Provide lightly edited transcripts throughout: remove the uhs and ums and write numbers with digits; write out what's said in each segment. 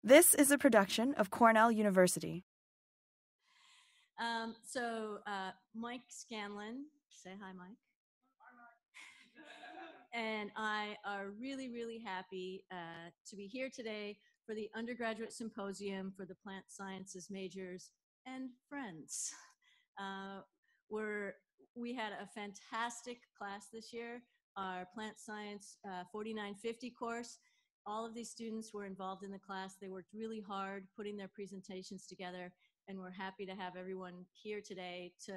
This is a production of Cornell University. Mike Scanlon, say hi, Mike. And I are really, really happy to be here today for the undergraduate symposium for the plant sciences majors and friends. We had a fantastic class this year, our plant science 4950 course. All of these students were involved in the class. They worked really hard putting their presentations together, and we're happy to have everyone here today to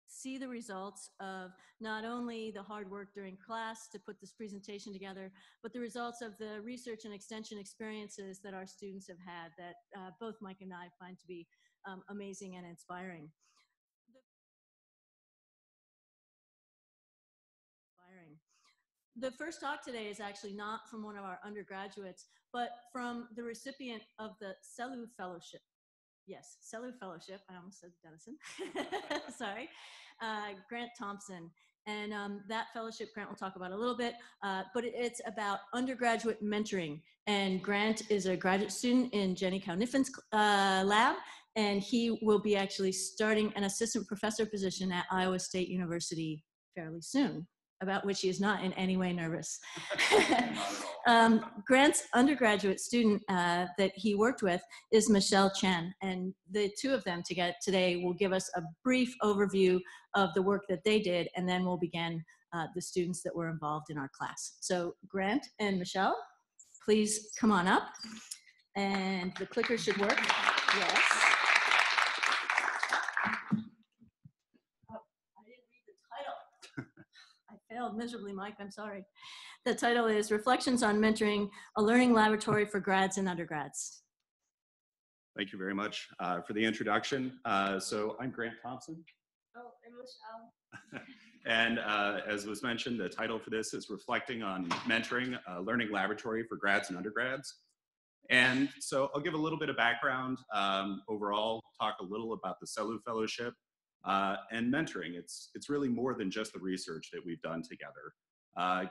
see the results of not only the hard work during class to put this presentation together, but the results of the research and extension experiences that our students have had that both Mike and I find to be amazing and inspiring. The first talk today is actually not from one of our undergraduates, but from the recipient of the CELU Fellowship. Yes, CELU Fellowship. I almost said Denison. Sorry. Grant Thompson. And that fellowship Grant will talk about a little bit, but it's about undergraduate mentoring. And Grant is a graduate student in Jenny Kaunifen's lab, and he will be actually starting an assistant professor position at Iowa State University fairly soon, about which he is not in any way nervous. Grant's undergraduate student that he worked with is Michelle Chen, and the two of them today will give us a brief overview of the work that they did, and then we'll begin the students that were involved in our class. So Grant and Michelle, please come on up, and the clicker should work. Yes. Failed miserably, Mike, I'm sorry. The title is Reflections on Mentoring, a Learning Laboratory for Grads and Undergrads. Thank you very much for the introduction. So I'm Grant Thompson. Oh, and Michelle. And as was mentioned, the title for this is Reflecting on Mentoring, a Learning Laboratory for Grads and Undergrads. And so I'll give a little bit of background overall, talk a little about the CELU Fellowship, and mentoring. It's really more than just the research that we've done together.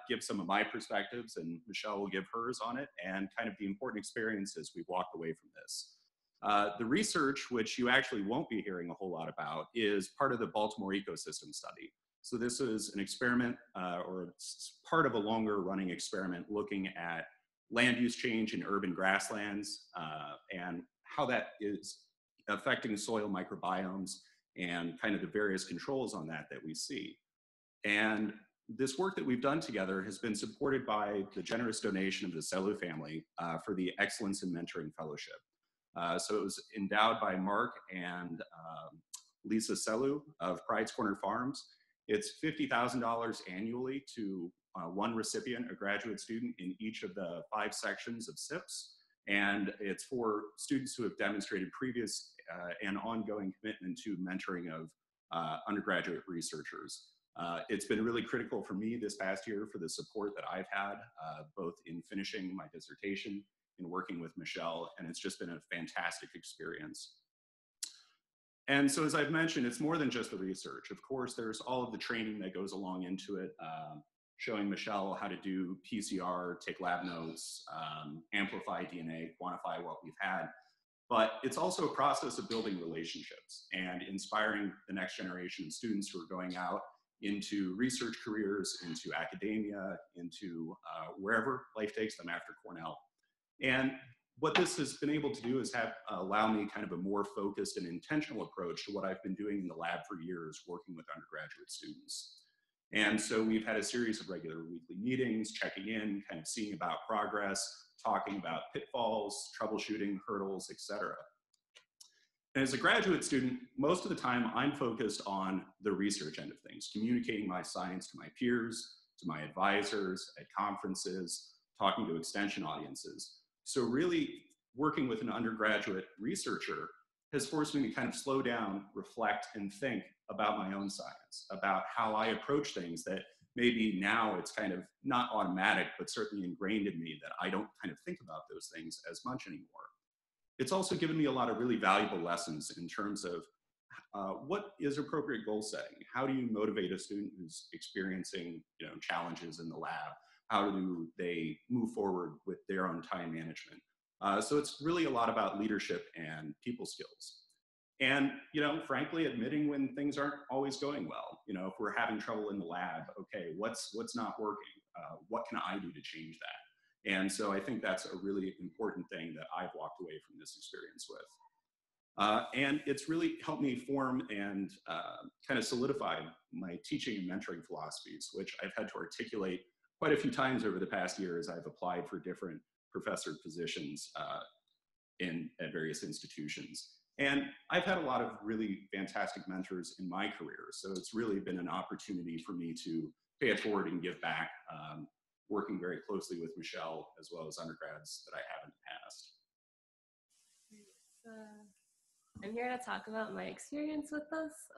Give some of my perspectives, and Michelle will give hers on it, and kind of the important experiences we've walked away from this. The research, which you actually won't be hearing a whole lot about, is part of the Baltimore ecosystem study. So this is an experiment, or it's part of a longer running experiment looking at land use change in urban grasslands and how that is affecting soil microbiomes and kind of the various controls on that we see. And this work that we've done together has been supported by the generous donation of the CELU family for the Excellence in Mentoring Fellowship. So it was endowed by Mark and Lisa CELU of Pride's Corner Farms. It's $50,000 annually to one recipient, a graduate student in each of the 5 sections of SIPs. And it's for students who have demonstrated previous and ongoing commitment to mentoring of undergraduate researchers. It's been really critical for me this past year for the support that I've had, both in finishing my dissertation and working with Michelle, and it's just been a fantastic experience. And so as I've mentioned, it's more than just the research. Of course, there's all of the training that goes along into it, showing Michelle how to do PCR, take lab notes, amplify DNA, quantify what we've had. But it's also a process of building relationships and inspiring the next generation of students who are going out into research careers, into academia, into wherever life takes them after Cornell. And what this has been able to do is allow me kind of a more focused and intentional approach to what I've been doing in the lab for years, working with undergraduate students. And so we've had a series of regular weekly meetings, checking in, kind of seeing about progress, talking about pitfalls, troubleshooting, hurdles, etc. And as a graduate student, most of the time I'm focused on the research end of things, communicating my science to my peers, to my advisors, at conferences, talking to extension audiences. So really working with an undergraduate researcher has forced me to kind of slow down, reflect, and think about my own science, about how I approach things that maybe now it's kind of not automatic, but certainly ingrained in me that I don't kind of think about those things as much anymore. It's also given me a lot of really valuable lessons in terms of what is appropriate goal setting? How do you motivate a student who's experiencing challenges in the lab? How do they move forward with their own time management? So it's really a lot about leadership and people skills. And, you know, frankly, admitting when things aren't always going well. You know, if we're having trouble in the lab, okay, what's not working? What can I do to change that? And so I think that's a really important thing that I've walked away from this experience with. And it's really helped me form and kind of solidify my teaching and mentoring philosophies, which I've had to articulate quite a few times over the past year as I've applied for different professor positions at various institutions. And I've had a lot of really fantastic mentors in my career. So it's really been an opportunity for me to pay it forward and give back, working very closely with Michelle as well as undergrads that I have in the past. I'm here to talk about my experience with this.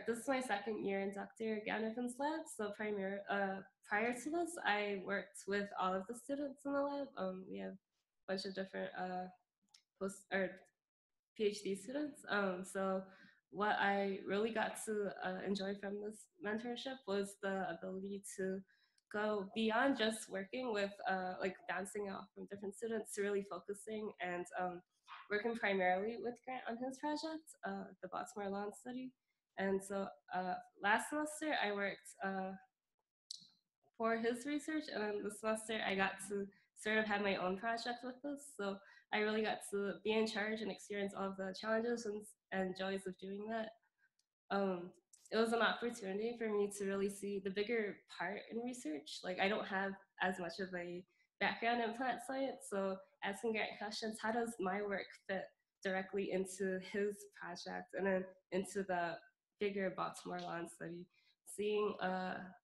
This is my second year in Dr. Gannigan's lab. So prior to this, I worked with all of the students in the lab. We have a bunch of different PhD students. So what I really got to enjoy from this mentorship was the ability to go beyond just working with like bouncing off from different students to really focusing and working primarily with Grant on his project, the Baltimore lawn study. And so last semester I worked for his research, and then this semester I got to sort of have my own project with this. So I really got to be in charge and experience all of the challenges and joys of doing that. It was an opportunity for me to really see the bigger part in research. Like, I don't have as much of a background in plant science, so asking Grant questions, how does my work fit directly into his project and then into the bigger Baltimore lawn study? Seeing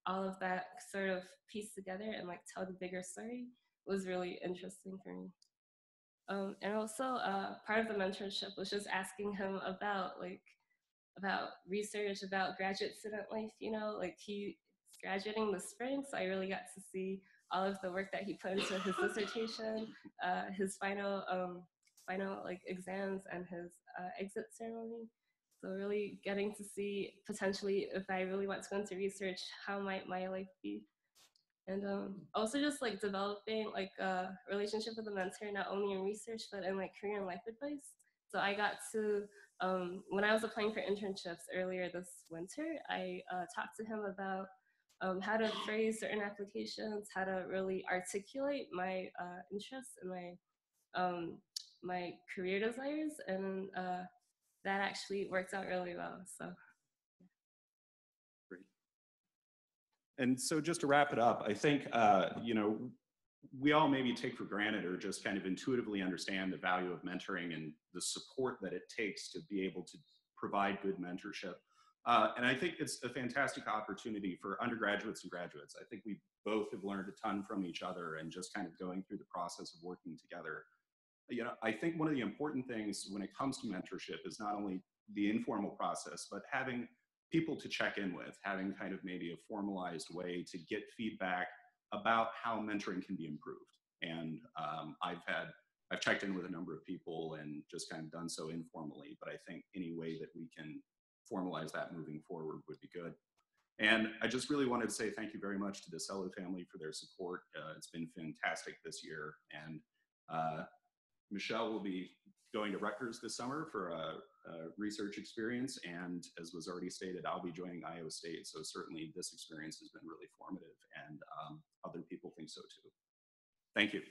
all of that sort of piece together and like tell the bigger story was really interesting for me. And also part of the mentorship was just asking him about research, about graduate student life, you know, like he's graduating this spring, so I really got to see all of the work that he put into his dissertation, his final like exams and his exit ceremony. So really getting to see potentially if I really want to go into research, how might my life be? And also just like developing like a relationship with a mentor, not only in research, but in like career and life advice. So I got to, when I was applying for internships earlier this winter, I talked to him about how to phrase certain applications, how to really articulate my interests and my career desires, and that actually worked out really well. So. Great. And so just to wrap it up, I think, you know, we all maybe take for granted or just kind of intuitively understand the value of mentoring and the support that it takes to be able to provide good mentorship. And I think it's a fantastic opportunity for undergraduates and graduates. I think we both have learned a ton from each other and just kind of going through the process of working together. You know, I think one of the important things when it comes to mentorship is not only the informal process, but having people to check in with, having kind of maybe a formalized way to get feedback about how mentoring can be improved. And I've checked in with a number of people and just kind of done so informally, but I think any way that we can formalize that moving forward would be good. And I just really wanted to say thank you very much to the Cello family for their support. It's been fantastic this year. And Michelle will be going to Rutgers this summer for a research experience. And as was already stated, I'll be joining Iowa State. So certainly this experience has been really formative, and other people think so too. Thank you.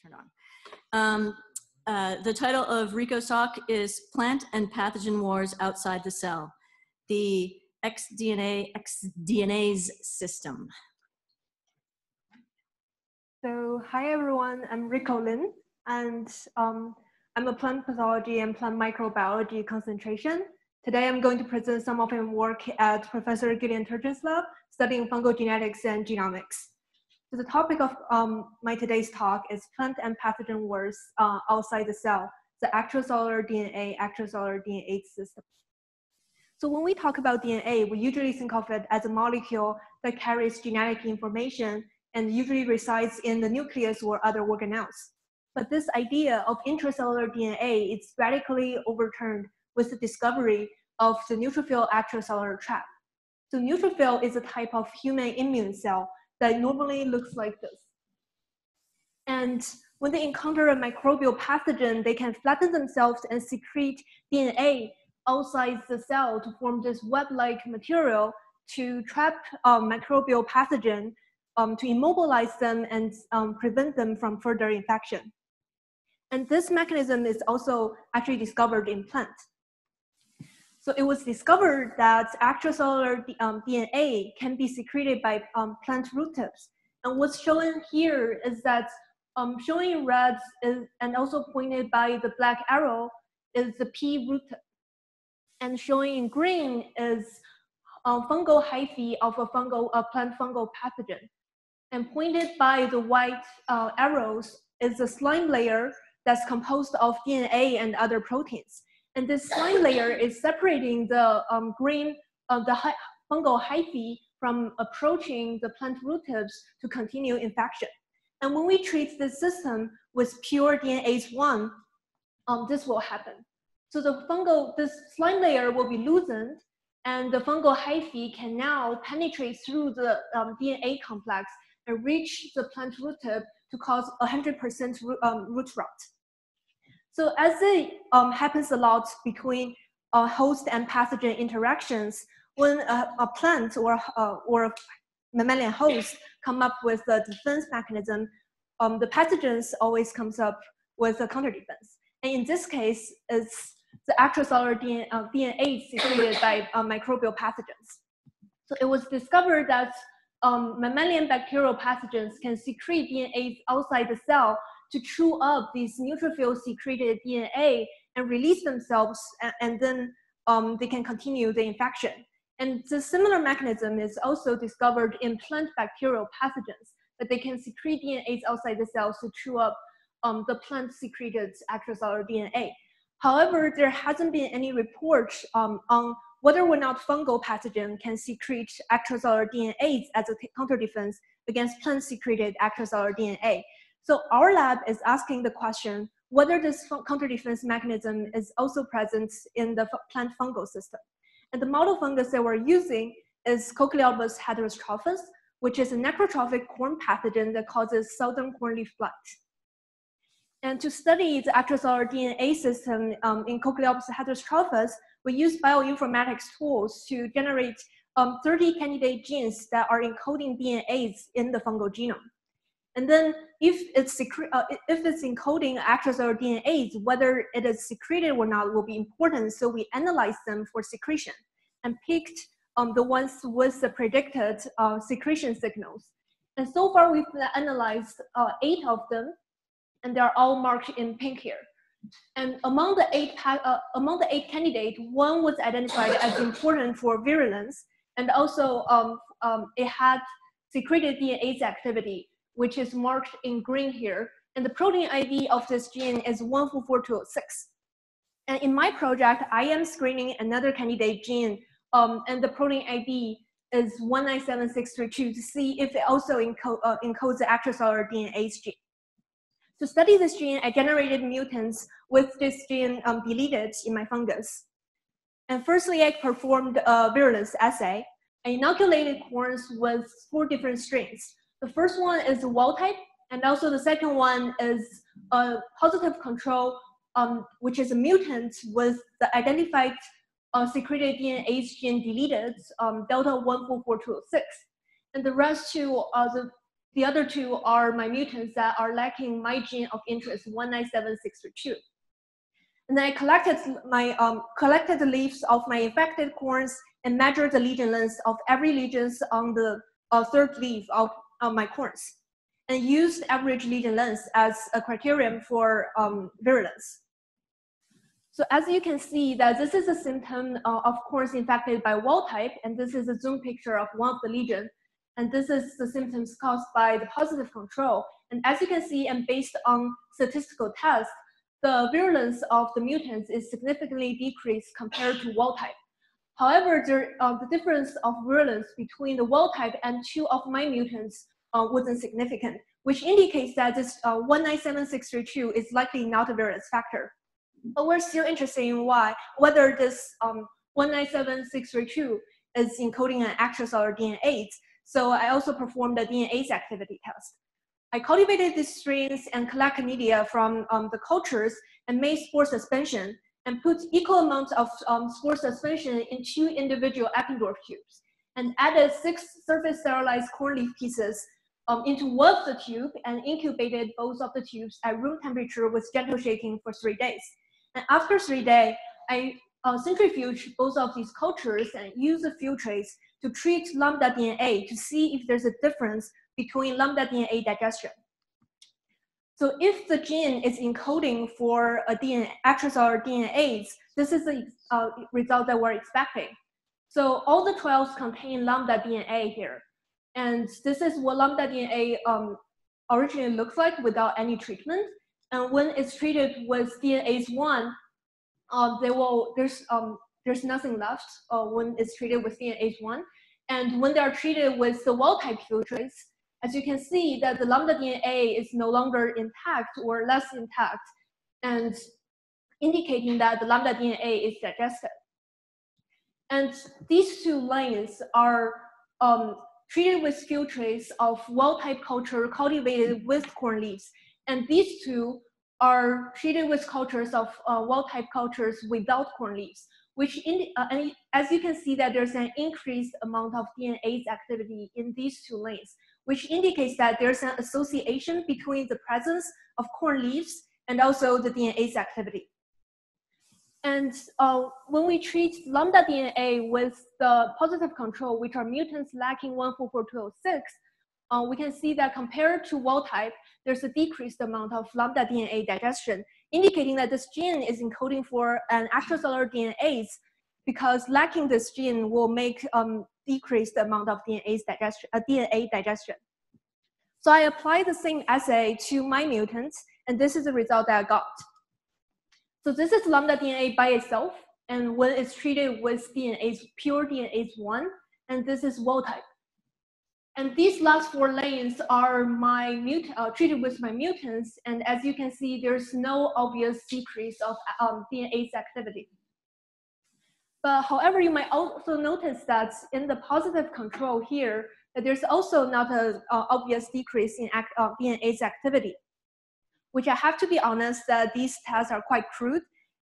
Turn on. The title of Rico's talk is Plant and Pathogen Wars Outside the Cell, the exDNase system. So hi everyone, I'm Rico Lin, and I'm a plant pathology and plant microbiology concentration. Today I'm going to present some of my work at Professor Gillian Turgeon's lab, studying fungal genetics and genomics. So the topic of my today's talk is plant and pathogen wars outside the cell, the extracellular DNA system. So when we talk about DNA, we usually think of it as a molecule that carries genetic information and usually resides in the nucleus or other organelles. But this idea of intracellular DNA is radically overturned with the discovery of the neutrophil extracellular trap. So neutrophil is a type of human immune cell that normally looks like this. And when they encounter a microbial pathogen, they can flatten themselves and secrete DNA outside the cell to form this web-like material to trap microbial pathogen, to immobilize them and prevent them from further infection. And this mechanism is also actually discovered in plants. So it was discovered that extracellular DNA can be secreted by plant root tips. And what's shown here is that showing in red and also pointed by the black arrow is the P root tip. And showing in green is fungal hyphae of a plant fungal pathogen. And pointed by the white arrows is a slime layer that's composed of DNA and other proteins. And this slime layer is separating the fungal hyphae from approaching the plant root tips to continue infection. And when we treat this system with pure DNase 1, this will happen. So this slime layer will be loosened, and the fungal hyphae can now penetrate through the DNA complex and reach the plant root tip to cause 100% root rot. So as it happens a lot between host and pathogen interactions, when a plant or a mammalian host come up with a defense mechanism, the pathogens always comes up with a counter defense. And in this case, it's the extracellular DNA secreted by microbial pathogens. So it was discovered that mammalian bacterial pathogens can secrete DNA outside the cell to chew up these neutrophil secreted DNA and release themselves, and then they can continue the infection. And the similar mechanism is also discovered in plant bacterial pathogens, that they can secrete DNAs outside the cells to chew up the plant secreted extracellular DNA. However, there hasn't been any report on whether or not fungal pathogen can secrete extracellular DNAs as a counter defense against plant secreted extracellular DNA. So our lab is asking the question whether this counter defense mechanism is also present in the plant fungal system. And the model fungus that we're using is Cochleobus heterostrophes, which is a necrotrophic corn pathogen that causes southern corn leaf blight. And to study the extracellular DNA system in Cochleobus heterostrophes, we use bioinformatics tools to generate 30 candidate genes that are encoding DNAs in the fungal genome. And then if it's encoding extracellular DNAs, whether it is secreted or not will be important. So we analyzed them for secretion and picked the ones with the predicted secretion signals. And so far we've analyzed 8 of them, and they're all marked in pink here. And among the 8 candidates, 1 was identified as important for virulence, and also it had secreted DNase activity, which is marked in green here. And the protein ID of this gene is 144206. And in my project, I am screening another candidate gene, and the protein ID is 197632 to see if it also encodes the extracellular DNase gene. To study this gene, I generated mutants with this gene deleted in my fungus. And firstly, I performed a virulence assay. I inoculated corns with 4 different strains. The first one is wild type, and also the second one is a positive control, which is a mutant with the identified secreted DNase gene deleted, delta 144206. And the rest 2 are the other 2 are my mutants that are lacking my gene of interest, 197632. And then I collected the leaves of my infected corns and measured the lesion length of every lesion on the 3rd leaf of my corns, and used average lesion length as a criterion for virulence. So as you can see that this is a symptom of corns infected by wild type, and this is a zoom picture of one of the lesions. And this is the symptoms caused by the positive control. And as you can see, and based on statistical tests, the virulence of the mutants is significantly decreased compared to wild type. However, the difference of virulence between the wild type and 2 of my mutants wasn't significant, which indicates that this 197632 is likely not a variance factor. But we're still interested in whether this 197632 is encoding an extracellular DNase. So I also performed a DNase activity test. I cultivated these strains and collected media from the cultures and made spore suspension and put equal amounts of spore suspension in 2 individual Eppendorf tubes and added 6 surface sterilized corn leaf pieces into one of the tube and incubated both of the tubes at room temperature with gentle shaking for 3 days. And after 3 days, I centrifuged both of these cultures and used the filtrates to treat lambda DNA to see if there's a difference between lambda DNA digestion. So if the gene is encoding for a extracellular DNase, this is the result that we're expecting. So all the 12s contain lambda DNA here. And this is what lambda DNA originally looks like without any treatment. And when it's treated with DNase 1, there's nothing left when it's treated with DNase 1. And when they are treated with the wild-type filtrates, as you can see that the lambda DNA is no longer intact or less intact, and indicating that the lambda DNA is digested. And these 2 lanes are treated with filtrates of wild-type culture cultivated with corn leaves. And these 2 are treated with cultures of wild-type cultures without corn leaves, which, as you can see that there's an increased amount of DNase activity in these 2 lanes, which indicates that there's an association between the presence of corn leaves and also the DNase activity. And when we treat lambda DNA with the positive control, which are mutants lacking 144206, we can see that compared to wild type, there's a decreased amount of lambda DNA digestion, indicating that this gene is encoding for an extracellular DNase, because lacking this gene will make decreased amount of DNA digestion. So I applied the same assay to my mutants, and this is the result that I got. So this is lambda DNA by itself, and when it's treated with pure DNase 1, and this is wild type. And these last 4 lanes are treated with my mutants, and as you can see, there's no obvious decrease of DNase activity. But however, you might also notice that in the positive control here, that there's also not an obvious decrease in DNase activity, which I have to be honest that these tests are quite crude,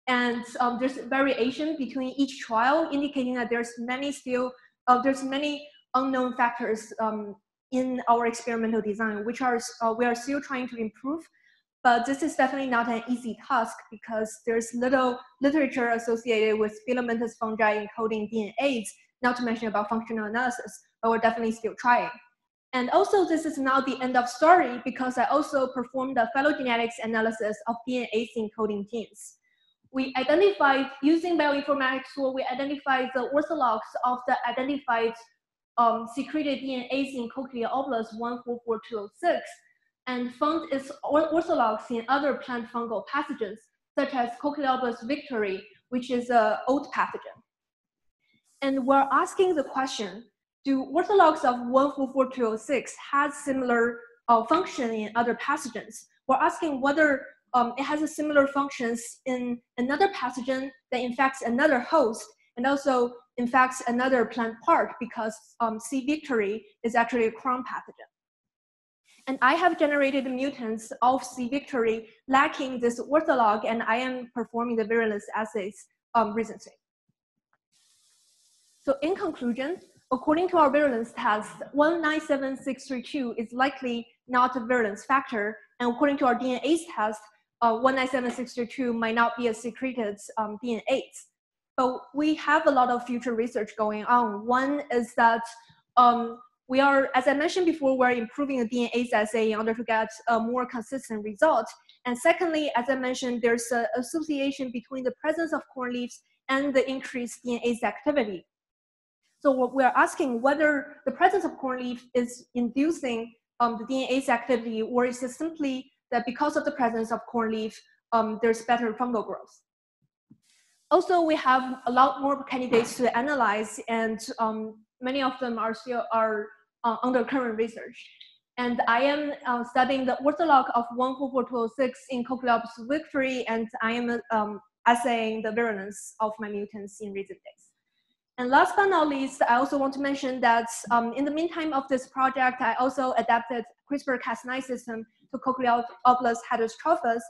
and there's variation between each trial, indicating that there's many unknown factors in our experimental design, which we are still trying to improve. But this is definitely not an easy task because there's little literature associated with filamentous fungi encoding DNase, not to mention about functional analysis, but we're definitely still trying. And also, this is not the end of story because I also performed a phylogenetics analysis of DNase encoding genes. We identified, using bioinformatics tool, we identified the orthologs of the identified secreted DNase in Cochlear oblus 144206, and found its orthologs in other plant fungal pathogens, such as Cochlear oblus victory, which is an old pathogen. And we're asking the question, do orthologs of 144206 have similar function in other pathogens? We're asking whether it has a similar functions in another pathogen that infects another host and also infects another plant part, because C. victory is actually a crown pathogen. And I have generated mutants of C. victory lacking this ortholog, and I am performing the virulence assays recently. So in conclusion, according to our virulence test, 197632 is likely not a virulence factor, and according to our DNase test, 197632 might not be a secreted DNase. But we have a lot of future research going on. One is that we are, as I mentioned before, we're improving the DNase assay in order to get a more consistent result. And secondly, as I mentioned, there's an association between the presence of corn leaves and the increased DNase activity. So what we're asking whether the presence of corn leaf is inducing the DNase activity, or is it simply that because of the presence of corn leaf, there's better fungal growth. Also, we have a lot more candidates to analyze, and many of them are still under current research. And I am studying the ortholog of 144206 in Cochleopsis victory, and I am assaying the virulence of my mutants in recent days. And last but not least, I also want to mention that in the meantime of this project, I also adapted CRISPR-Cas9 system to Cochleopsis heterotrophes,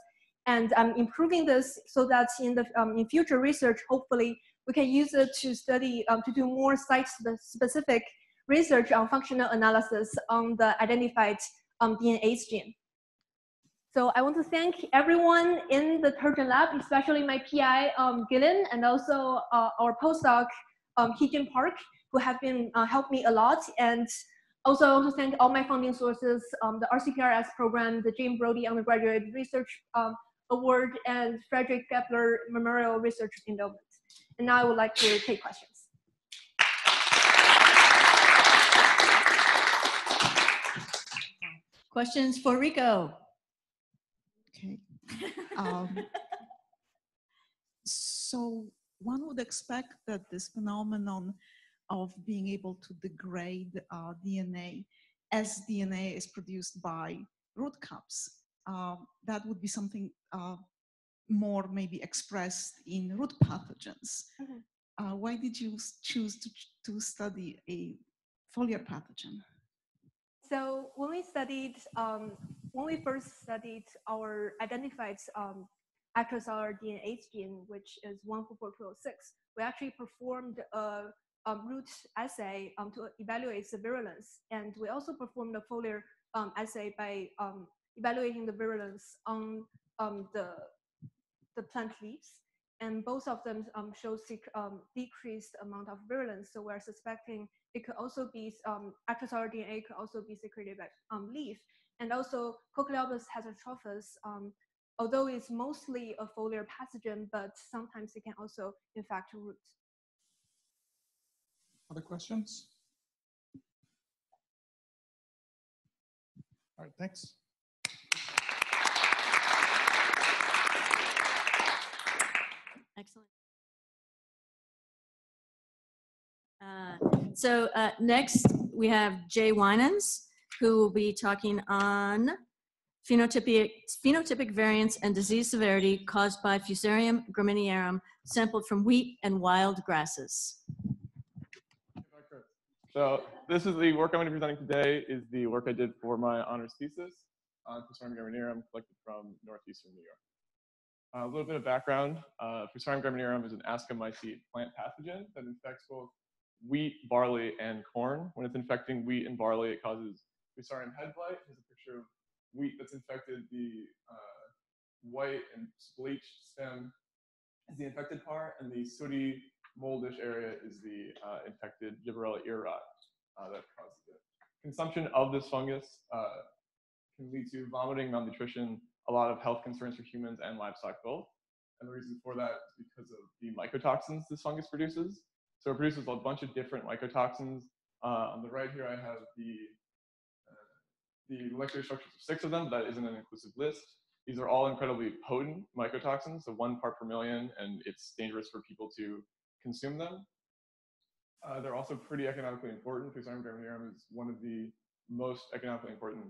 and I'm improving this so that in future research, hopefully, we can use it to study, to do more site-specific research on functional analysis on the identified DNase gene. So I want to thank everyone in the terpene lab, especially my PI, Gillen, and also our postdoc, Heejin Park, who have been helped me a lot. And also I want to thank all my funding sources, the RCPRS program, the Jane Brody Undergraduate Research Award, and Frederick Kepler Memorial Research Endowment. And now I would like to take questions. Questions for Rico? Okay. So one would expect that this phenomenon of being able to degrade DNA as DNA is produced by root cups, that would be something more maybe expressed in root pathogens. Mm-hmm. Why did you choose to study a foliar pathogen? So when we first studied our identified extracellular DNase gene, which is 144206, we actually performed a root assay to evaluate the virulence, and we also performed a foliar assay by evaluating the virulence on the plant leaves, and both of them show decreased amount of virulence. So we're suspecting it could also be extracellular DNA could also be secreted by leaf, and also Cochleopsis heterotrophes. Although it's mostly a foliar pathogen, but sometimes it can also infect roots. Other questions? All right, thanks. Excellent. So next we have Jay Winans, who will be talking on phenotypic variance and disease severity caused by Fusarium graminearum sampled from wheat and wild grasses. So this is the work I'm going to be presenting today, is the work I did for my honors thesis on Fusarium graminearum collected from Northeastern New York. A little bit of background, Fusarium graminearum is an Ascomycete plant pathogen that infects both wheat, barley, and corn. When it's infecting wheat and barley, it causes Fusarium head blight. Here's a picture of wheat that's infected. The white and bleached stem is the infected part, and the sooty moldish area is the infected Gibberella ear rot that causes it. Consumption of this fungus can lead to vomiting, malnutrition, a lot of health concerns for humans and livestock both. And the reason for that is because of the mycotoxins this fungus produces. So it produces a bunch of different mycotoxins. On the right here, I have the molecular structures of 6 of them, but that isn't an inclusive list. These are all incredibly potent mycotoxins, so 1 part per million, and it's dangerous for people to consume them. They're also pretty economically important. Fusarium graminearum is one of the most economically important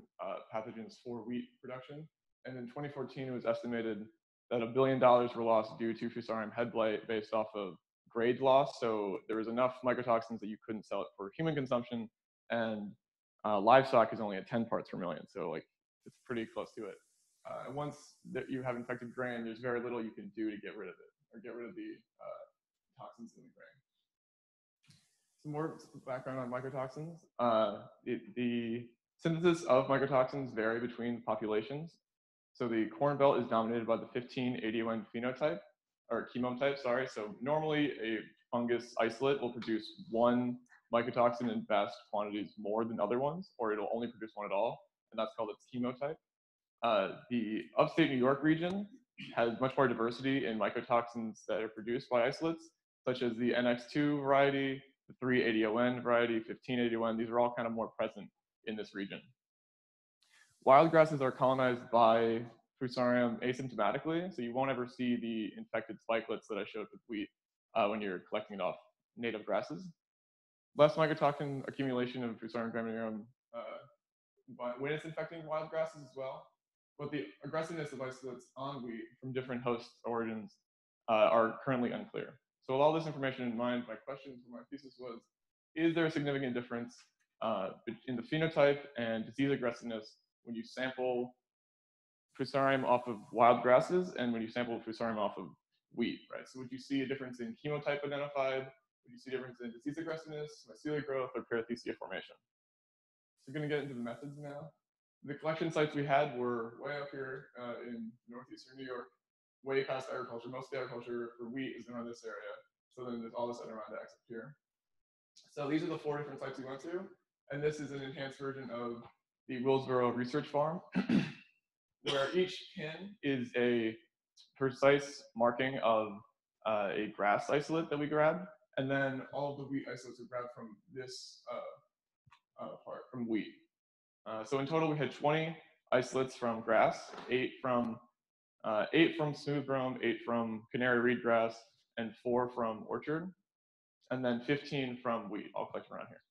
pathogens for wheat production. And in 2014, it was estimated that $1 billion were lost due to Fusarium head blight based off of grade loss. So there was enough mycotoxins that you couldn't sell it for human consumption, and livestock is only at 10 parts per million. So like it's pretty close to it. Once that you have infected grain, there's very little you can do to get rid of it or get rid of the toxins in the grain. Some more background on mycotoxins. The synthesis of mycotoxins vary between populations. So the corn belt is dominated by the 15-ADON phenotype, or chemotype, sorry. So normally a fungus isolate will produce 1 mycotoxin in vast quantities more than other ones, or it'll only produce 1 at all, and that's called its chemotype. The upstate New York region has much more diversity in mycotoxins that are produced by isolates, such as the NX2 variety, the 3-ADON variety, 15-ADON. These are all kind of more present in this region. Wild grasses are colonized by Fusarium asymptomatically, so you won't ever see the infected spikelets that I showed with wheat when you're collecting it off native grasses. Less mycotoxin accumulation of Fusarium graminearum Winans infecting wild grasses as well. But the aggressiveness of isolates on wheat from different host origins are currently unclear. So with all this information in mind, my question for my thesis was, is there a significant difference in the phenotype and disease aggressiveness when you sample Fusarium off of wild grasses and when you sample Fusarium off of wheat, right? So would you see a difference in chemotype identified? Would you see a difference in disease aggressiveness, mycelia growth, or perithecia formation? So we're going to get into the methods now. The collection sites we had were way up here in Northeastern New York, way past agriculture. Most of the agriculture for wheat is around this area. So then there's all this Adirondacks up here. So these are the 4 different sites we went to. And this is an enhanced version of the Willsboro Research Farm, where each pin is a precise marking of a grass isolate that we grabbed. And then all of the wheat isolates are grabbed from this part, from wheat. So in total, we had 20 isolates from grass, 8 from smooth brome, 8 from canary reed grass, and 4 from orchard, and then 15 from wheat, all collected around here.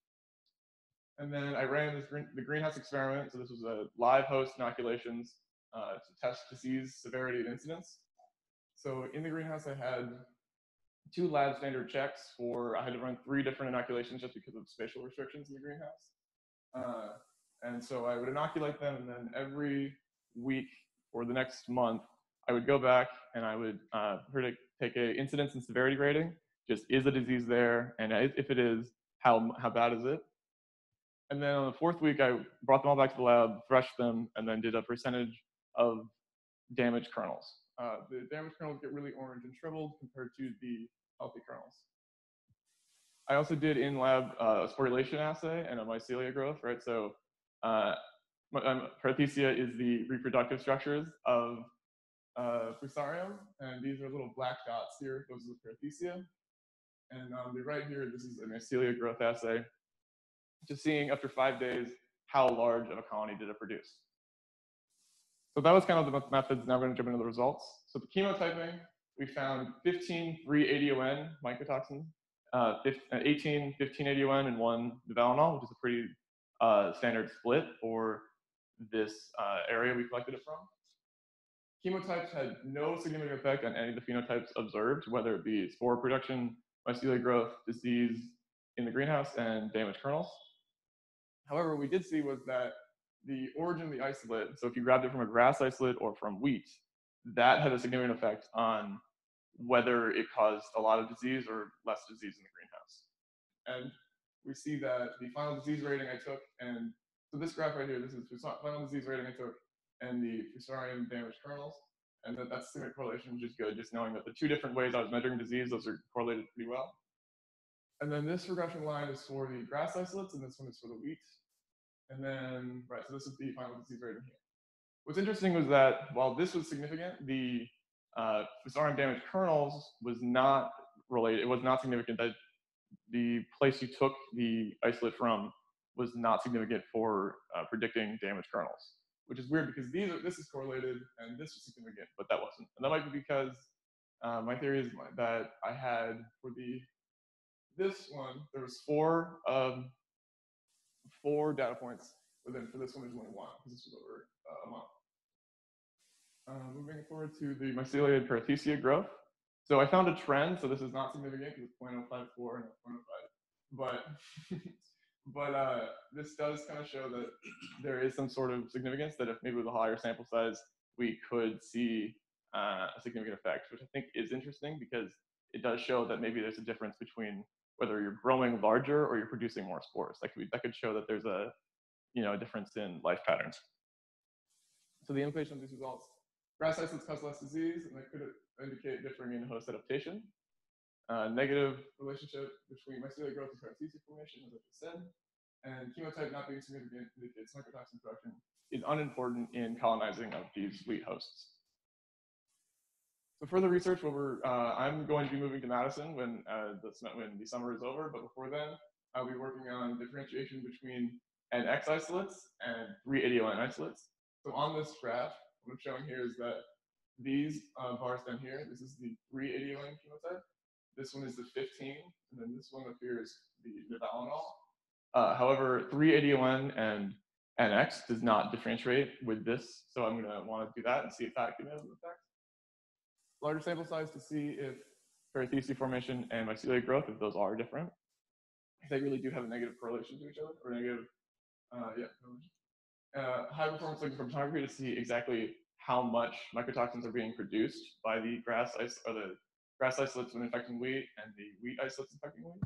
And then I ran the greenhouse experiment. So this was a live host inoculations to test disease severity and incidence. So in the greenhouse, I had 2 lab standard checks I had to run 3 different inoculations just because of spatial restrictions in the greenhouse. And so I would inoculate them, and then every week or the next month, I would go back and I would take a incidence and severity rating. Just, is the disease there? And if it is, how bad is it? And then on the 4th week, I brought them all back to the lab, threshed them, and then did a percentage of damaged kernels. The damaged kernels get really orange and shriveled compared to the healthy kernels. I also did in-lab a sporulation assay and a mycelia growth, right? So perithecia is the reproductive structures of Fusarium, and these are little black dots here. Those are the perithecia. And on the right here, this is a mycelia growth assay, just seeing after 5 days how large of a colony did it produce. So that was kind of the methods. Now we're going to jump into the results. So the chemotyping, we found 15 3-ADON mycotoxins, 18 15-ADON, and 1 nivalenol, which is a pretty standard split for this area we collected it from. Chemotypes had no significant effect on any of the phenotypes observed, whether it be spore production, mycelia growth, disease in the greenhouse, and damaged kernels. However, what we did see was that the origin of the isolate, so if you grabbed it from a grass isolate or from wheat, that had a significant effect on whether it caused a lot of disease or less disease in the greenhouse. And we see that the final disease rating I took, and so this graph right here, this is the final disease rating I took and the Fusarium damaged kernels, and that's significant correlation, which is good, just knowing that the 2 different ways I was measuring disease, those are correlated pretty well. And then this regression line is for the grass isolates, and this one is for the wheat. And then, right, so this is the final disease rating here. What's interesting was that while this was significant, the Fusarium damaged kernels was not related. It was not significant that the place you took the isolate from was not significant for predicting damaged kernels, which is weird because this is correlated and this was significant, but that wasn't. And that might be because my theory is that I had for this one, there was 4 data points, but then for this one, there's only 1, because this was over a month. Moving forward to the mycelia and perithecia growth. So I found a trend, so this is not significant, because it's 0.054 and 0.05, but this does kind of show that there is some sort of significance, that if maybe with a higher sample size, we could see a significant effect, which I think is interesting, because it does show that maybe there's a difference between whether you're growing larger or you're producing more spores. That could show that there's a difference in life patterns. So the implication of these results: grass isolates cause less disease, and that could indicate differing in host adaptation. Negative relationship between mycelia growth and perithecia formation, as I just said, and chemotype not being significant indicates mycotoxin production is unimportant in colonizing of these wheat hosts. So further research, I'm going to be moving to Madison when the summer is over, but before then, I'll be working on differentiation between NX isolates and 3-ADON isolates. So on this graph, what I'm showing here is that these bars down here, this is the 3-ADON chemotype. This one is the 15, and then this one up here is the nivalenol. However, 3-ADON and NX does not differentiate with this. So I'm gonna wanna do that and see if that can have an effect. Larger sample size to see if perithesis formation and mycelial growth, if those are different. If they really do have a negative correlation to each other, or negative, high performance looking chromatography to see exactly how much mycotoxins are being produced by the grass isolates when infecting wheat and the wheat isolates infecting wheat.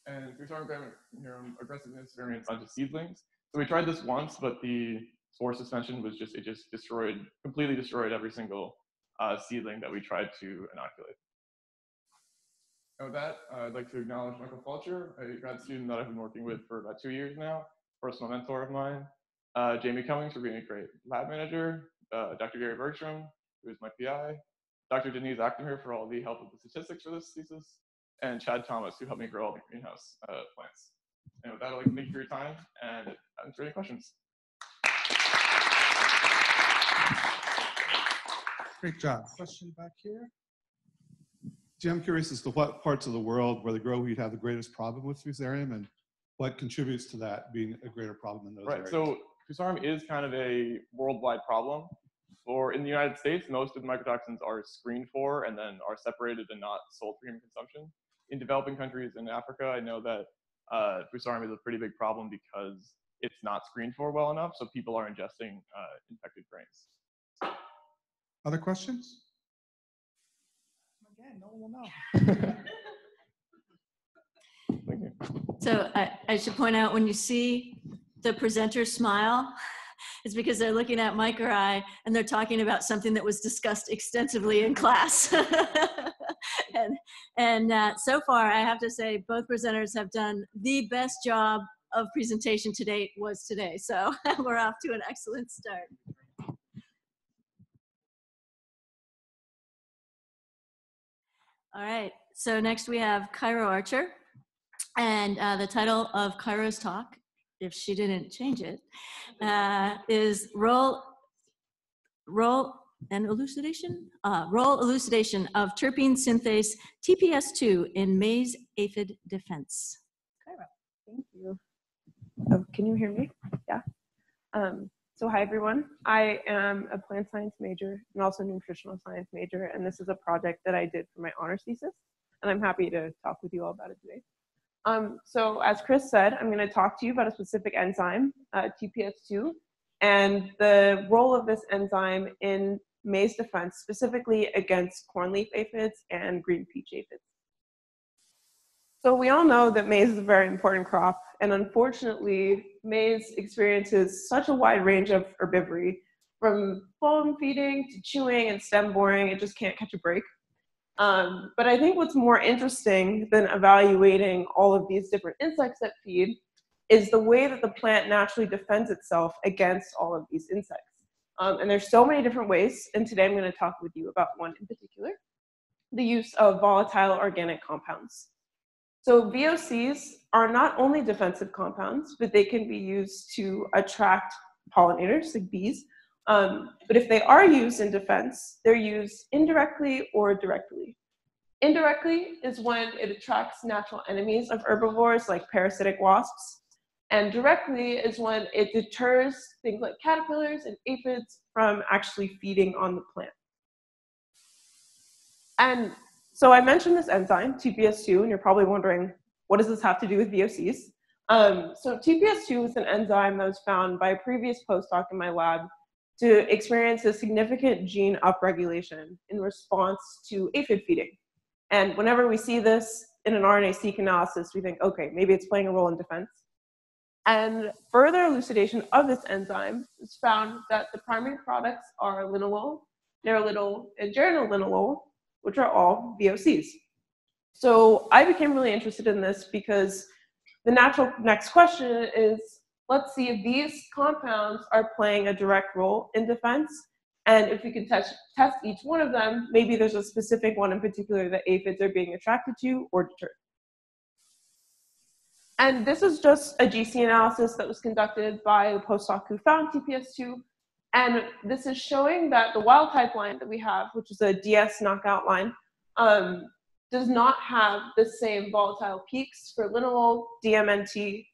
And Fusarium, graminearum, aggressiveness variance onto seedlings. So we tried this once, but the spore suspension was just, it just completely destroyed every single seedling that we tried to inoculate. And with that, I'd like to acknowledge Michael Fulcher, a grad student that I've been working with for about 2 years now, personal mentor of mine. Jamie Cummings for being a great lab manager, Dr. Gary Bergstrom, who is my PI, Dr. Denise Actemir for all the help with the statistics for this thesis, and Chad Thomas, who helped me grow all the greenhouse plants. And with that, I'd like to thank you for your time and answer any questions. Great job. Question back here. Jim, I'm curious as to what parts of the world where they grow wheat have the greatest problem with Fusarium, and what contributes to that being a greater problem in those areas? So Fusarium is kind of a worldwide problem. In the United States, most of the mycotoxins are screened for and then are separated and not sold for human consumption. In developing countries in Africa, I know that Fusarium is a pretty big problem because it's not screened for well enough, so people are ingesting infected grains. Other questions? Again, no one will know. Thank you. So I should point out, when you see the presenter smile, it's because they're looking at Mike or I, and they're talking about something that was discussed extensively in class. and so far, I have to say, both presenters have done the best job of presentation to date was today. So we're off to an excellent start. All right, so next we have Cairo Archer. And the title of Cairo's talk, if she didn't change it, is Role Elucidation of Terpene Synthase TPS2 in Maize-aphid Defense. Cairo. Thank you. Oh, can you hear me? Yeah. So hi, everyone. I am a plant science major and also a nutritional science major, and this is a project that I did for my honors thesis, and I'm happy to talk with you all about it today. So as Chris said, I'm going to talk to you about a specific enzyme, TPS2, and the role of this enzyme in maize defense, specifically against cornleaf aphids and green peach aphids. So we all know that maize is a very important crop, and unfortunately, maize experiences such a wide range of herbivory, from phone feeding to chewing and stem boring. It just can't catch a break. But I think what's more interesting than evaluating all of these different insects that feed is the way that the plant naturally defends itself against all of these insects. And there's so many different ways, and today I'm going to talk with you about one in particular, the use of volatile organic compounds. So VOCs are not only defensive compounds, but they can be used to attract pollinators, like bees. But if they are used in defense, they're used indirectly or directly. Indirectly is when it attracts natural enemies of herbivores like parasitic wasps. And directly is when it deters things like caterpillars and aphids from actually feeding on the plant. And so I mentioned this enzyme, TPS2, and you're probably wondering, what does this have to do with VOCs? So TPS2 is an enzyme that was found by a previous postdoc in my lab to experience a significant gene upregulation in response to aphid feeding. And whenever we see this in an RNA-seq analysis, we think, okay, maybe it's playing a role in defense. And further elucidation of this enzyme is found that the primary products are linalool, nerolidol, and geranolinalool, which are all VOCs. So I became really interested in this because the natural next question is, let's see if these compounds are playing a direct role in defense. And if we can test each one of them, maybe there's a specific one in particular that aphids are being attracted to or deterred. And this is just a GC analysis that was conducted by a postdoc who found TPS2. And this is showing that the wild type line that we have, which is a DS knockout line, does not have the same volatile peaks for linalool, DMNT,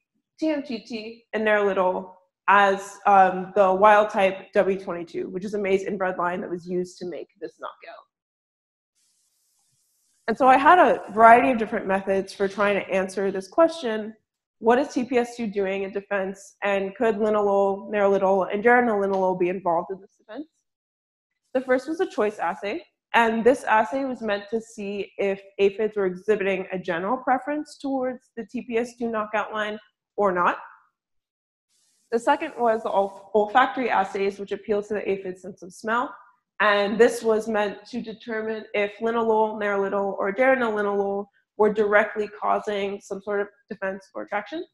TMTT, and nerolidol as the wild type W22, which is a maize inbred line that was used to make this knockout. And so I had a variety of different methods for trying to answer this question: what is TPS2 doing in defense, and could linalool, neranolol, and geranilinol be involved in this defense? The first was a choice assay, and this assay was meant to see if aphids were exhibiting a general preference towards the TPS2 knockout line or not. The second was the olfactory assays, which appeal to the aphid's sense of smell. And this was meant to determine if linalool, neranolol, or geranilinol were directly causing some sort of defense or attraction.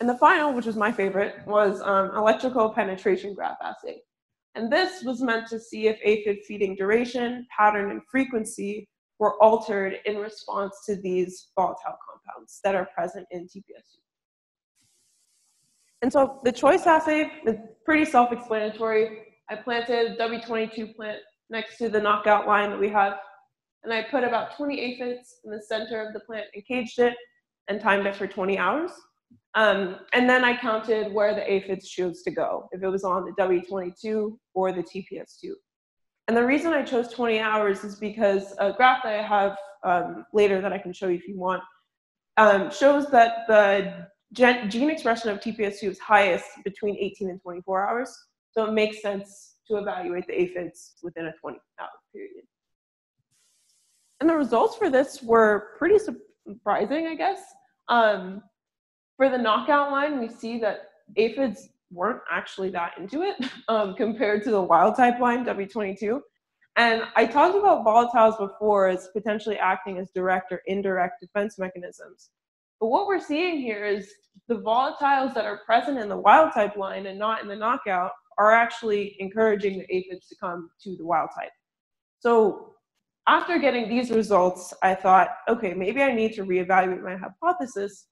And the final, which was my favorite, was electrical penetration graph assay. And this was meant to see if aphid feeding duration, pattern, and frequency were altered in response to these volatile compounds that are present in TPS2. And so the choice assay is pretty self-explanatory. I planted a W22 plant next to the knockout line that we have, and I put about 20 aphids in the center of the plant and caged it and timed it for 20 hours. And then I counted where the aphids chose to go, if it was on the W22 or the TPS2. And the reason I chose 20 hours is because a graph that I have later that I can show you if you want shows that the gene expression of TPS2 is highest between 18 and 24 hours. So it makes sense to evaluate the aphids within a 20-hour period. And the results for this were pretty surprising, I guess. For the knockout line, we see that aphids weren't actually that into it compared to the wild type line, W22. And I talked about volatiles before as potentially acting as direct or indirect defense mechanisms. But what we're seeing here is the volatiles that are present in the wild type line and not in the knockout are actually encouraging the aphids to come to the wild type. So after getting these results, I thought, okay, maybe I need to reevaluate my hypothesis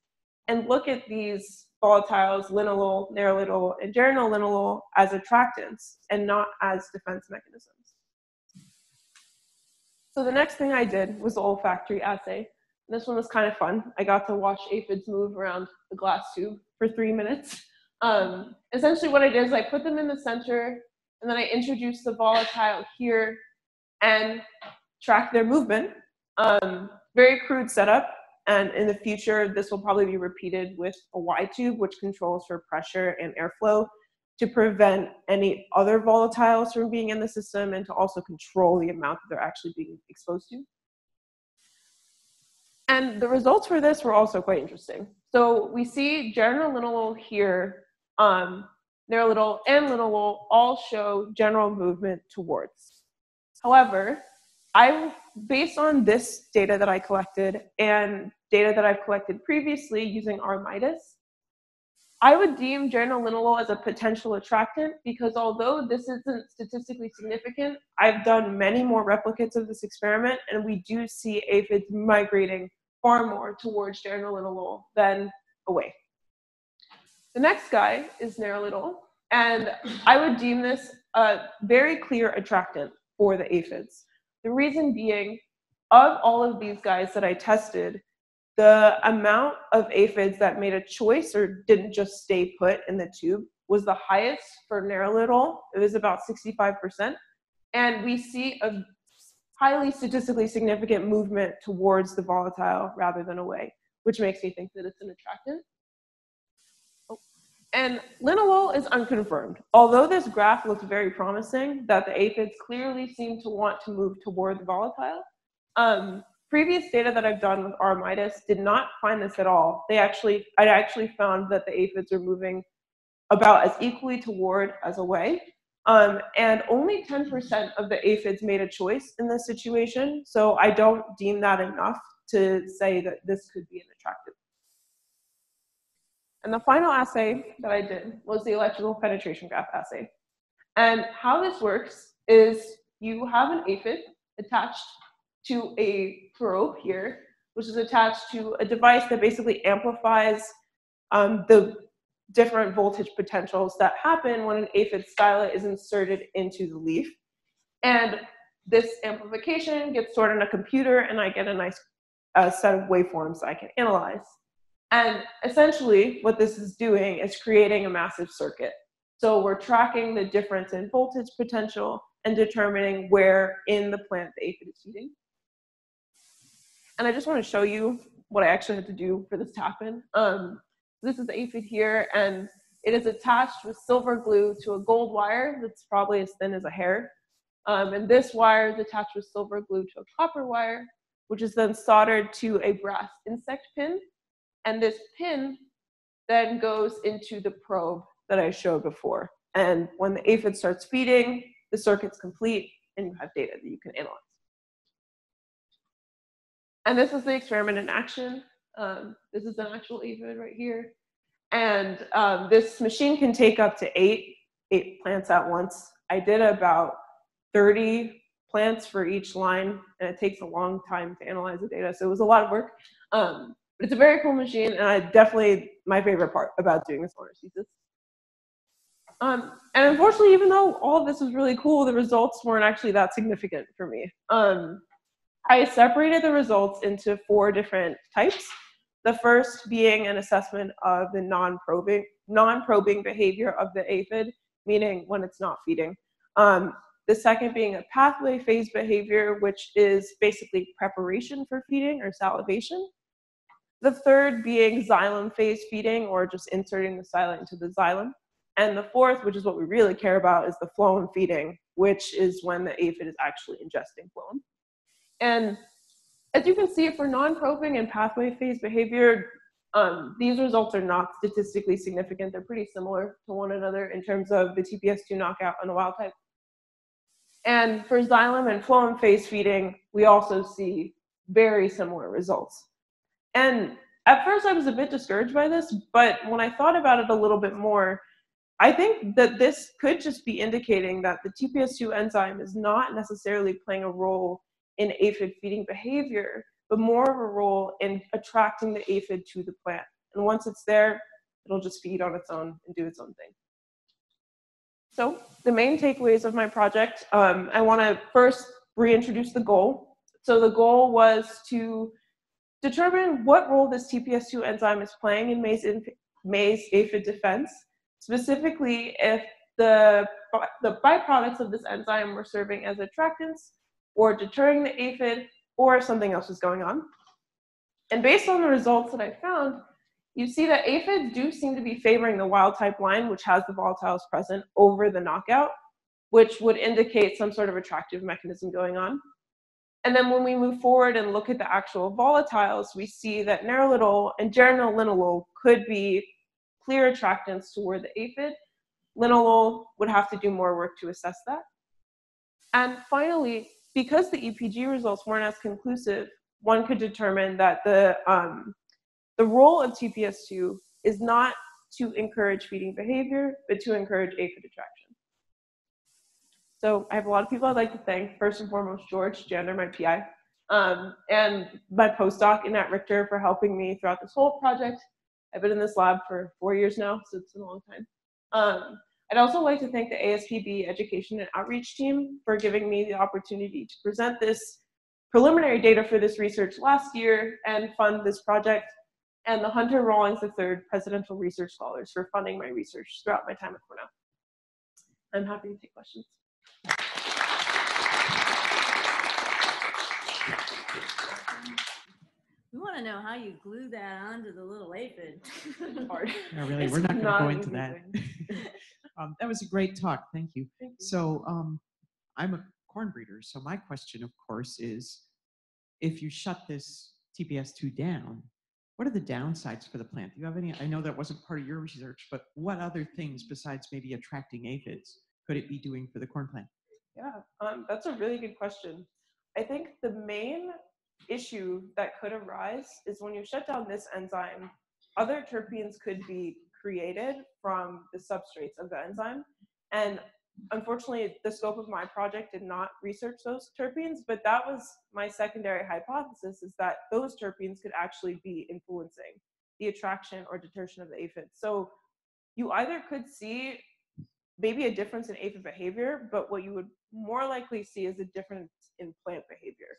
and look at these volatiles, linalool, neranolol, and geranilinol as attractants and not as defense mechanisms. So the next thing I did was the olfactory assay. This one was kind of fun. I got to watch aphids move around the glass tube for 3 minutes. Essentially what I did is I put them in the center, and then I introduced the volatile here and tracked their movement. Very crude setup, and in the future, this will probably be repeated with a Y tube, which controls for pressure and airflow to prevent any other volatiles from being in the system and to also control the amount that they're actually being exposed to. And the results for this were also quite interesting. So we see geranilinol here, neranolol and linalool all show general movement towards. However, based on this data that I collected and data that I've collected previously using Armidas, I would deem geranilinol as a potential attractant because although this isn't statistically significant, I've done many more replicates of this experiment, and we do see aphids migrating far more towards geranilinol than away. The next guy is neranolol, and I would deem this a very clear attractant for the aphids. The reason being, of all of these guys that I tested, the amount of aphids that made a choice or didn't just stay put in the tube was the highest for neranolol. It was about 65%. And we see a highly statistically significant movement towards the volatile rather than away, which makes me think that it's an attractant. And linalool is unconfirmed. Although this graph looks very promising that the aphids clearly seem to want to move toward the volatile, previous data that I've done with Armidas did not find this at all. I actually found that the aphids are moving about as equally toward as away. And only 10% of the aphids made a choice in this situation. So I don't deem that enough to say that this could be an attractant. And the final assay that I did was the electrical penetration graph assay. And how this works is you have an aphid attached to a probe here, which is attached to a device that basically amplifies the different voltage potentials that happen when an aphid stylet is inserted into the leaf. And this amplification gets stored in a computer, and I get a nice set of waveforms I can analyze. And essentially what this is doing is creating a massive circuit. So we're tracking the difference in voltage potential and determining where in the plant the aphid is feeding. And I just want to show you what I actually had to do for this to happen. This is the aphid here, and it is attached with silver glue to a gold wire that's probably as thin as a hair. And this wire is attached with silver glue to a copper wire, which is then soldered to a brass insect pin. And this pin then goes into the probe that I showed before. And when the aphid starts feeding, the circuit's complete, and you have data that you can analyze. And this is the experiment in action. This is an actual aphid right here. And this machine can take up to eight plants at once. I did about 30 plants for each line, and it takes a long time to analyze the data, so it was a lot of work. But it's a very cool machine, and definitely my favorite part about doing this honors thesis. And unfortunately, even though all of this was really cool, the results weren't actually that significant for me. I separated the results into 4 different types. The first being an assessment of the non-probing behavior of the aphid, meaning when it's not feeding. The second being a pathway phase behavior, which is basically preparation for feeding or salivation. The third being xylem phase feeding, or just inserting the xylem into the xylem. And the fourth, which is what we really care about, is the phloem feeding, which is when the aphid is actually ingesting phloem. And as you can see, for non-probing and pathway phase behavior, these results are not statistically significant. They're pretty similar to one another in terms of the TPS2 knockout on the wild type. And for xylem and phloem phase feeding, we also see very similar results. And at first I was a bit discouraged by this, but when I thought about it a little bit more, I think that this could just be indicating that the TPS2 enzyme is not necessarily playing a role in aphid feeding behavior, but more of a role in attracting the aphid to the plant. And once it's there, it'll just feed on its own and do its own thing. So the main takeaways of my project, I want to first reintroduce the goal. So the goal was to determine what role this TPS2 enzyme is playing in maize aphid defense, specifically if the byproducts of this enzyme were serving as attractants or deterring the aphid, or if something else was going on. And based on the results that I found, you see that aphids do seem to be favoring the wild type line, which has the volatiles present, over the knockout, which would indicate some sort of attractive mechanism going on. And then when we move forward and look at the actual volatiles, we see that nerilidol and geranyl-linalool could be clear attractants toward the aphid. Linalool would have to do more work to assess that. And finally, because the EPG results weren't as conclusive, one could determine that the role of TPS2 is not to encourage feeding behavior, but to encourage aphid attraction. So I have a lot of people I'd like to thank. First and foremost, George Jander, my PI, and my postdoc, Annette Richter, for helping me throughout this whole project. I've been in this lab for 4 years now, so it's been a long time. I'd also like to thank the ASPB Education and Outreach team for giving me the opportunity to present this preliminary data for this research last year and fund this project, and the Hunter Rawlings III Presidential Research Scholars for funding my research throughout my time at Cornell. I'm happy to take questions. We want to know how you glue that onto the little aphid. Hard. No, really, we're not going to go into that. That was a great talk. Thank you. Thank you. So I'm a corn breeder. So my question, of course, is if you shut this TPS2 down, what are the downsides for the plant? Do you have any? I know that wasn't part of your research, but what other things besides maybe attracting aphids could it be doing for the corn plant? Yeah, that's a really good question. I think the main issue that could arise is when you shut down this enzyme, other terpenes could be created from the substrates of the enzyme. And unfortunately, the scope of my project did not research those terpenes, but that was my secondary hypothesis, is that those terpenes could actually be influencing the attraction or detertion of the aphid. So you either could see maybe a difference in aphid behavior, but what you would more likely see is a difference in plant behavior.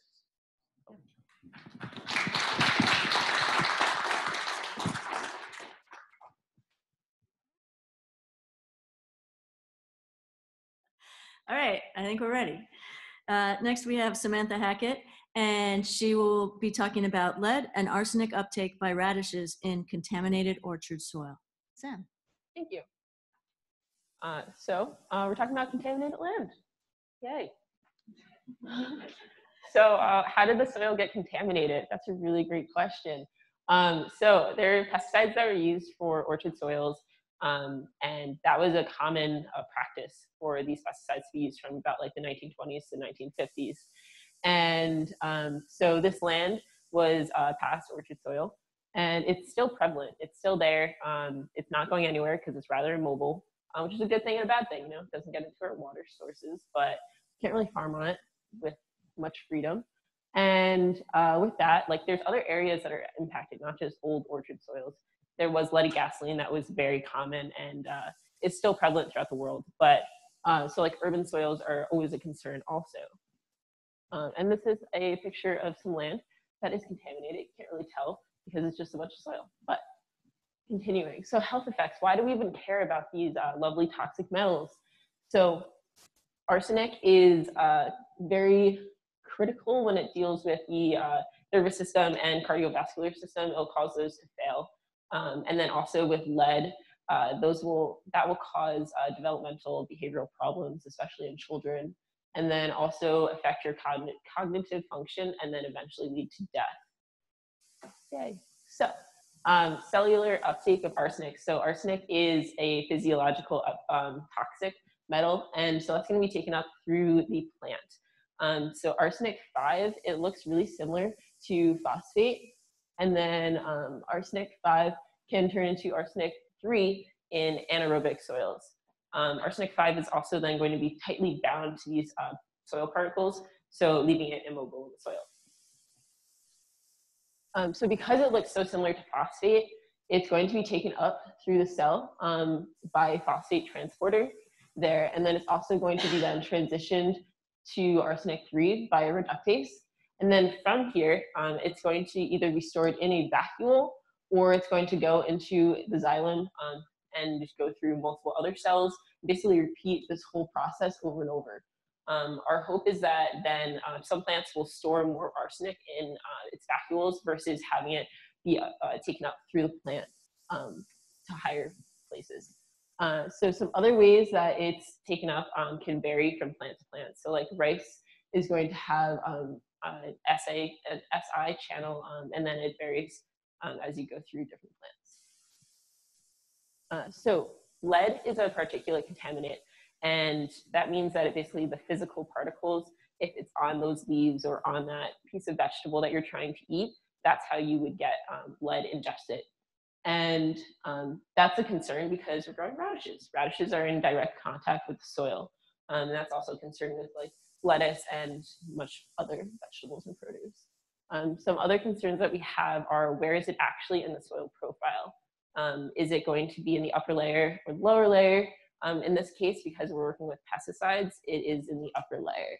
think we're ready. Next, we have Samantha Hackett, and she will be talking about lead and arsenic uptake by radishes in contaminated orchard soil. Sam. Thank you. We're talking about contaminated land. Yay. So how did the soil get contaminated? That's a really great question. So there are pesticides that were used for orchard soils, and that was a common practice for these pesticides to be used from about like the 1920s to 1950s. And so this land was past orchard soil, and it's still prevalent. It's still there. It's not going anywhere because it's rather immobile, which is a good thing and a bad thing. You know, it doesn't get into our water sources, but can't really farm on it with much freedom. And with that, like there's other areas that are impacted, not just old orchard soils. There was leaded gasoline that was very common, and it's still prevalent throughout the world. But so like urban soils are always a concern also. And this is a picture of some land that is contaminated. Can't really tell because it's just a bunch of soil. But continuing, so health effects. Why do we even care about these lovely toxic metals? So arsenic is very critical when it deals with the nervous system and cardiovascular system. It'll cause those to fail. And then also with lead, that will cause developmental behavioral problems, especially in children, and then also affect your cognitive function and then eventually lead to death. Okay, so cellular uptake of arsenic. So arsenic is a physiological toxic metal, and so that's going to be taken up through the plant. So arsenic 5, it looks really similar to phosphate, and then arsenic 5 can turn into arsenic 3 in anaerobic soils. Arsenic 5 is also then going to be tightly bound to these soil particles, so leaving it immobile in the soil. So because it looks so similar to phosphate, it's going to be taken up through the cell by phosphate transporter there, and then it's also going to be then transitioned to arsenic 3 by a reductase. And then from here, it's going to either be stored in a vacuole, or it's going to go into the xylem and just go through multiple other cells, basically repeat this whole process over and over. Our hope is that then some plants will store more arsenic in its vacuoles versus having it be taken up through the plant to higher places. So some other ways that it's taken up can vary from plant to plant. So like rice is going to have an SI channel, and then it varies as you go through different plants. So lead is a particulate contaminant, and that means that it basically the physical particles, if it's on those leaves or on that piece of vegetable that you're trying to eat, that's how you would get lead ingested. And that's a concern because we're growing radishes. Radishes are in direct contact with the soil. And that's also a concern with like lettuce and much other vegetables and produce. Some other concerns that we have are, where is it actually in the soil profile? Is it going to be in the upper layer or lower layer? In this case, because we're working with pesticides, it is in the upper layer.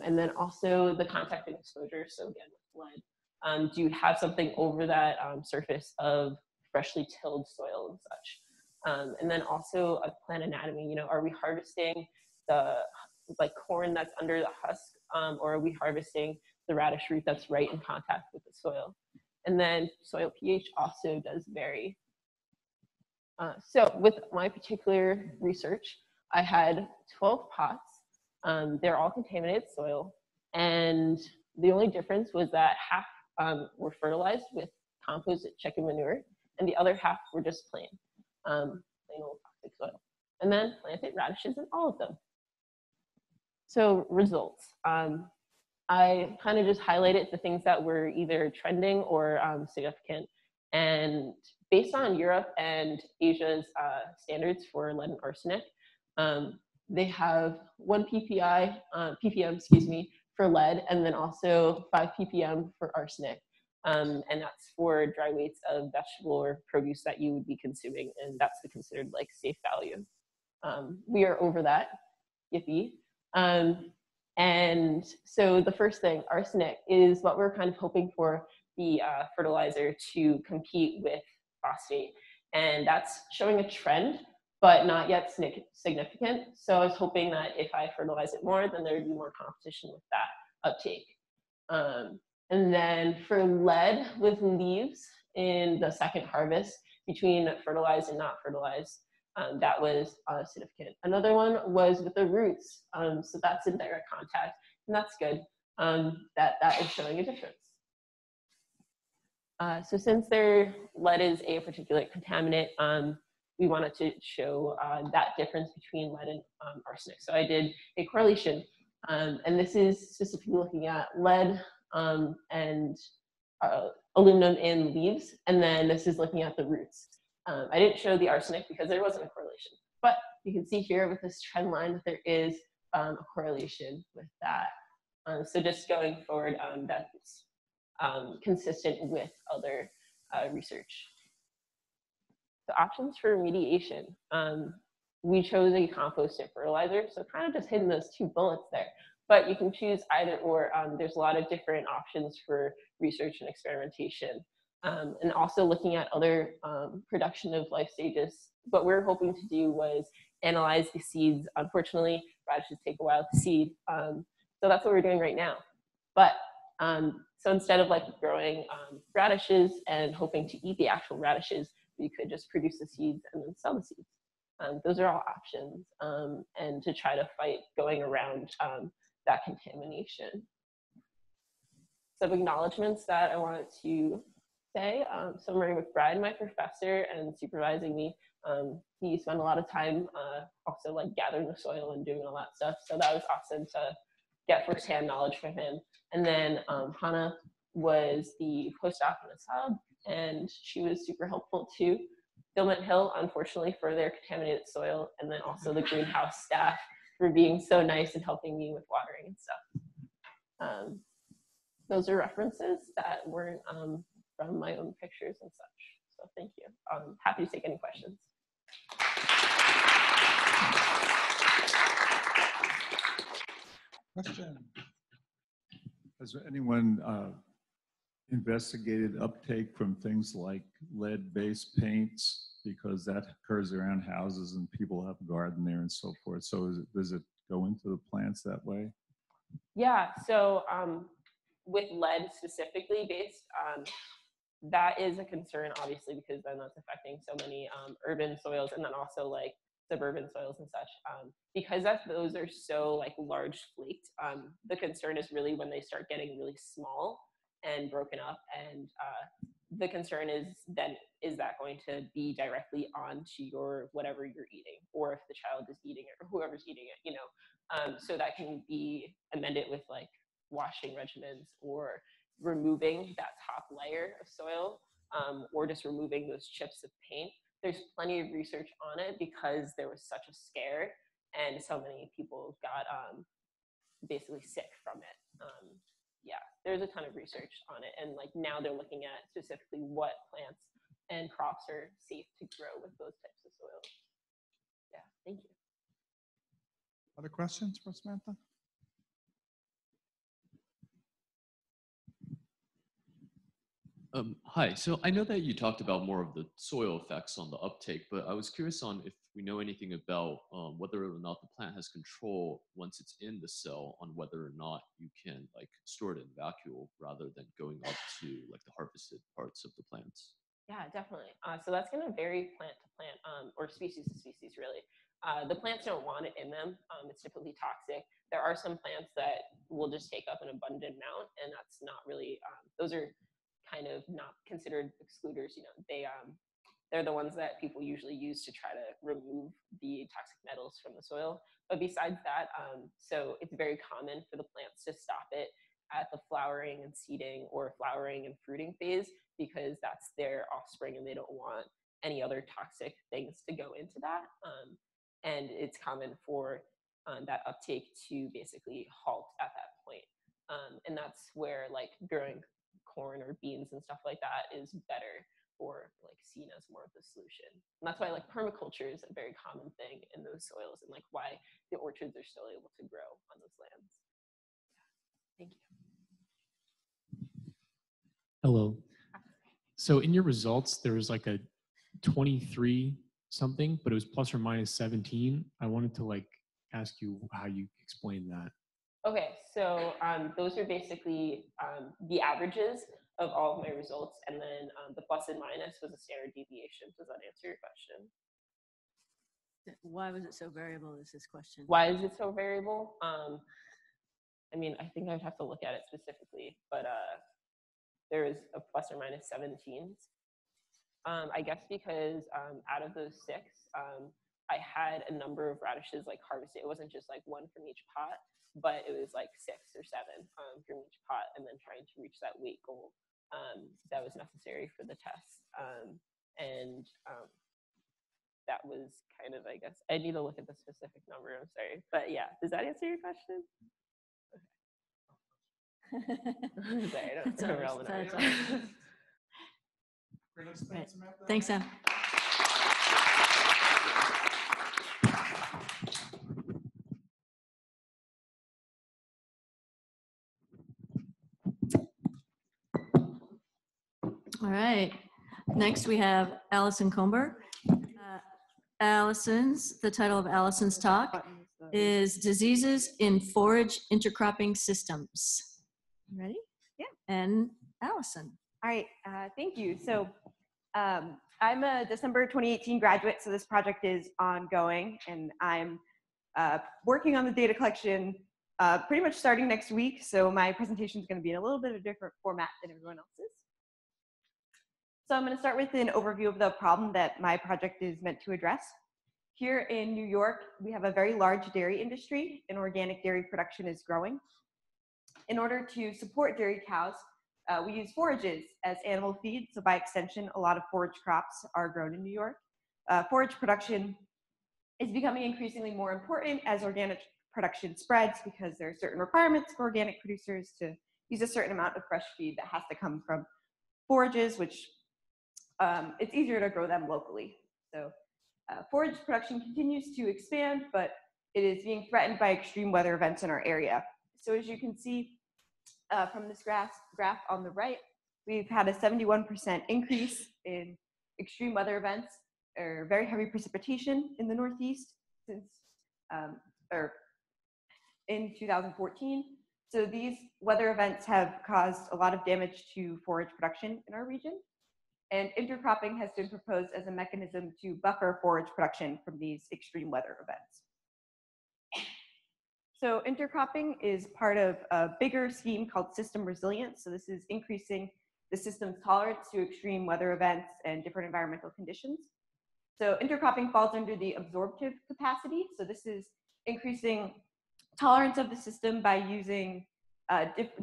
And then also the contact and exposure. So again, with lead, do you have something over that surface of freshly tilled soil and such? And then also a plant anatomy. You know, are we harvesting the like corn that's under the husk, or are we harvesting the radish root that's right in contact with the soil? And then soil pH also does vary. So with my particular research, I had 12 pots. They're all contaminated soil, and the only difference was that half were fertilized with composted chicken manure, and the other half were just plain old toxic soil. And then planted radishes in all of them. So results. I kind of just highlighted the things that were either trending or significant. And based on Europe and Asia's standards for lead and arsenic, they have 1 ppm, excuse me, for lead, and then also 5 ppm for arsenic. And that's for dry weights of vegetable or produce that you would be consuming, and that's the considered like safe value. We are over that, yippee. And so the first thing, arsenic, is what we're kind of hoping for the fertilizer to compete with phosphate. And that's showing a trend but not yet significant. So I was hoping that if I fertilize it more, then there would be more competition with that uptake. And then for lead with leaves in the second harvest, between fertilized and not fertilized, that was significant. Another one was with the roots. So that's in direct contact, and that's good. That is showing a difference. So since their lead is a particulate contaminant, we wanted to show that difference between lead and arsenic. So I did a correlation, and this is specifically looking at lead and aluminum in leaves, and then this is looking at the roots. I didn't show the arsenic because there wasn't a correlation, but you can see here with this trend line that there is a correlation with that. So just going forward, that's consistent with other research. The options for remediation. We chose a composted fertilizer, so kind of just hitting those two bullets there. But you can choose either or. There's a lot of different options for research and experimentation. And also looking at other production of life stages. What we're hoping to do was analyze the seeds. Unfortunately, radishes take a while to seed. So that's what we're doing right now. But so instead of like growing radishes and hoping to eat the actual radishes, we could just produce the seeds and then sell the seeds. Those are all options, and to try to fight going around that contamination. Some acknowledgements that I wanted to say. So I'm working with Brad, my professor, and supervising me. He spent a lot of time also like gathering the soil and doing all that stuff. So that was awesome to get firsthand knowledge from him. And then Hannah was the postdoc in the sub, and she was super helpful too. Dillman Hill, unfortunately, for their contaminated soil, and then also the greenhouse staff for being so nice and helping me with watering and stuff. Those are references that weren't from my own pictures and such. So thank you. I'm happy to take any questions. Question. Has anyone investigated uptake from things like lead-based paints, because that occurs around houses and people have a garden there and so forth? So does it go into the plants that way? Yeah, so with lead specifically based, that is a concern, obviously, because then that's affecting so many urban soils and then also like suburban soils and such. Because those are so like large flaked, the concern is really when they start getting really small and broken up, and the concern is then, is that going to be directly onto your whatever you're eating, or if the child is eating it or whoever's eating it, you know. So that can be amended with like washing regimens, or removing that top layer of soil, or just removing those chips of paint. There's plenty of research on it because there was such a scare and so many people got basically sick from it. Yeah, there's a ton of research on it, and like now they're looking at specifically what plants and crops are safe to grow with those types of soils. Yeah, thank you. Other questions for Samantha? Hi, so I know that you talked about more of the soil effects on the uptake, but I was curious on if we know anything about whether or not the plant has control once it's in the cell on whether or not you can like store it in vacuole rather than going up to like the harvested parts of the plants. Yeah, definitely. So that's going to vary plant to plant, or species to species, really. The plants don't want it in them. It's typically toxic. There are some plants that will just take up an abundant amount, and that's not really, those are kind of not considered excluders. You know, they're the ones that people usually use to try to remove the toxic metals from the soil. But besides that, so it's very common for the plants to stop it at the flowering and seeding or flowering and fruiting phase, because that's their offspring and they don't want any other toxic things to go into that. And it's common for that uptake to basically halt at that point. And that's where like growing corn or beans and stuff like that is better, or like seen as more of the solution. And that's why like permaculture is a very common thing in those soils, and like why the orchards are still able to grow on those lands. Thank you. Hello. So in your results, there was like a 23 something, but it was plus or minus 17. I wanted to like ask you how you explain that. Okay, so those are basically the averages of all of my results, and then the plus and minus was a standard deviation. Does that answer your question? Why was it so variable is his question. Why is it so variable? I mean, I think I would have to look at it specifically, but there is a plus or minus 17s. I guess because out of those 6, I had a number of radishes like harvested. It wasn't just like 1 from each pot, but it was like 6 or 7 from each pot, and then trying to reach that weight goal that was necessary for the test. That was kind of, I guess, I need to look at the specific number, I'm sorry. But yeah, does that answer your question? Okay. Sorry, I don't remember all the numbers. Right. Thanks, Sam. All right. Next, we have Allison Coomber. The title of Allison's talk is Diseases in Forage Intercropping Systems. Ready? Yeah. And Allison. All right, thank you. So I'm a December 2018 graduate, so this project is ongoing, and I'm working on the data collection pretty much starting next week, so my presentation is going to be in a little bit of a different format than everyone else's. So I'm going to start with an overview of the problem that my project is meant to address. Here in New York, we have a very large dairy industry, and organic dairy production is growing. In order to support dairy cows, we use forages as animal feed, so by extension, a lot of forage crops are grown in New York. Forage production is becoming increasingly more important as organic production spreads because there are certain requirements for organic producers to use a certain amount of fresh feed that has to come from forages, which it's easier to grow them locally. So forage production continues to expand, but it is being threatened by extreme weather events in our area. So as you can see from this graph on the right, we've had a 71% increase in extreme weather events or very heavy precipitation in the Northeast since in 2014. So these weather events have caused a lot of damage to forage production in our region. And intercropping has been proposed as a mechanism to buffer forage production from these extreme weather events. So intercropping is part of a bigger scheme called system resilience. So this is increasing the system's tolerance to extreme weather events and different environmental conditions. So intercropping falls under the absorptive capacity. So this is increasing tolerance of the system by using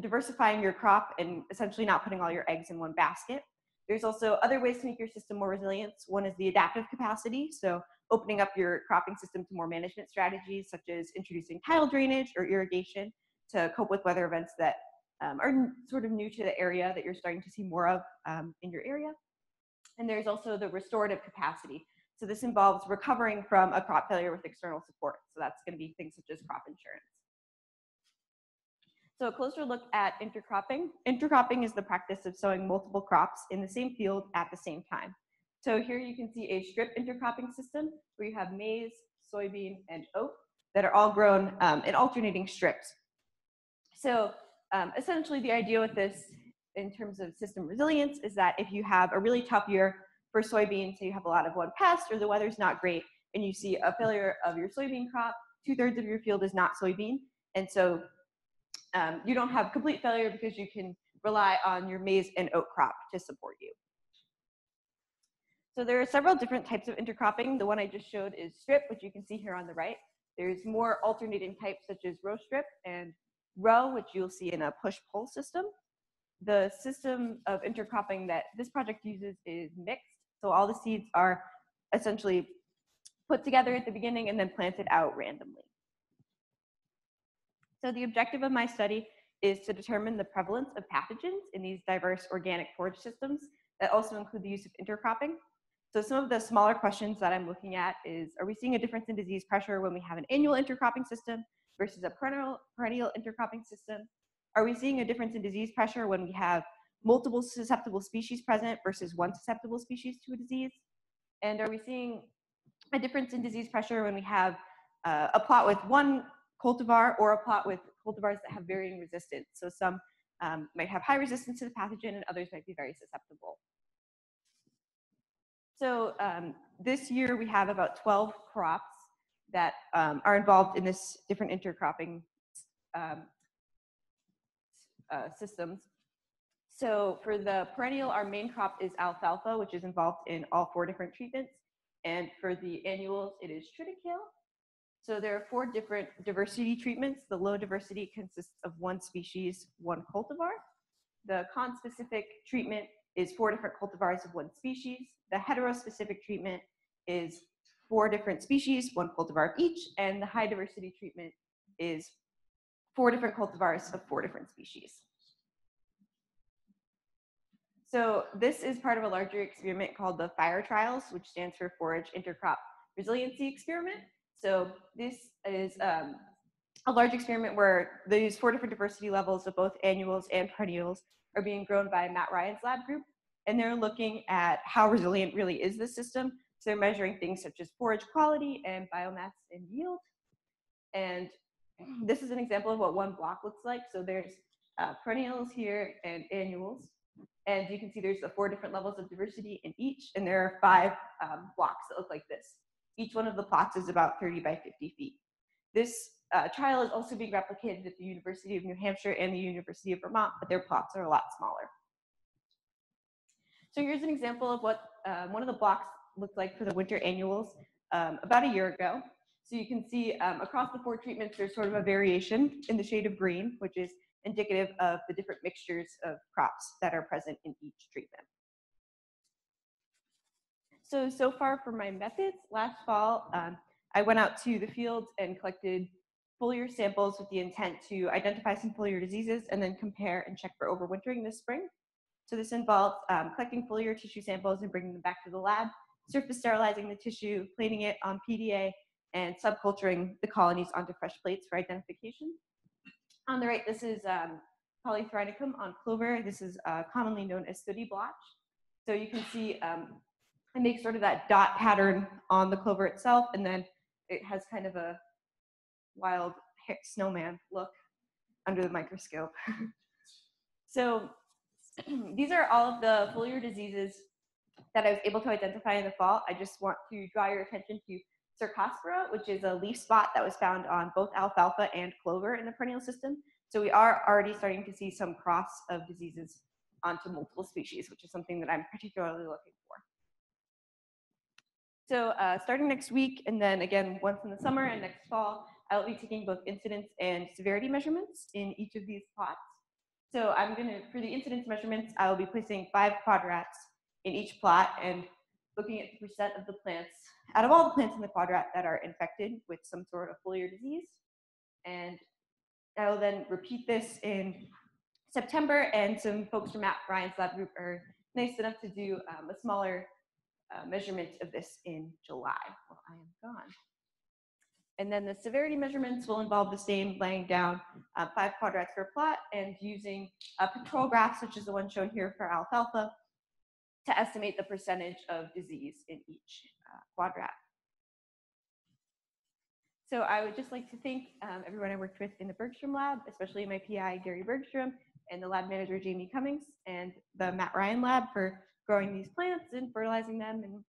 diversifying your crop and essentially not putting all your eggs in one basket. There's also other ways to make your system more resilient. One is the adaptive capacity. So opening up your cropping system to more management strategies, such as introducing tile drainage or irrigation to cope with weather events that are sort of new to the area that you're starting to see more of in your area. And there's also the restorative capacity. So this involves recovering from a crop failure with external support. So that's going to be things such as crop insurance. So a closer look at intercropping. Intercropping is the practice of sowing multiple crops in the same field at the same time. So here you can see a strip intercropping system where you have maize, soybean, and oat that are all grown in alternating strips. So essentially the idea with this in terms of system resilience is that if you have a really tough year for soybeans, so you have a lot of one pest or the weather's not great, and you see a failure of your soybean crop, 2/3 of your field is not soybean. And so you don't have complete failure because you can rely on your maize and oat crop to support you. So there are several different types of intercropping. The one I just showed is strip, which you can see here on the right. There's more alternating types such as row strip and row, which you'll see in a push-pull system. The system of intercropping that this project uses is mixed. So all the seeds are essentially put together at the beginning and then planted out randomly. So the objective of my study is to determine the prevalence of pathogens in these diverse organic forage systems that also include the use of intercropping. So some of the smaller questions that I'm looking at is, are we seeing a difference in disease pressure when we have an annual intercropping system versus a perennial intercropping system? Are we seeing a difference in disease pressure when we have multiple susceptible species present versus one susceptible species to a disease? And are we seeing a difference in disease pressure when we have a plot with one cultivar or a plot with cultivars that have varying resistance. So some might have high resistance to the pathogen and others might be very susceptible. So this year we have about 12 crops that are involved in this different intercropping systems. So for the perennial, our main crop is alfalfa, which is involved in all 4 different treatments. And for the annuals, it is triticale. So there are 4 different diversity treatments. The low diversity consists of 1 species, 1 cultivar. The conspecific treatment is 4 different cultivars of 1 species. The heterospecific treatment is 4 different species, 1 cultivar of each. And the high diversity treatment is 4 different cultivars of 4 different species. So this is part of a larger experiment called the FIRE trials, which stands for Forage Intercrop Resiliency Experiment. So this is a large experiment where these 4 different diversity levels of both annuals and perennials are being grown by Matt Ryan's lab group. And they're looking at how resilient really is this system. So they're measuring things such as forage quality and biomass and yield. And this is an example of what one block looks like. So there's perennials here and annuals. And you can see there's the 4 different levels of diversity in each. And there are 5 blocks that look like this. Each one of the plots is about 30 by 50 feet. This trial is also being replicated at the University of New Hampshire and the University of Vermont, but their plots are a lot smaller. So here's an example of what one of the blocks looked like for the winter annuals about a year ago. So you can see across the 4 treatments, there's sort of a variation in the shade of green, which is indicative of the different mixtures of crops that are present in each treatment. So far for my methods, last fall, I went out to the fields and collected foliar samples with the intent to identify some foliar diseases and then compare and check for overwintering this spring. So this involved collecting foliar tissue samples and bringing them back to the lab, surface sterilizing the tissue, planing it on PDA, and subculturing the colonies onto fresh plates for identification. On the right, this is Polythrynicum on clover. This is commonly known as sooty blotch. So you can see it makes sort of that dot pattern on the clover itself, and then it has kind of a wild snowman look under the microscope. So these are all of the foliar diseases that I was able to identify in the fall. I just want to draw your attention to Cercospora, which is a leaf spot that was found on both alfalfa and clover in the perennial system. So we are already starting to see some cross of diseases onto multiple species, which is something that I'm particularly looking for. So starting next week, and then again once in the summer and next fall, I'll be taking both incidence and severity measurements in each of these plots. So I'm gonna, for the incidence measurements, I will be placing 5 quadrats in each plot and looking at the percent of the plants, out of all the plants in the quadrat that are infected with some sort of foliar disease. And I will then repeat this in September, and some folks from Matt Ryan's lab group are nice enough to do a smaller measurement of this in July while I am gone. And then the severity measurements will involve the same, laying down 5 quadrats per plot and using a control graph, such as the one shown here for alfalfa, to estimate the percentage of disease in each quadrat. So I would just like to thank everyone I worked with in the Bergstrom lab, especially my PI, Gary Bergstrom, and the lab manager, Jamie Cummings, and the Matt Ryan lab for growing these plants and fertilizing them and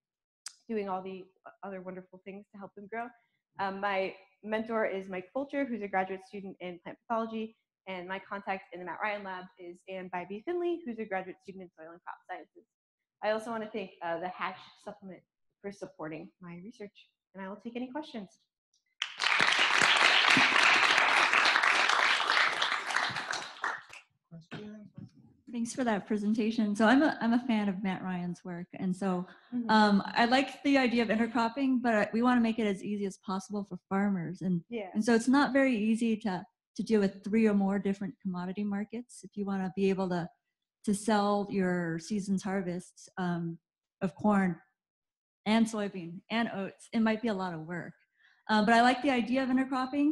doing all the other wonderful things to help them grow. My mentor is Mike Fulcher, who's a graduate student in plant pathology, and my contact in the Matt Ryan lab is Ann Bybee Finley, who's a graduate student in soil and crop sciences. I also want to thank the Hatch supplement for supporting my research, and I will take any questions. Thanks for that presentation. So I'm a fan of Matt Ryan's work, and so I like the idea of intercropping, but we want to make it as easy as possible for farmers, and so it's not very easy to deal with 3 or more different commodity markets if you want to be able to sell your season's harvests of corn and soybean and oats. It might be a lot of work, but I like the idea of intercropping.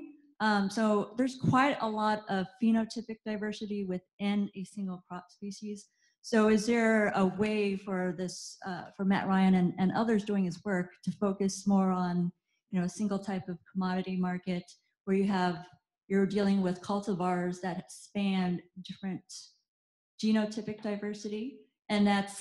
So there's quite a lot of phenotypic diversity within a single crop species. So is there a way for this, for Matt Ryan and others doing his work to focus more on, a single type of commodity market where you're dealing with cultivars that span different genotypic diversity, and that's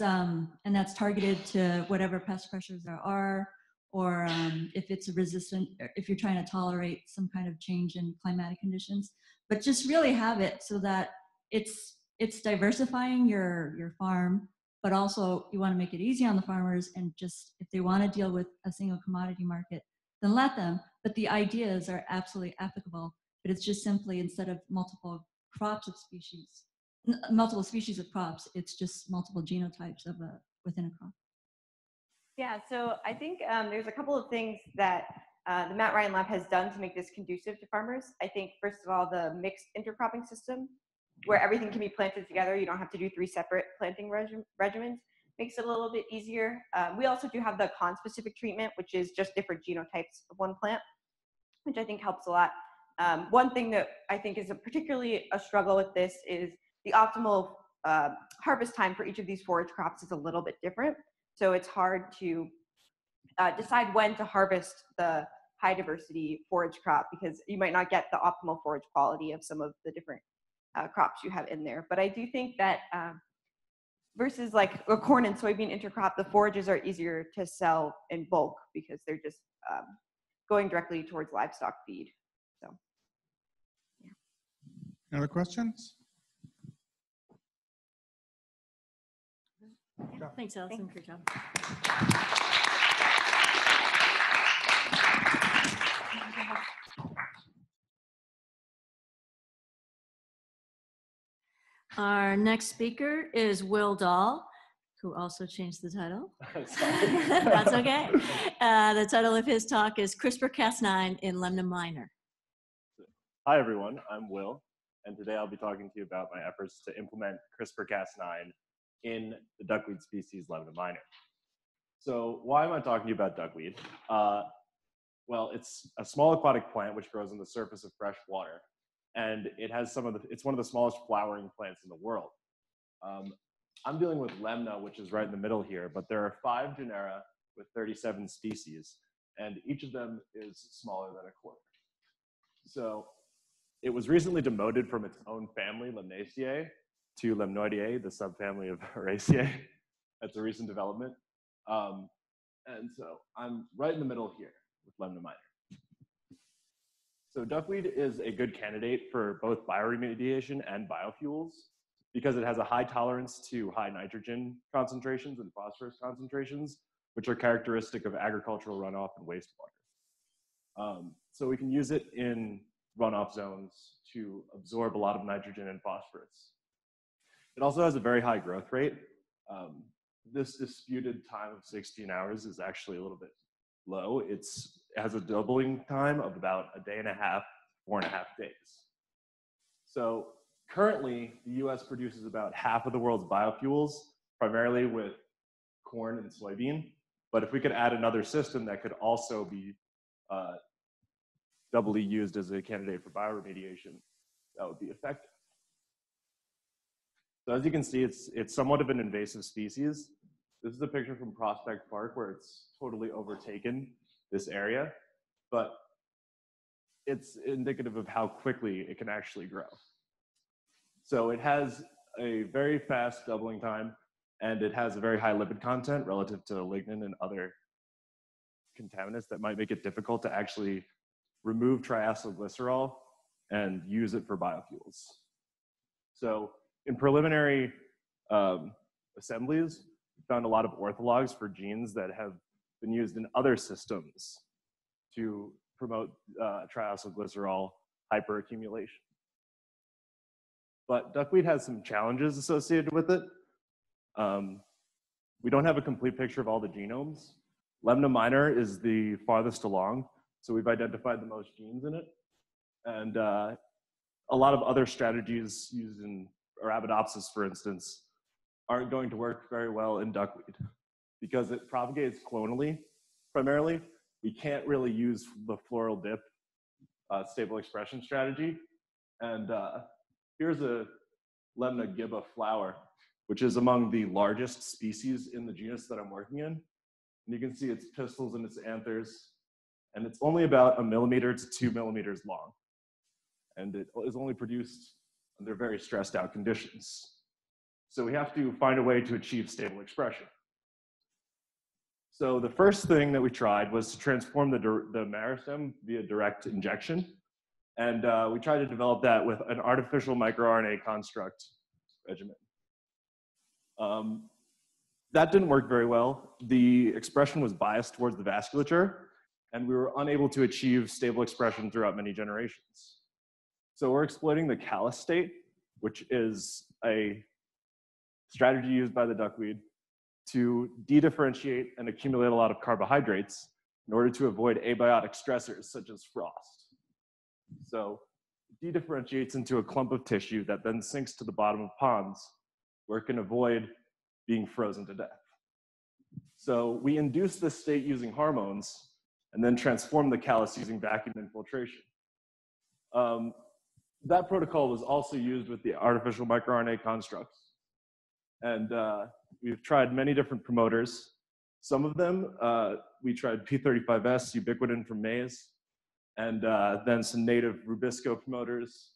targeted to whatever pest pressures there are, or if it's if you're trying to tolerate some kind of change in climatic conditions, but just really have it so that it's diversifying your farm, but also you want to make it easy on the farmers, and just if they want to deal with a single commodity market, then let them. But the ideas are absolutely applicable, but it's just simply instead of multiple crops of species, multiple species of crops, it's just multiple genotypes within a crop. Yeah, so I think there's a couple of things that the Matt Ryan Lab has done to make this conducive to farmers. I think, first of all, the mixed intercropping system, where everything can be planted together. You don't have to do 3 separate planting regimens. Makes it a little bit easier. We also do have the con-specific treatment, which is just different genotypes of one plant, which I think helps a lot. One thing that I think is particularly a struggle with this is the optimal harvest time for each of these forage crops is a little bit different. So it's hard to decide when to harvest the high diversity forage crop, because you might not get the optimal forage quality of some of the different crops you have in there. But I do think that versus like a corn and soybean intercrop, the forages are easier to sell in bulk because they're just going directly towards livestock feed. So, yeah. Any other questions? Yeah, thanks, Allison. Good job. Our next speaker is Will Dahl, who also changed the title. That's okay. The title of his talk is CRISPR-Cas9 in Lemna minor. Hi, everyone. I'm Will, and today I'll be talking to you about my efforts to implement CRISPR-Cas9 in the duckweed species Lemna minor. So why am I talking to you about duckweed? Well, it's a small aquatic plant which grows on the surface of fresh water, and it has it's one of the smallest flowering plants in the world. I'm dealing with Lemna, which is right in the middle here, but there are 5 genera with 37 species, and each of them is smaller than a quarter. So it was recently demoted from its own family, Lemnaceae, to Lemnoideae, the subfamily of Araceae. That's a recent development. And so I'm right in the middle here with Lemna minor. So duckweed is a good candidate for both bioremediation and biofuels because it has a high tolerance to high nitrogen concentrations and phosphorus concentrations, which are characteristic of agricultural runoff and wastewater. So we can use it in runoff zones to absorb a lot of nitrogen and phosphorus. It also has a very high growth rate. This disputed time of 16 hours is actually a little bit low. It has a doubling time of about a day and a half, 4.5 days. So currently, the US produces about half of the world's biofuels, primarily with corn and soybean. But if we could add another system that could also be doubly used as a candidate for bioremediation, that would be effective. So as you can see, it's somewhat of an invasive species. This is a picture from Prospect Park where it's totally overtaken this area, but it's indicative of how quickly it can actually grow. So it has a very fast doubling time, and it has a very high lipid content relative to lignin and other contaminants that might make it difficult to actually remove triacylglycerol and use it for biofuels. So in preliminary assemblies, we found a lot of orthologs for genes that have been used in other systems to promote triacylglycerol hyperaccumulation. But duckweed has some challenges associated with it. We don't have a complete picture of all the genomes. Lemna minor is the farthest along, so we've identified the most genes in it. And a lot of other strategies used in Arabidopsis, for instance, aren't going to work very well in duckweed because it propagates clonally, primarily. We can't really use the floral dip stable expression strategy. And here's a Lemna gibba flower which is among the largest species in the genus that I'm working in. And you can see its pistils and its anthers, and it's only about 1 millimeter to 2 millimeters long. And it is only produced under very stressed out conditions. So we have to find a way to achieve stable expression. So the first thing that we tried was to transform the meristem via direct injection. And we tried to develop that with an artificial microRNA construct regimen. That didn't work very well. The expression was biased towards the vasculature, and we were unable to achieve stable expression throughout many generations. So we're exploiting the callus state, which is a strategy used by the duckweed to de-differentiate and accumulate a lot of carbohydrates in order to avoid abiotic stressors such as frost. So it de-differentiates into a clump of tissue that then sinks to the bottom of ponds where it can avoid being frozen to death. So we induce this state using hormones and then transform the callus using vacuum infiltration. That protocol was also used with the artificial microRNA constructs. And we've tried many different promoters. Some of them, we tried P35S, ubiquitin from maize, and then some native rubisco promoters.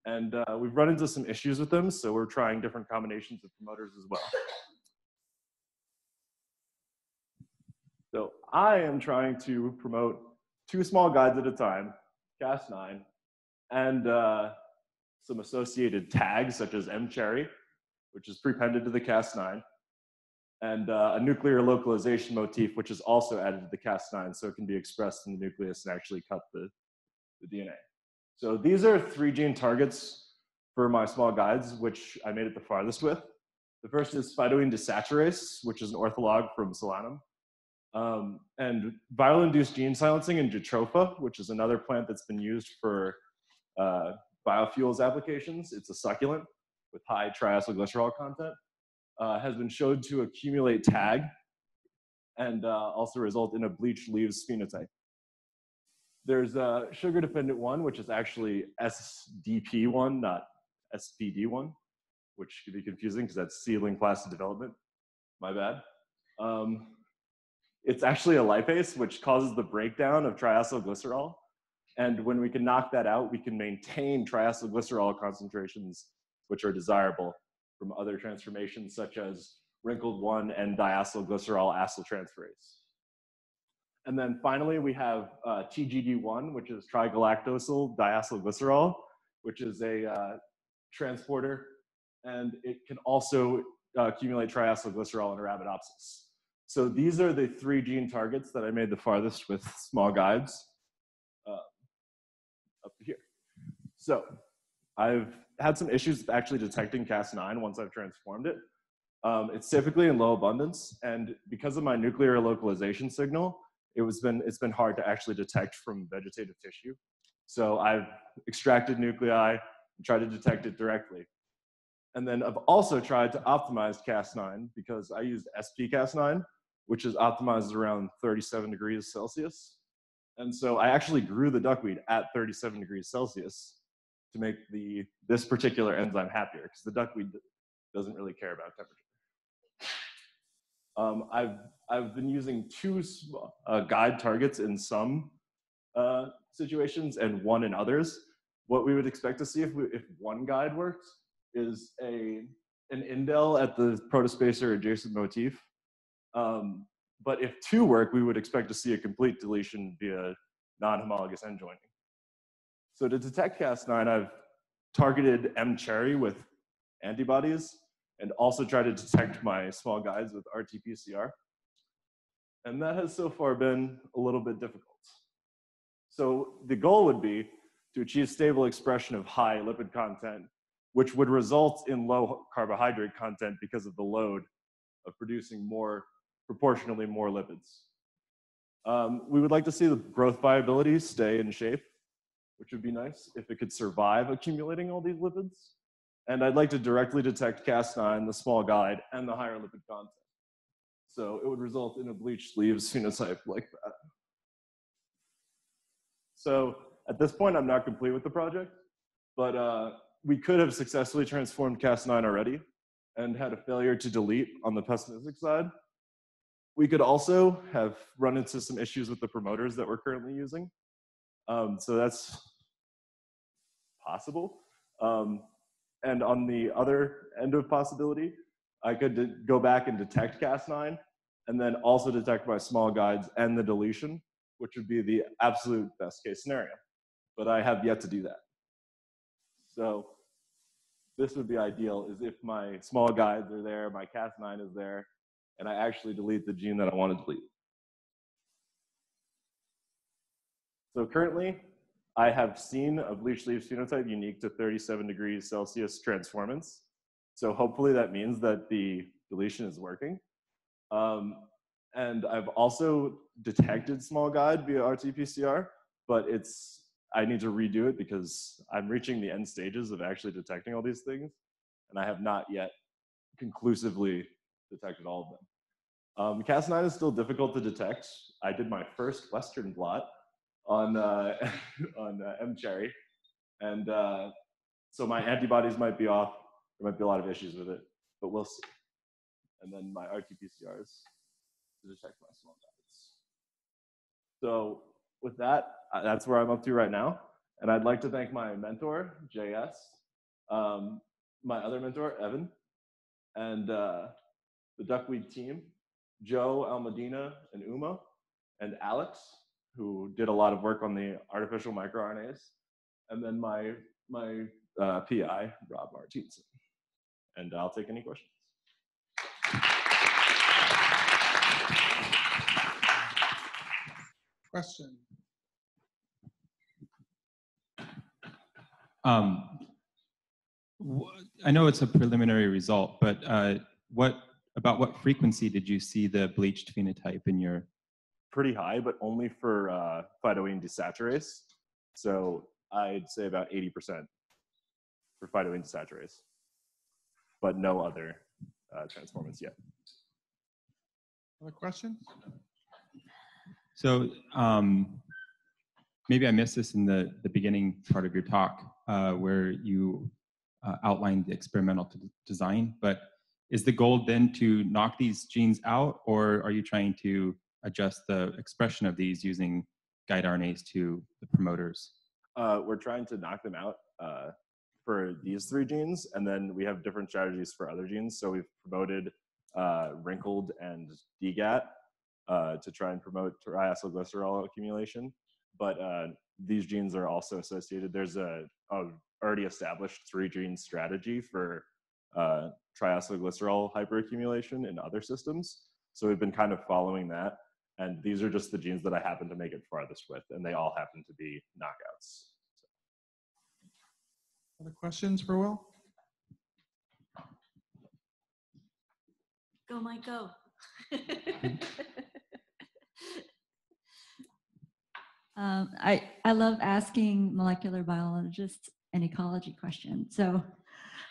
And we've run into some issues with them, so we're trying different combinations of promoters as well. So I am trying to promote 2 small guides at a time, Cas9, and some associated tags such as mCherry, which is prepended to the Cas9, and a nuclear localization motif, which is also added to the Cas9, so it can be expressed in the nucleus and actually cut the DNA. So these are 3 gene targets for my small guides, which I made it the farthest with. The first is phytoene desaturase, which is an ortholog from solanum, and viral-induced gene silencing in Jatropha, which is another plant that's been used for biofuels applications. It's a succulent with high triacylglycerol content, has been shown to accumulate tag and also result in a bleached leaves phenotype. There's a sugar-dependent one, which is actually SDP1, not SPD1, which could be confusing because that's seedling plastic development. My bad. It's actually a lipase, which causes the breakdown of triacylglycerol. And when we can knock that out, we can maintain triacylglycerol concentrations which are desirable from other transformations such as wrinkled 1 and diacylglycerol acyltransferase. And then finally, we have TGD1, which is trigalactosyl diacylglycerol, which is a transporter, and it can also accumulate triacylglycerol in Arabidopsis. So these are the 3 gene targets that I made the farthest with small guides up to here. So I've had some issues with actually detecting Cas9 once I've transformed it. It's typically in low abundance, and because of my nuclear localization signal, it's been hard to actually detect from vegetative tissue. So I've extracted nuclei and tried to detect it directly. And then I've also tried to optimize Cas9 because I used SP-Cas9, which is optimized around 37 degrees Celsius. And so I actually grew the duckweed at 37 degrees Celsius to make this particular enzyme happier, because the duckweed doesn't really care about temperature. I've been using 2 guide targets in some situations and 1 in others. What we would expect to see if 1 guide works is an indel at the protospacer adjacent motif. But if 2 work, we would expect to see a complete deletion via non-homologous end joining. So to detect Cas9, I've targeted mCherry with antibodies and also tried to detect my small guides with RT-PCR. And that has so far been a little bit difficult. So the goal would be to achieve stable expression of high lipid content, which would result in low carbohydrate content because of the load of producing proportionally more lipids. We would like to see the growth viability stay in shape, which would be nice if it could survive accumulating all these lipids. And I'd like to directly detect Cas9, the small guide, and the higher lipid content. So it would result in a bleached leaves phenotype like that. So at this point, I'm not complete with the project, but we could have successfully transformed Cas9 already. and had a failure to delete on the pessimistic side. We could also have run into some issues with the promoters that we're currently using. So that's possible. And on the other end of possibility, I could go back and detect Cas9 and then also detect my small guides and the deletion, which would be the absolute best case scenario. But I have yet to do that. So this would be ideal, is if my small guides are there, my Cas9 is there, and I actually delete the gene that I want to delete. So currently, I have seen a bleached leaves phenotype unique to 37 degrees Celsius transformance. So hopefully that means that the deletion is working. And I've also detected small guide via RT-PCR, but I need to redo it because I'm reaching the end stages of actually detecting all these things, and I have not yet conclusively detected all of them. Cas9 is still difficult to detect. I did my first Western blot on M-Cherry, and so my antibodies might be off. There might be a lot of issues with it, but we'll see. And then my RT-PCRs to detect my small guides. So with that, that's where I'm up to right now. And I'd like to thank my mentor, JS, my other mentor, Evan, and the duckweed team, Joe, Almadina, and Uma, and Alex, who did a lot of work on the artificial microRNAs, and then my PI, Rob Martinson. And I'll take any questions. Question. I know it's a preliminary result, but about what frequency did you see the bleached phenotype in your? Pretty high, but only for phytoene desaturase. So I'd say about 80% for phytoene desaturase, but no other transformants yet. Other questions? So maybe I missed this in the beginning part of your talk where you outlined the experimental design, but is the goal then to knock these genes out, or are you trying to adjust the expression of these using guide RNAs to the promoters? We're trying to knock them out for these 3 genes, and then we have different strategies for other genes. So we've promoted wrinkled and DGAT to try and promote triacylglycerol accumulation. But these genes are also associated. There's a already established 3-gene strategy for triacylglycerol hyperaccumulation in other systems. So we've been kind of following that. And these are just the genes that I happen to make it farthest with, and they all happen to be knockouts. Other questions for Will? Go, Mike, go. I love asking molecular biologists an ecology question. So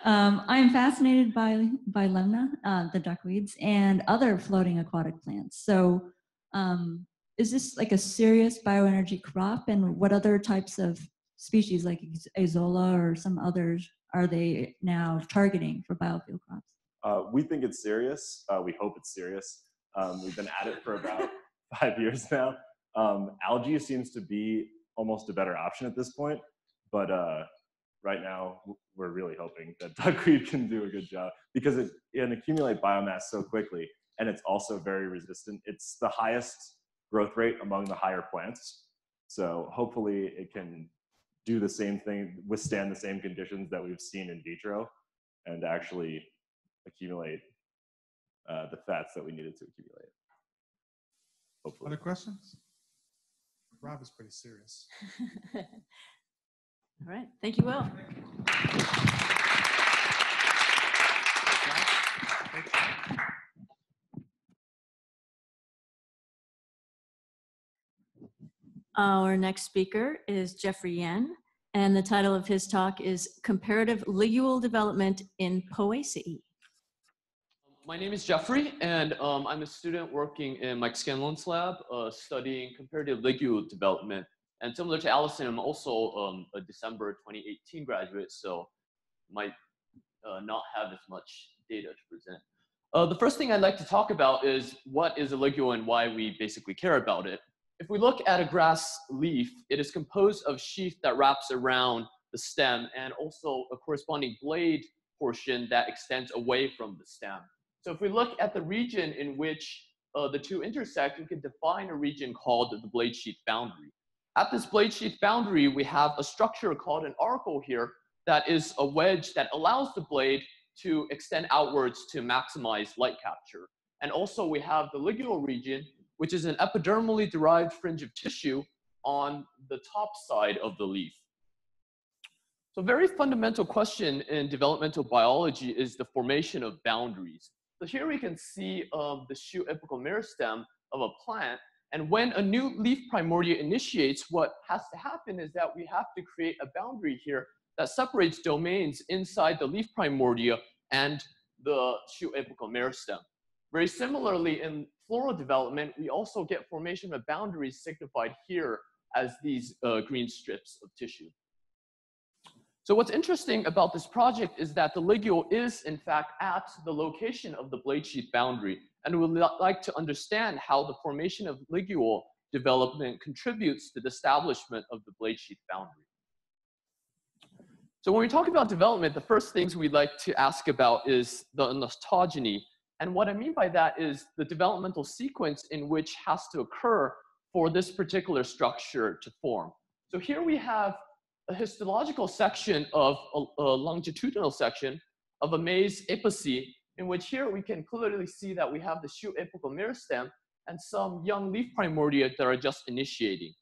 I'm fascinated by Lemna, the duckweeds, and other floating aquatic plants. So is this like a serious bioenergy crop, and what other types of species like Azolla or some others are they now targeting for biofuel crops? We think it's serious. We hope it's serious. We've been at it for about 5 years now. Algae seems to be almost a better option at this point, but right now we're really hoping that duckweed can do a good job because it can accumulate biomass so quickly, and it's also very resistant. It's the highest growth rate among the higher plants, so hopefully it can do the same thing, withstand the same conditions that we've seen in vitro, and actually accumulate the fats that we needed to accumulate. Hopefully. Other questions? Rob is pretty serious. All right, thank you, Will. Our next speaker is Jeffrey Yen, and the title of his talk is Comparative Ligule Development in Poaceae. My name is Jeffrey, and I'm a student working in Mike Scanlon's lab studying comparative ligule development. And similar to Allison, I'm also a December 2018 graduate, so might not have as much data to present. The first thing I'd like to talk about is what is a ligule and why we basically care about it. If we look at a grass leaf, it is composed of sheath that wraps around the stem and also a corresponding blade portion that extends away from the stem. So if we look at the region in which the two intersect, we can define a region called the blade sheath boundary. At this blade sheath boundary, we have a structure called an auricle here that is a wedge that allows the blade to extend outwards to maximize light capture. And also we have the ligule region, which is an epidermally derived fringe of tissue on the top side of the leaf. So a very fundamental question in developmental biology is the formation of boundaries. So here we can see the shoot apical meristem of a plant. And when a new leaf primordia initiates, what has to happen is that we have to create a boundary here that separates domains inside the leaf primordia and the shoot apical meristem. Very similarly, in floral development, we also get formation of boundaries signified here as these green strips of tissue. So what's interesting about this project is that the ligule is, in fact, at the location of the blade sheath boundary, and we would like to understand how the formation of ligule development contributes to the establishment of the blade sheath boundary. So when we talk about development, the first things we'd like to ask about is the ontogeny. And what I mean by that is the developmental sequence in which has to occur for this particular structure to form. So here we have a histological section of a longitudinal section of a maize-aphid, in which here we can clearly see that we have the shoot apical meristem and some young leaf primordia that are just initiating.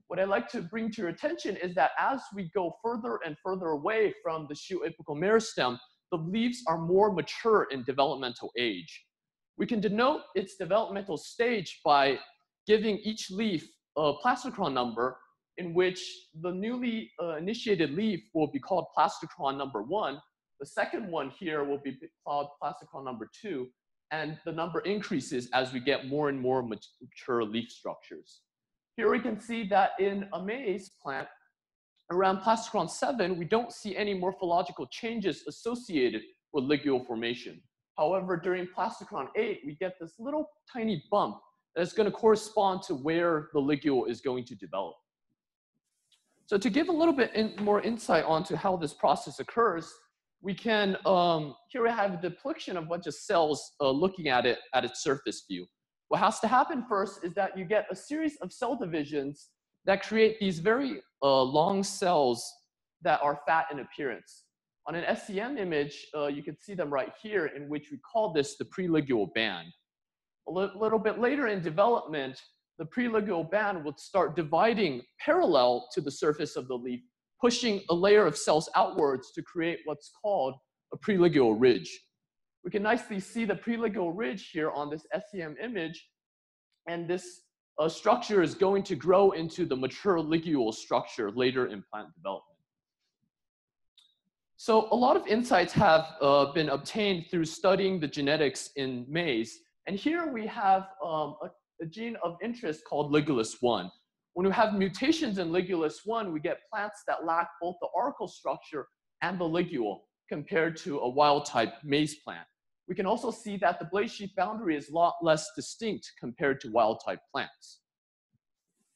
What I'd like to bring to your attention is that as we go further and further away from the shoot apical meristem, the leaves are more mature in developmental age. We can denote its developmental stage by giving each leaf a plasticron number, in which the newly initiated leaf will be called plasticron number 1. The second one here will be called plasticron number 2, and the number increases as we get more and more mature leaf structures. Here we can see that in a maize plant, around plasticron 7, we don't see any morphological changes associated with ligule formation. However, during plasticron 8, we get this little tiny bump that's going to correspond to where the ligule is going to develop. So to give a little bit more insight onto how this process occurs, we can, here we have a depiction of a bunch of cells looking at it at its surface view. What has to happen first is that you get a series of cell divisions that create these very long cells that are fat in appearance. On an SEM image, you can see them right here, in which we call this the preligule band. A little bit later in development, the preligule band would start dividing parallel to the surface of the leaf, pushing a layer of cells outwards to create what's called a preligule ridge. We can nicely see the preligule ridge here on this SEM image, and this structure is going to grow into the mature ligule structure later in plant development. So a lot of insights have been obtained through studying the genetics in maize, and here we have a gene of interest called ligulus 1. When we have mutations in ligulus 1, we get plants that lack both the auricle structure and the ligule compared to a wild-type maize plant. We can also see that the blade sheath boundary is a lot less distinct compared to wild-type plants.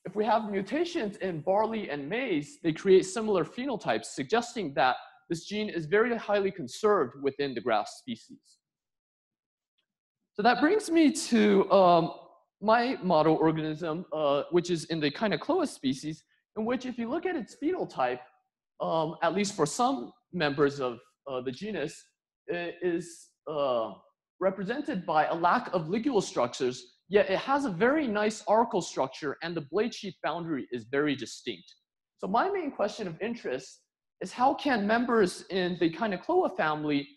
If we have mutations in barley and maize, they create similar phenotypes, suggesting that this gene is very highly conserved within the grass species. So that brings me to my model organism, which is in the Kinocloa species, in which if you look at its phenotype, at least for some members of the genus, it is represented by a lack of ligule structures, yet it has a very nice auricle structure and the blade sheath boundary is very distinct. So my main question of interest is how can members in the Kinocloa family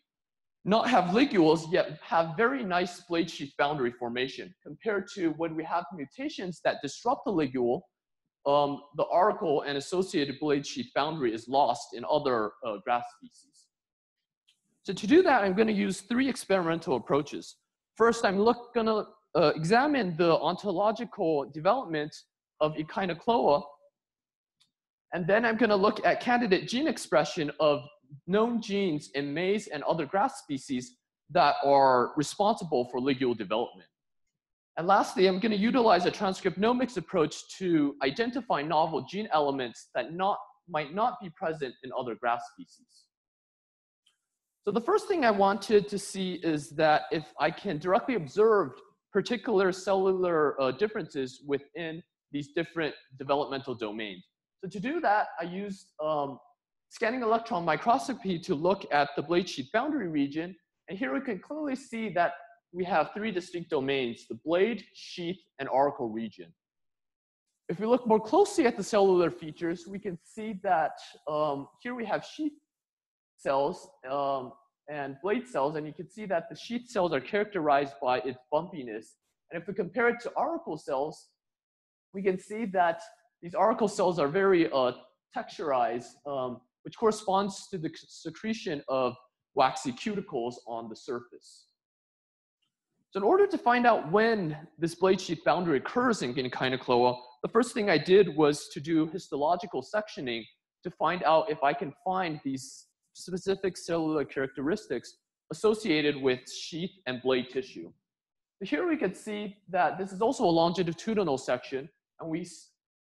not have ligules, yet have very nice blade sheath boundary formation compared to when we have mutations that disrupt the ligule, the auricle and associated blade sheath boundary is lost in other grass species. So to do that, I'm going to use 3 experimental approaches. First, I'm going to examine the ontological development of Echinocloa, and then I'm going to look at candidate gene expression of known genes in maize and other grass species that are responsible for ligule development. And lastly, I'm going to utilize a transcriptomics approach to identify novel gene elements that might not be present in other grass species. So the first thing I wanted to see is that if I can directly observe particular cellular differences within these different developmental domains. So to do that, I used scanning electron microscopy to look at the blade sheath boundary region. And here we can clearly see that we have three distinct domains, the blade, sheath, and auricle region. If we look more closely at the cellular features, we can see that here we have sheath cells and blade cells, and you can see that the sheath cells are characterized by its bumpiness. And if we compare it to auricle cells, we can see that these auricle cells are very texturized, which corresponds to the secretion of waxy cuticles on the surface. So in order to find out when this blade sheath boundary occurs in Echinocloa, the first thing I did was to do histological sectioning to find out if I can find these specific cellular characteristics associated with sheath and blade tissue. So here we can see that this is also a longitudinal section, and we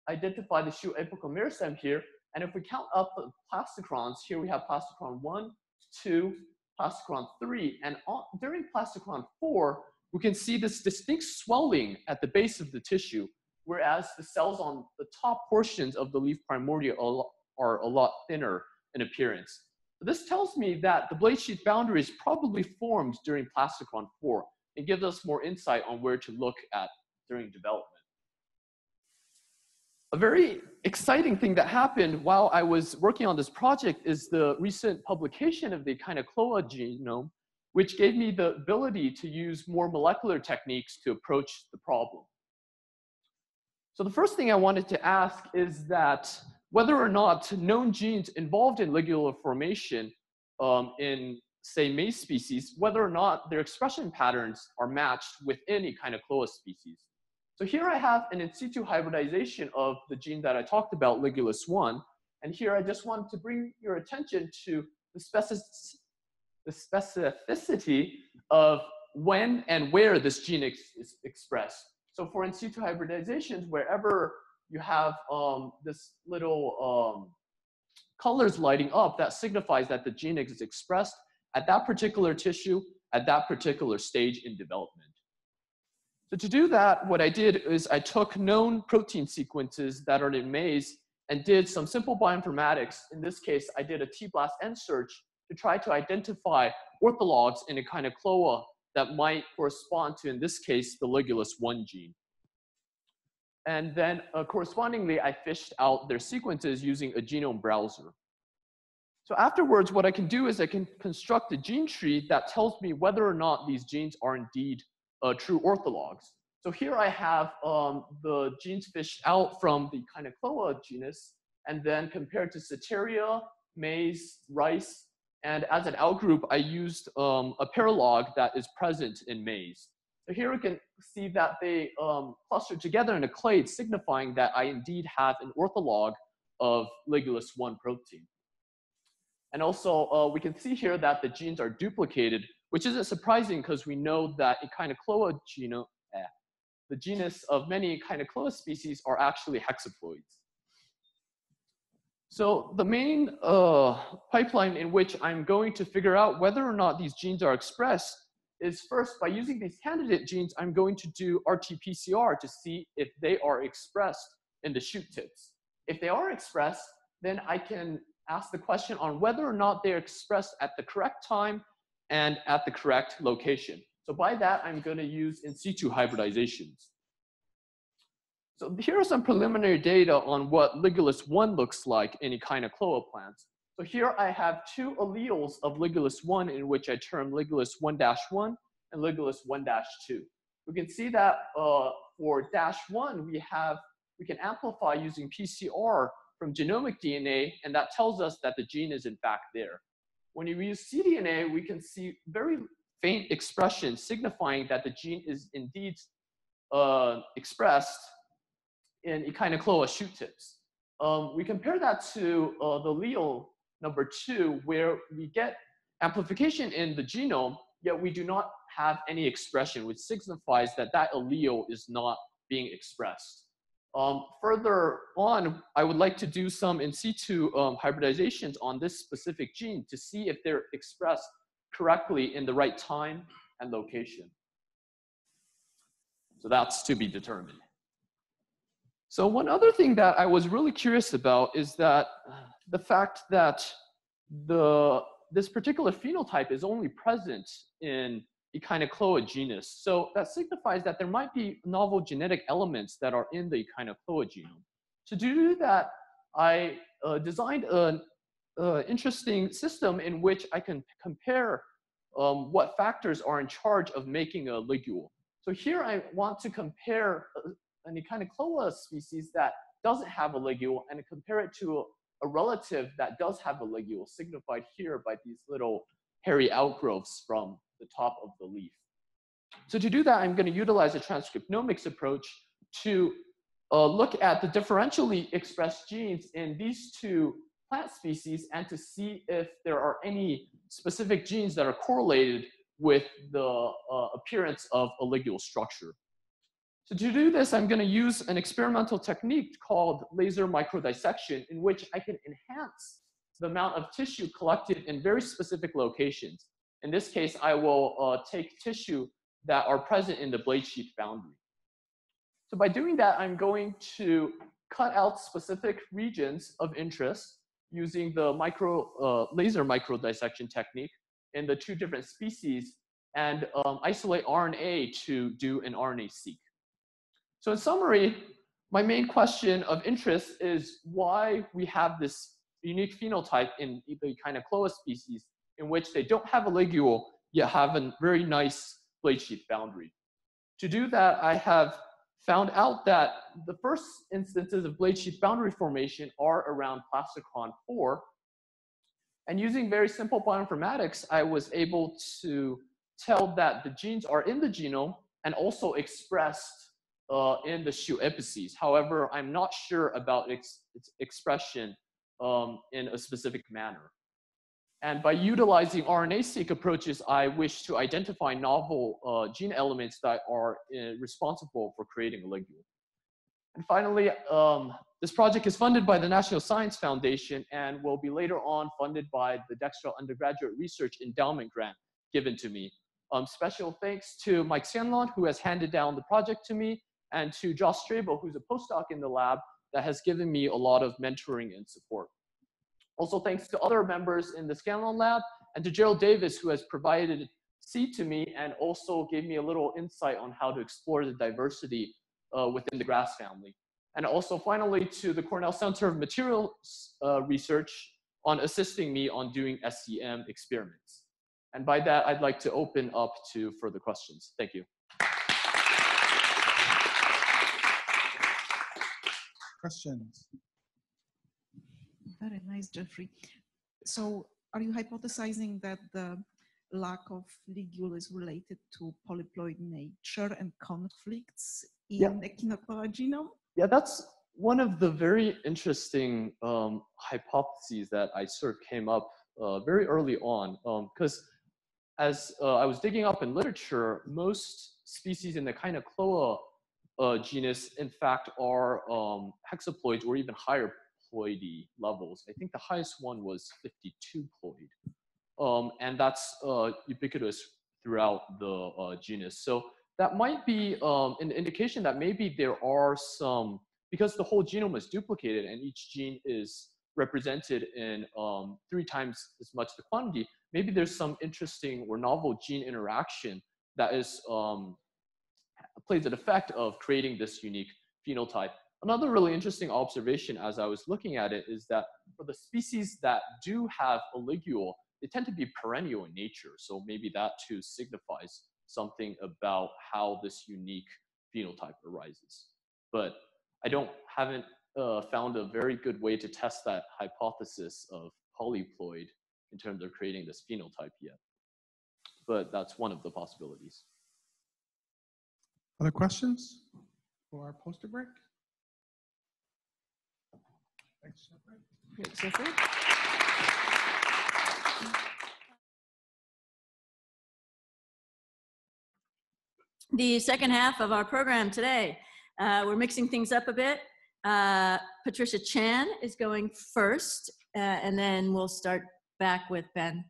identify the shoot apical meristem here. And if we count up the plasticrons, here we have plasticron 1, 2, plasticron 3, and during plasticron 4, we can see this distinct swelling at the base of the tissue, whereas the cells on the top portions of the leaf primordia are a lot thinner in appearance. This tells me that the blade sheath boundary is probably formed during plasticron 4. It gives us more insight on where to look at during development. A very exciting thing that happened while I was working on this project is the recent publication of the Echinocloa genome, which gave me the ability to use more molecular techniques to approach the problem. So the first thing I wanted to ask is that whether or not known genes involved in ligular formation in, say, maize species, whether or not their expression patterns are matched within Echinocloa species. So here I have an in situ hybridization of the gene that I talked about, ligulus 1. And here I just want to bring your attention to the specificity of when and where this gene is expressed. So for in situ hybridizations, wherever you have this little colors lighting up, that signifies that the gene is expressed at that particular tissue at that particular stage in development. So to do that, what I did is I took known protein sequences that are in maize and did some simple bioinformatics. In this case, I did a T-BLAST-N search to try to identify orthologs in Echinocloa that might correspond to, in this case, the ligulus 1 gene. And then correspondingly, I fished out their sequences using a genome browser. So afterwards, what I can do is I can construct a gene tree that tells me whether or not these genes are indeed true orthologs. So here I have the genes fished out from the Echinocloa genus, and then compared to Ceteria, maize, rice, and as an outgroup, I used a paralog that is present in maize. So here we can see that they cluster together in a clade, signifying that I indeed have an ortholog of ligulus 1 protein. And also, we can see here that the genes are duplicated, which isn't surprising because we know that Echinocloa the genus of many Echinocloa species are actually hexaploids. So the main pipeline in which I'm going to figure out whether or not these genes are expressed is first, by using these candidate genes, I'm going to do RT-PCR to see if they are expressed in the shoot tips. If they are expressed, then I can ask the question on whether or not they're expressed at the correct time and at the correct location. So by that, I'm going to use in situ hybridizations. So here are some preliminary data on what ligulus 1 looks like in Echinocloa plants. So here I have two alleles of ligulus 1 in which I term ligulus 1-1 and ligulus 1-2. We can see that for -1, we can amplify using PCR from genomic DNA, and that tells us that the gene is in fact there. When you use cDNA, we can see very faint expression signifying that the gene is indeed expressed in Echinocloa shoot tips. We compare that to the allele number 2, where we get amplification in the genome, yet we do not have any expression, which signifies that that allele is not being expressed. Further on, I would like to do some in situ hybridizations on this specific gene to see if they're expressed correctly in the right time and location. So that's to be determined. So one other thing that I was really curious about is that the fact that this particular phenotype is only present in Echinocloa genus. So that signifies that there might be novel genetic elements that are in the Echinocloa genome. To do that, I designed an interesting system in which I can compare what factors are in charge of making a ligule. So here I want to compare an Echinocloa species that doesn't have a ligule and compare it to a relative that does have a ligule, signified here by these little hairy outgrowths from the top of the leaf. So to do that, I'm going to utilize a transcriptomics approach to look at the differentially expressed genes in these two plant species and to see if there are any specific genes that are correlated with the appearance of a ligule structure. So to do this, I'm going to use an experimental technique called laser microdissection, in which I can enhance the amount of tissue collected in very specific locations. In this case, I will take tissue that are present in the blade sheath boundary. So by doing that, I'm going to cut out specific regions of interest using the laser microdissection technique in the two different species and isolate RNA to do an RNA-seq. So in summary, my main question of interest is why we have this unique phenotype in the Echinocloa species in which they don't have a ligule, yet have a very nice blade sheath boundary. To do that, I have found out that the first instances of blade sheath boundary formation are around plasticron 4. And using very simple bioinformatics, I was able to tell that the genes are in the genome and also expressed in the shoe apices. However, I'm not sure about its expression in a specific manner. And by utilizing RNA-seq approaches, I wish to identify novel gene elements that are responsible for creating a ligule. And finally, this project is funded by the National Science Foundation and will be later on funded by the Dextra Undergraduate Research Endowment Grant given to me. Special thanks to Mike Scanlon, who has handed down the project to me, and to Josh Strabo, who's a postdoc in the lab that has given me a lot of mentoring and support. Also thanks to other members in the Scanlon lab and to Gerald Davis, who has provided seed to me and also gave me a little insight on how to explore the diversity within the grass family. And also finally to the Cornell Center of Materials Research on assisting me on doing SEM experiments. And by that, I'd like to open up to further questions. Thank you. Questions? Very nice, Jeffrey. So are you hypothesizing that the lack of ligule is related to polyploid nature and conflicts in the Echinocloa genome? Yeah, that's one of the very interesting hypotheses that I sort of came up very early on. Because as I was digging up in literature, most species in the Echinocloa genus, in fact, are hexaploids or even higher ploidy levels. I think the highest one was 52 ploid. And that's ubiquitous throughout the genus. So that might be an indication that maybe there are some, because the whole genome is duplicated and each gene is represented in 3 times as much the quantity, maybe there's some interesting or novel gene interaction that is plays an effect of creating this unique phenotype. Another really interesting observation as I was looking at it is that for the species that do have a ligule, they tend to be perennial in nature. So maybe that too signifies something about how this unique phenotype arises. But I haven't found a very good way to test that hypothesis of polyploid in terms of creating this phenotype yet. But that's one of the possibilities. Other questions for our poster break? Thanks, Jeffrey. the second half of our program today. We're mixing things up a bit. Patricia Chen is going first, and then we'll start back with Ben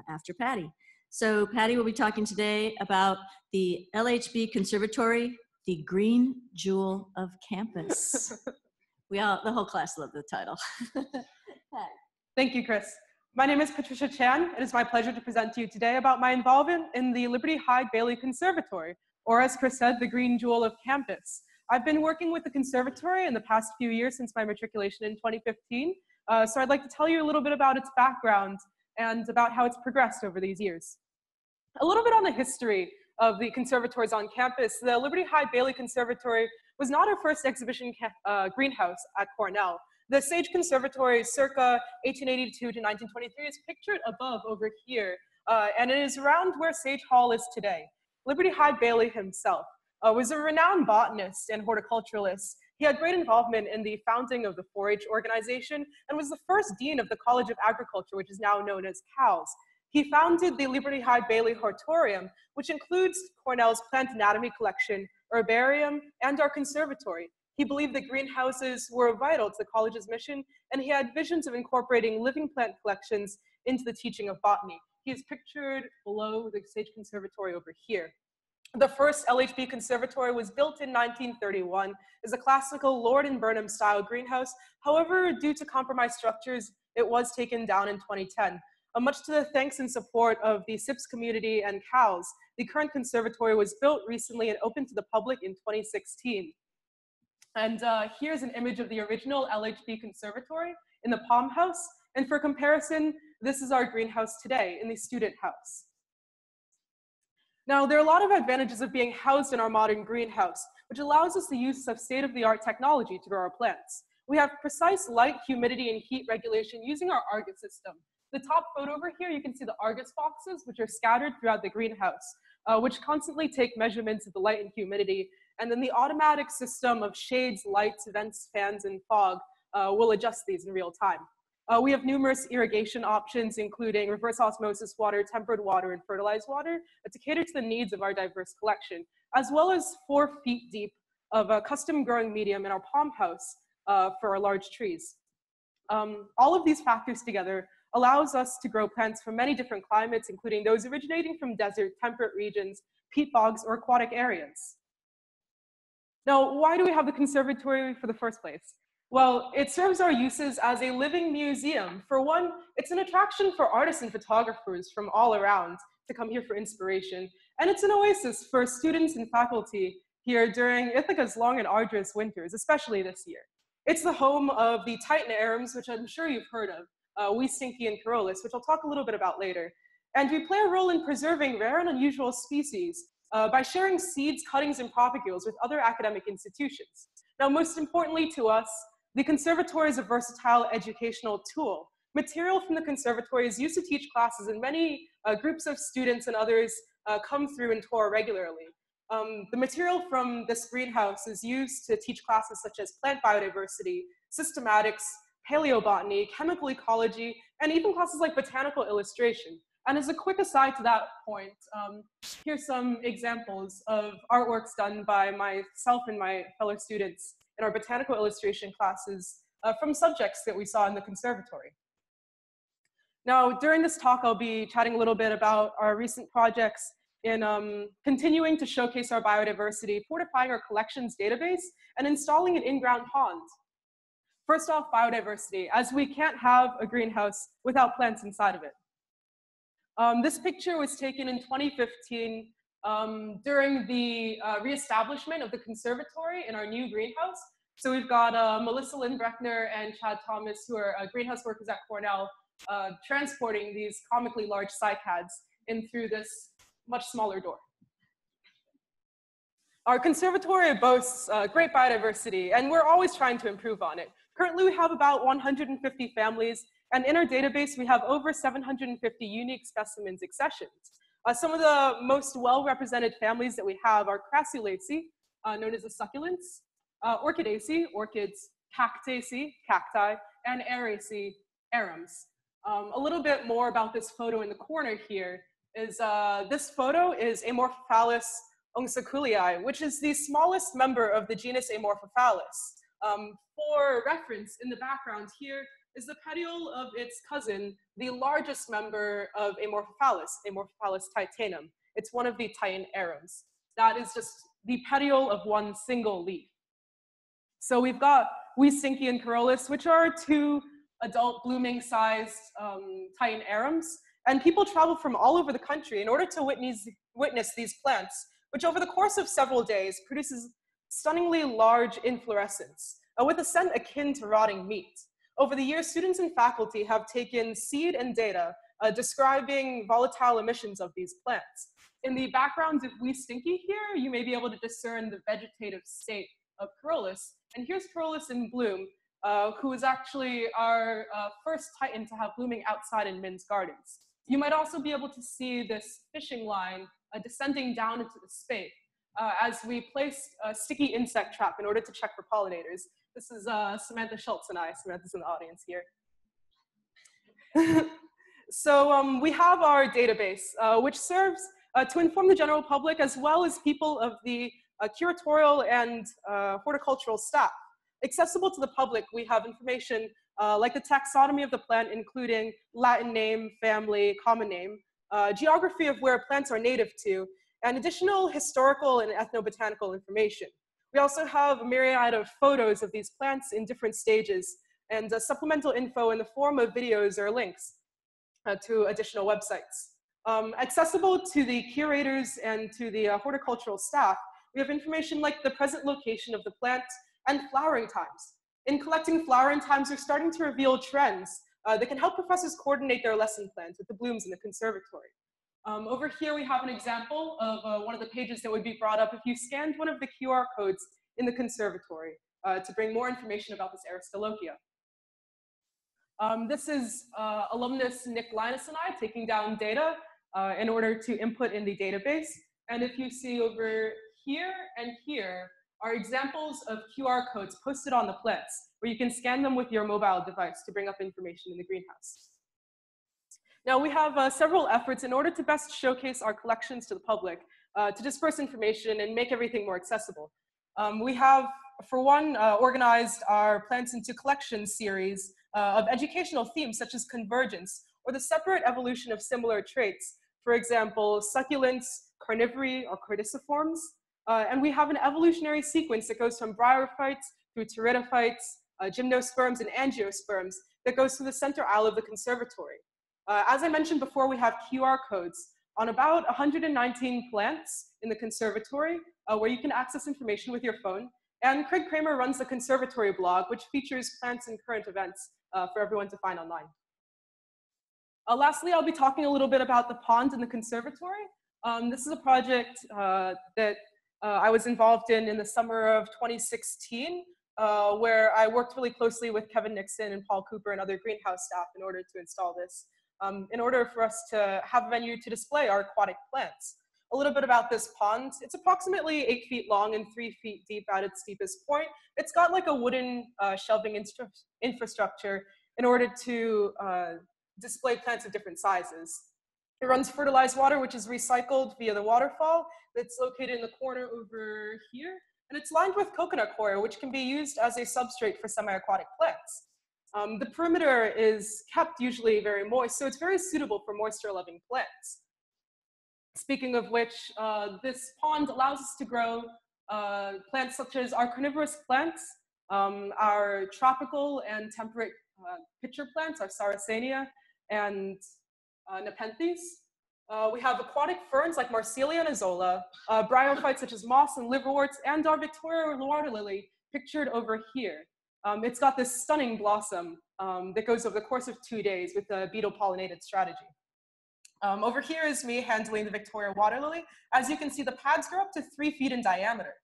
after Patty. So Patty will be talking today about the LHB Conservatory, the green jewel of campus. The whole class loved the title. Thank you, Chris. My name is Patricia Chan. It is my pleasure to present to you today about my involvement in the Liberty Hyde-Bailey Conservatory, or as Chris said, the green jewel of campus. I've been working with the conservatory in the past few years since my matriculation in 2015. So I'd like to tell you a little bit about its background and about how it's progressed over these years. A little bit on the history of the conservatories on campus. The Liberty Hyde-Bailey Conservatory was not our first exhibition greenhouse at Cornell. The Sage Conservatory circa 1882 to 1923 is pictured above over here, and it is around where Sage Hall is today. Liberty Hyde-Bailey himself was a renowned botanist and horticulturalist. He had great involvement in the founding of the Forage organization and was the first dean of the College of Agriculture, which is now known as CALS. He founded the Liberty Hyde-Bailey Hortorium, which includes Cornell's plant anatomy collection, herbarium, and our conservatory. He believed that greenhouses were vital to the college's mission, and he had visions of incorporating living plant collections into the teaching of botany. He is pictured below the Sage Conservatory over here. The first LHB conservatory was built in 1931 as a classical Lord and Burnham style greenhouse. However, due to compromised structures, it was taken down in 2010. Much to the thanks and support of the SIPS community and CALS, the current conservatory was built recently and opened to the public in 2016. And here's an image of the original LHB conservatory in the Palm House. And for comparison, this is our greenhouse today in the student house. Now, there are a lot of advantages of being housed in our modern greenhouse, which allows us the use of state-of-the-art technology to grow our plants. We have precise light, humidity, and heat regulation using our Argus system. The top photo over here, you can see the Argus boxes, which are scattered throughout the greenhouse, which constantly take measurements of the light and humidity. And then the automatic system of shades, lights, vents, fans, and fog will adjust these in real time. We have numerous irrigation options, including reverse osmosis water, tempered water, and fertilized water to cater to the needs of our diverse collection, as well as 4 feet deep of a custom growing medium in our palm house for our large trees. All of these factors together allows us to grow plants from many different climates, including those originating from desert, temperate regions, peat bogs, or aquatic areas. Now, why do we have the conservatory for the first place? Well, it serves our uses as a living museum. For one, it's an attraction for artists and photographers from all around to come here for inspiration. And it's an oasis for students and faculty here during Ithaca's long and arduous winters, especially this year. It's the home of the Titanoarums, which I'm sure you've heard of, Weestinke and Corollis, which I'll talk a little bit about later. And we play a role in preserving rare and unusual species by sharing seeds, cuttings, and propagules with other academic institutions. Now, most importantly to us, the conservatory is a versatile educational tool. Material from the conservatory is used to teach classes, and many groups of students and others come through and tour regularly. The material from this greenhouse is used to teach classes such as plant biodiversity, systematics, paleobotany, chemical ecology, and even classes like botanical illustration. And as a quick aside to that point, here's some examples of artworks done by myself and my fellow students in our botanical illustration classes from subjects that we saw in the conservatory. Now, during this talk, I'll be chatting a little bit about our recent projects in continuing to showcase our biodiversity, fortifying our collections database, and installing an in-ground pond. First off, biodiversity, as we can't have a greenhouse without plants inside of it. This picture was taken in 2015 during the reestablishment of the conservatory in our new greenhouse. So we've got Melissa Lindbreckner and Chad Thomas, who are greenhouse workers at Cornell, transporting these comically large cycads in through this much smaller door. Our conservatory boasts great biodiversity, and we're always trying to improve on it. Currently, we have about 150 families, and in our database, we have over 750 unique specimens accessions. Some of the most well-represented families that we have are Crassulaceae, known as the succulents, Orchidaceae, orchids, Cactaceae, cacti, and Araceae, arums. A little bit more about this photo in the corner here is this photo is Amorphophallus Onxaculii, which is the smallest member of the genus Amorphophallus. For reference, in the background here is the petiole of its cousin, the largest member of Amorphophallus, Amorphophallus titanum. It's one of the Titanearums. That is just the petiole of one single leaf. So we've got Huistinki and Corollis, which are two adult blooming sized Titanearums. And people travel from all over the country in order to witness these plants, which over the course of several days produces stunningly large inflorescence with a scent akin to rotting meat. Over the years, students and faculty have taken seed and data describing volatile emissions of these plants. In the background of Huistinki here, you may be able to discern the vegetative state of Corollis. And here's Corollis in bloom, who is actually our first Titan to have blooming outside in Min's gardens. You might also be able to see this fishing line descending down into the spathe as we place a sticky insect trap in order to check for pollinators. This is Samantha Schultz and I. Samantha's in the audience here. So we have our database, which serves to inform the general public as well as people of the curatorial and horticultural staff. Accessible to the public, we have information like the taxonomy of the plant, including Latin name, family, common name, geography of where plants are native to, and additional historical and ethnobotanical information. We also have a myriad of photos of these plants in different stages and supplemental info in the form of videos or links to additional websites. Accessible to the curators and to the horticultural staff, we have information like the present location of the plant and flowering times. In collecting flowering times, we're starting to reveal trends that can help professors coordinate their lesson plans with the blooms in the conservatory. Over here, we have an example of one of the pages that would be brought up if you scanned one of the QR codes in the conservatory to bring more information about this Aristolochia. This is alumnus Nick Linus and I taking down data in order to input in the database. And if you see over here and here are examples of QR codes posted on the plants, where you can scan them with your mobile device to bring up information in the greenhouse. Now we have several efforts in order to best showcase our collections to the public, to disperse information and make everything more accessible. We have, for one, organized our Plants into Collections series of educational themes such as convergence or the separate evolution of similar traits. For example, succulents, carnivory, or cordiciforms. And we have an evolutionary sequence that goes from bryophytes through pteridophytes, gymnosperms, and angiosperms that goes through the center aisle of the conservatory. As I mentioned before, we have QR codes on about 119 plants in the conservatory where you can access information with your phone. And Craig Kramer runs the conservatory blog, which features plants and current events for everyone to find online. Lastly, I'll be talking a little bit about the pond in the conservatory. This is a project that I was involved in the summer of 2016, where I worked really closely with Kevin Nixon and Paul Cooper and other greenhouse staff in order to install this, in order for us to have a venue to display our aquatic plants. A little bit about this pond. It's approximately 8 feet long and 3 feet deep at its deepest point. It's got like a wooden shelving infrastructure in order to display plants of different sizes. It runs fertilized water, which is recycled via the waterfall that's located in the corner over here. And it's lined with coconut coir, which can be used as a substrate for semi-aquatic plants. The perimeter is kept usually very moist, so it's very suitable for moisture-loving plants. Speaking of which, this pond allows us to grow plants such as our carnivorous plants, our tropical and temperate pitcher plants, our Sarracenia, and Nepenthes. We have aquatic ferns like Marsilea and Azolla, bryophytes such as moss and liverworts, and our Victoria water lily pictured over here. It's got this stunning blossom that goes over the course of 2 days with the beetle pollinated strategy. Over here is me handling the Victoria water lily. As you can see, the pads grow up to 3 feet in diameter.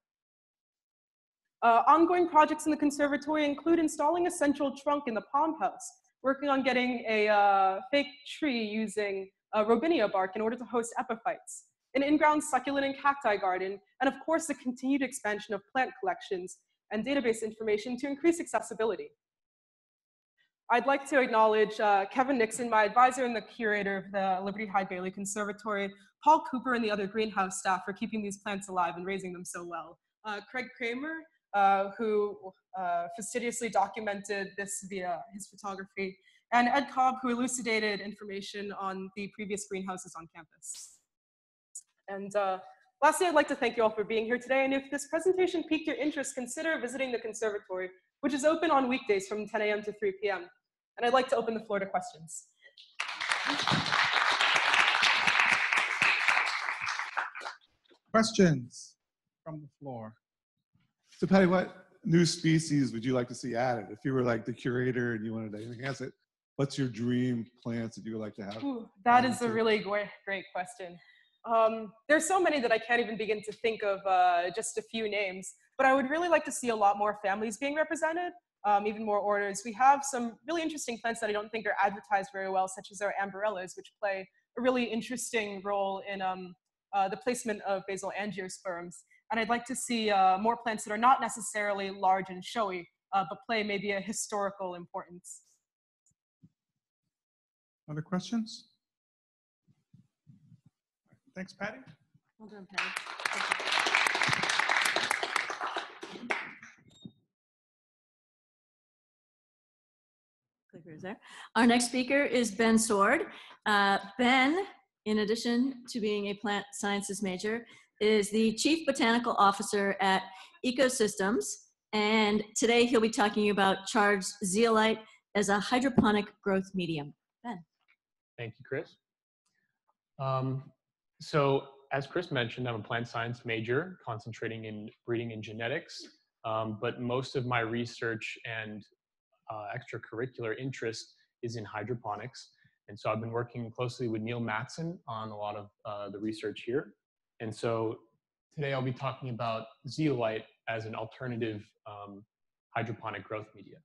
Ongoing projects in the conservatory include installing a central trunk in the palm house, working on getting a fake tree using robinia bark in order to host epiphytes, an in-ground succulent and cacti garden, and of course the continued expansion of plant collections and database information to increase accessibility. I'd like to acknowledge Kevin Nixon, my advisor and the curator of the Liberty Hyde Bailey Conservatory, Paul Cooper and the other greenhouse staff for keeping these plants alive and raising them so well. Craig Kramer, who fastidiously documented this via his photography, and Ed Cobb, who elucidated information on the previous greenhouses on campus. And lastly, I'd like to thank you all for being here today. And if this presentation piqued your interest, consider visiting the conservatory, which is open on weekdays from 10 a.m. to 3 p.m. And I'd like to open the floor to questions. Questions from the floor. So Patty, what new species would you like to see added? If you were like the curator and you wanted to enhance it, what's your dream plants that you would like to have? Ooh, that is a really great question. There's so many that I can't even begin to think of just a few names, but I would really like to see a lot more families being represented, even more orders. We have some really interesting plants that I don't think are advertised very well, such as our ambarellas, which play a really interesting role in the placement of basal angiosperms. And I'd like to see more plants that are not necessarily large and showy, but play maybe a historical importance. Other questions? Thanks, Patty. Well done, Patty. Clicker is there. Our next speaker is Ben Sword. Ben, in addition to being a plant sciences major, is the Chief Botanical Officer at Ecosystems. And today he'll be talking about charged zeolite as a hydroponic growth medium. Ben. Thank you, Chris. So as Chris mentioned, I'm a plant science major concentrating in breeding and genetics, but most of my research and extracurricular interest is in hydroponics. And so I've been working closely with Neil Matson on a lot of the research here. And so today I'll be talking about zeolite as an alternative hydroponic growth media.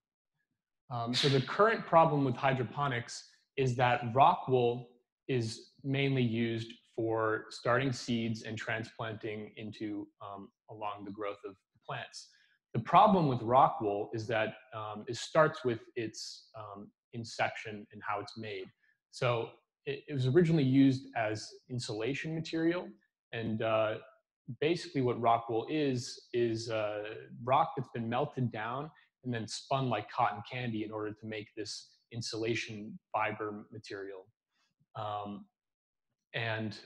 So the current problem with hydroponics is that rock wool is mainly used for starting seeds and transplanting into along the growth of plants. The problem with rock wool is that it starts with its inception and how it's made. So it was originally used as insulation material, and basically what rock wool is rock that's been melted down and then spun like cotton candy in order to make this insulation fiber material. And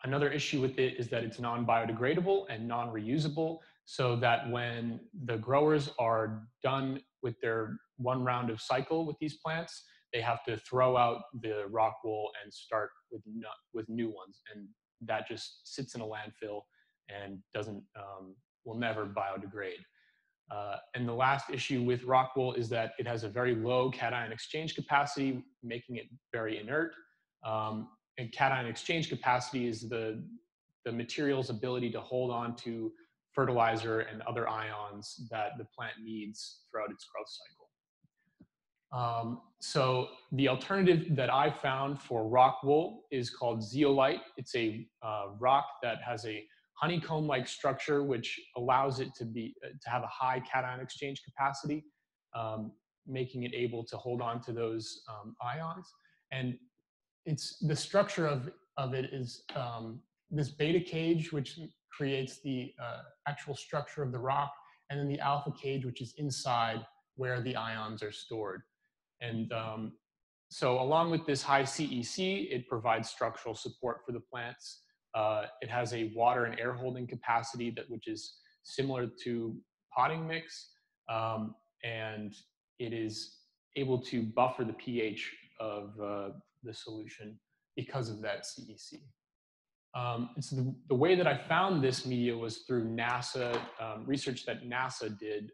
another issue with it is that it's non-biodegradable and non-reusable, so that when the growers are done with their one round of cycle with these plants, they have to throw out the rock wool and start with new ones. And that just sits in a landfill and doesn't, will never biodegrade. And the last issue with rock wool is that it has a very low cation exchange capacity, making it very inert. And cation exchange capacity is the material's ability to hold on to fertilizer and other ions that the plant needs throughout its growth cycle. So the alternative that I found for rock wool is called zeolite. It's a rock that has a honeycomb-like structure, which allows it to have a high cation exchange capacity, making it able to hold on to those ions. And the structure of it is this beta cage, which creates the actual structure of the rock, and then the alpha cage, which is inside where the ions are stored. And so along with this high CEC, it provides structural support for the plants. It has a water and air holding capacity which is similar to potting mix, and it is able to buffer the pH of the solution because of that CEC. So the way that I found this media was through NASA, research that NASA did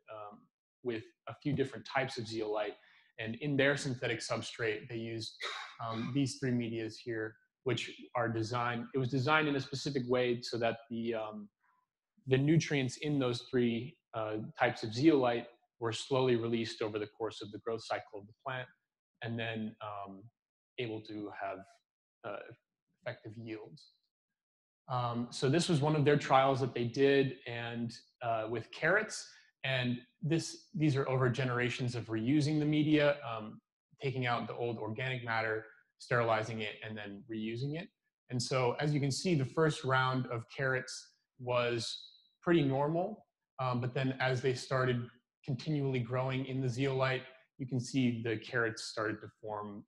with a few different types of zeolite. And in their synthetic substrate, they used these three medias here, which are designed, it was designed in a specific way so that the nutrients in those three types of zeolite were slowly released over the course of the growth cycle of the plant, and then able to have effective yields. So this was one of their trials that they did, and with carrots, and these are over generations of reusing the media. taking out the old organic matter, sterilizing it, and then reusing it. And so as you can see, the first round of carrots was pretty normal, but then as they started continually growing in the zeolite, you can see the carrots started to form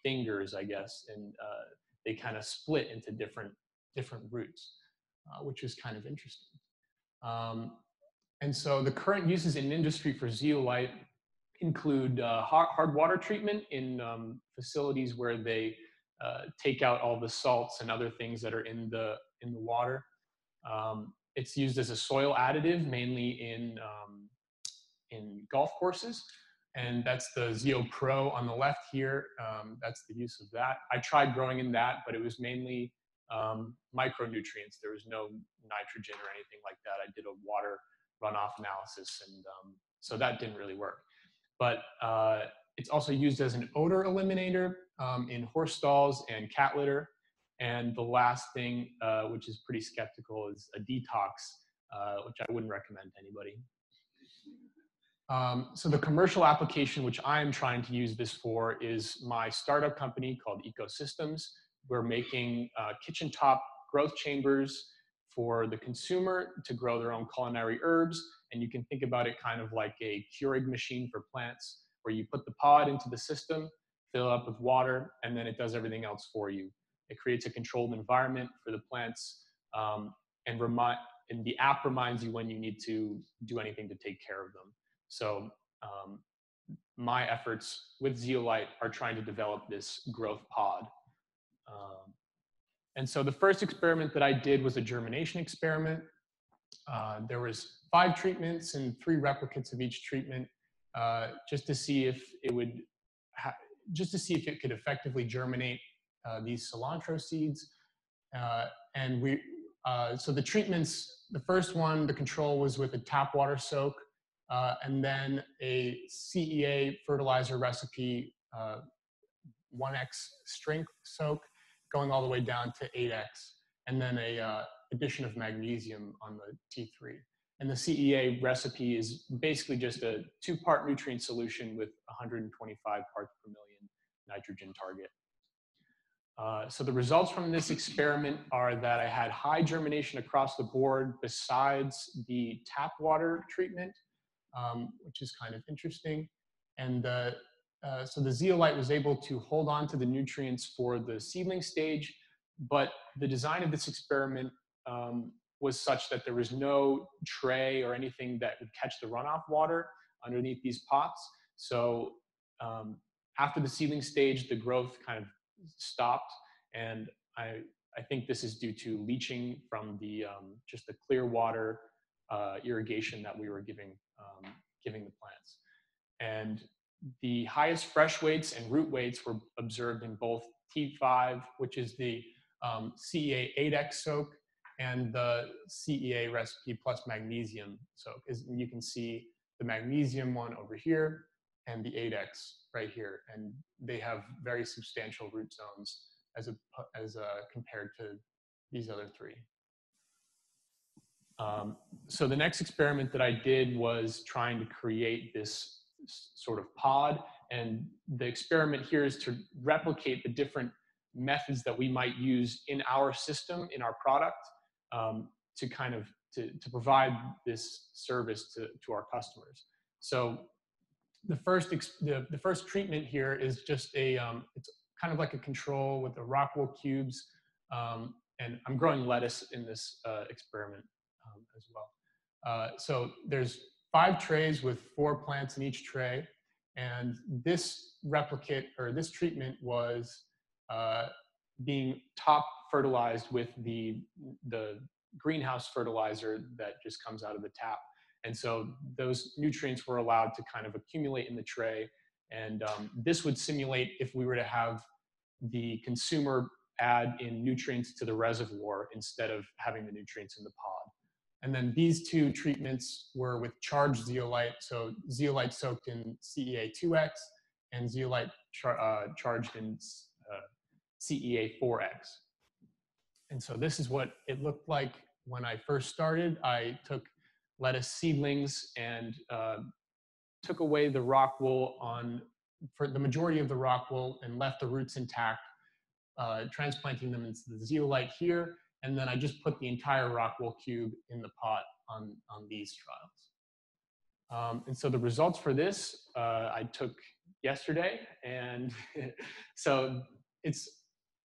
fingers, I guess, and they kind of split into different roots, which is kind of interesting. And so the current uses in industry for zeolite include hard water treatment in facilities where they take out all the salts and other things that are in the water. It's used as a soil additive, mainly in golf courses. And that's the Zeo Pro on the left here. That's the use of that. I tried growing in that, but it was mainly micronutrients. There was no nitrogen or anything like that. I did a water runoff analysis, and so that didn't really work. But it's also used as an odor eliminator in horse stalls and cat litter. And the last thing, which is pretty skeptical, is a detox, which I wouldn't recommend to anybody. So the commercial application which I'm trying to use this for is my startup company called Ecosystems. We're making kitchen top growth chambers for the consumer to grow their own culinary herbs. And you can think about it kind of like a Keurig machine for plants, where you put the pod into the system, fill it up with water, and then it does everything else for you. It creates a controlled environment for the plants, and the app reminds you when you need to do anything to take care of them. So my efforts with zeolite are trying to develop this growth pod. And so the first experiment that I did was a germination experiment. There was 5 treatments and 3 replicates of each treatment, just to see if it would, could effectively germinate these cilantro seeds. So the treatments, the first one, the control was with a tap water soak, and then a CEA fertilizer recipe, 1x strength soak, going all the way down to 8x, and then a addition of magnesium on the T3. And the CEA recipe is basically just a 2-part nutrient solution with 125 parts per million nitrogen target. So the results from this experiment are that I had high germination across the board besides the tap water treatment, which is kind of interesting. And so the zeolite was able to hold on to the nutrients for the seedling stage, but the design of this experiment was such that there was no tray or anything that would catch the runoff water underneath these pots. So after the seedling stage, the growth kind of stopped, and I think this is due to leaching from the just the clear water irrigation that we were giving the plants. And the highest fresh weights and root weights were observed in both T5, which is the CEA 8x soak, and the CEA recipe plus magnesium soak. You can see the magnesium one over here and the 8x right here, and they have very substantial root zones as compared to these other 3. So the next experiment that I did was trying to create this sort of pod, and the experiment here is to replicate the different methods that we might use in our system, in our product, to kind of to provide this service to our customers. So the first treatment here is just it's kind of like a control with the rock wool cubes, and I'm growing lettuce in this experiment as well. So there's 5 trays with 4 plants in each tray, and this replicate, or this treatment, was being top fertilized with the greenhouse fertilizer that just comes out of the tap. And so those nutrients were allowed to kind of accumulate in the tray, and this would simulate if we were to have the consumer add in nutrients to the reservoir instead of having the nutrients in the pod. And then these 2 treatments were with charged zeolite, so zeolite soaked in CEA 2x and zeolite charged in CEA 4x. And so this is what it looked like when I first started. I took lettuce seedlings and took away the rock wool on for the majority of the rock wool and left the roots intact, transplanting them into the zeolite here, and then I just put the entire rock wool cube in the pot on these trials. And so the results for this I took yesterday, and so it's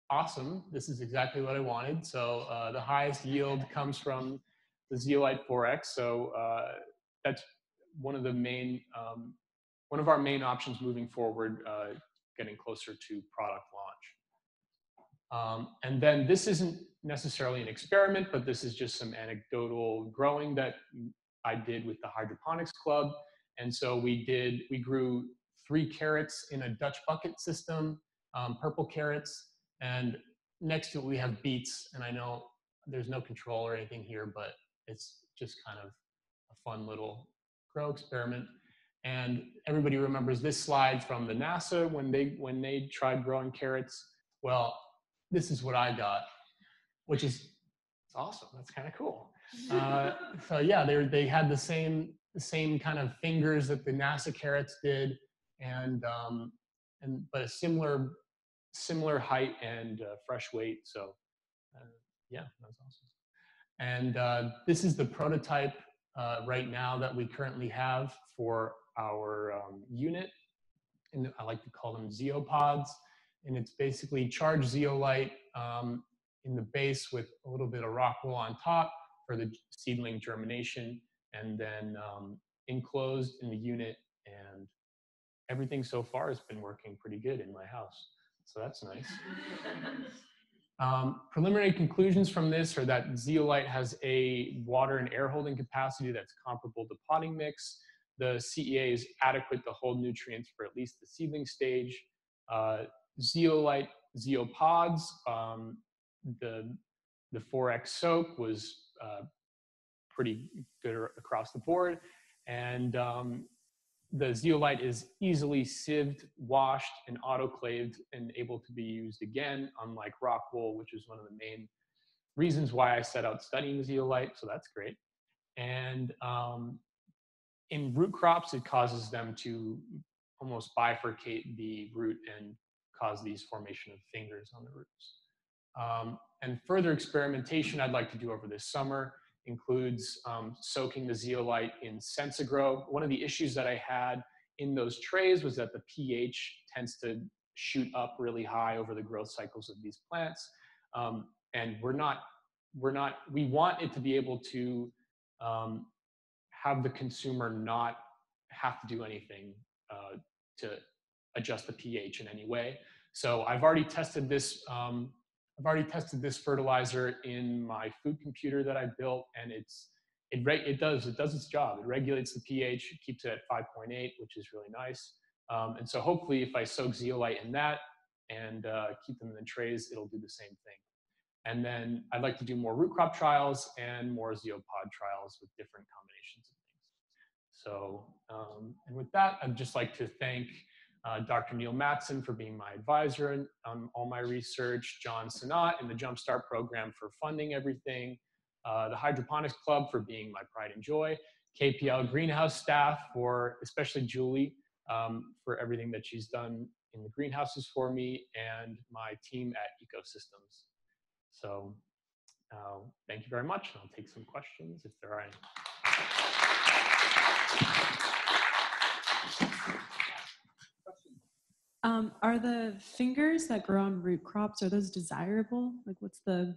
awesome. This is exactly what I wanted. So the highest yield comes from the zeolite 4X. So that's one of the main, one of our main options moving forward, getting closer to product launch. And then this isn't necessarily an experiment, but this is just some anecdotal growing that I did with the hydroponics club. And so we grew 3 carrots in a Dutch bucket system, purple carrots, and next to it we have beets. And I know there's no control or anything here, but it's just kind of a fun little grow experiment. And everybody remembers this slide from the NASA when they tried growing carrots. Well, this is what I got, which is it's awesome. That's kind of cool. So yeah, they had the same kind of fingers that the NASA carrots did, but a similar height and fresh weight. So yeah, that's awesome. And this is the prototype right now that we currently have for our unit, and I like to call them zeopods. And it's basically charged zeolite in the base with a little bit of rock wool on top for the seedling germination, and then enclosed in the unit. And everything so far has been working pretty good in my house. So that's nice. Preliminary conclusions from this are that zeolite has a water and air holding capacity that's comparable to potting mix. The CEA is adequate to hold nutrients for at least the seedling stage. Zeolite zeopods, the 4X soak was pretty good across the board. And the zeolite is easily sieved, washed, and autoclaved and able to be used again, unlike rock wool, which is one of the main reasons why I set out studying zeolite, so that's great. And in root crops, it causes them to almost bifurcate the root and cause these formation of fingers on the roots. And further experimentation I'd like to do over this summer includes soaking the zeolite in Sensagro. One of the issues that I had in those trays was that the pH tends to shoot up really high over the growth cycles of these plants. And we want it to be able to have the consumer not have to do anything to adjust the pH in any way. So I've already tested this fertilizer in my food computer that I built, and it does its job. It regulates the pH, it keeps it at 5.8, which is really nice. And so hopefully if I soak zeolite in that and keep them in the trays, it'll do the same thing. And then I'd like to do more root crop trials and more zeopod trials with different combinations of things. So, and with that, I'd just like to thank Dr. Neil Mattson for being my advisor on all my research, John Sinat in the Jumpstart program for funding everything, the Hydroponics Club for being my pride and joy, KPL Greenhouse staff for, especially Julie, for everything that she's done in the greenhouses for me, and my team at Ecosystems. So thank you very much, and I'll take some questions if there are any. Are the fingers that grow on root crops, are those desirable? Like what's the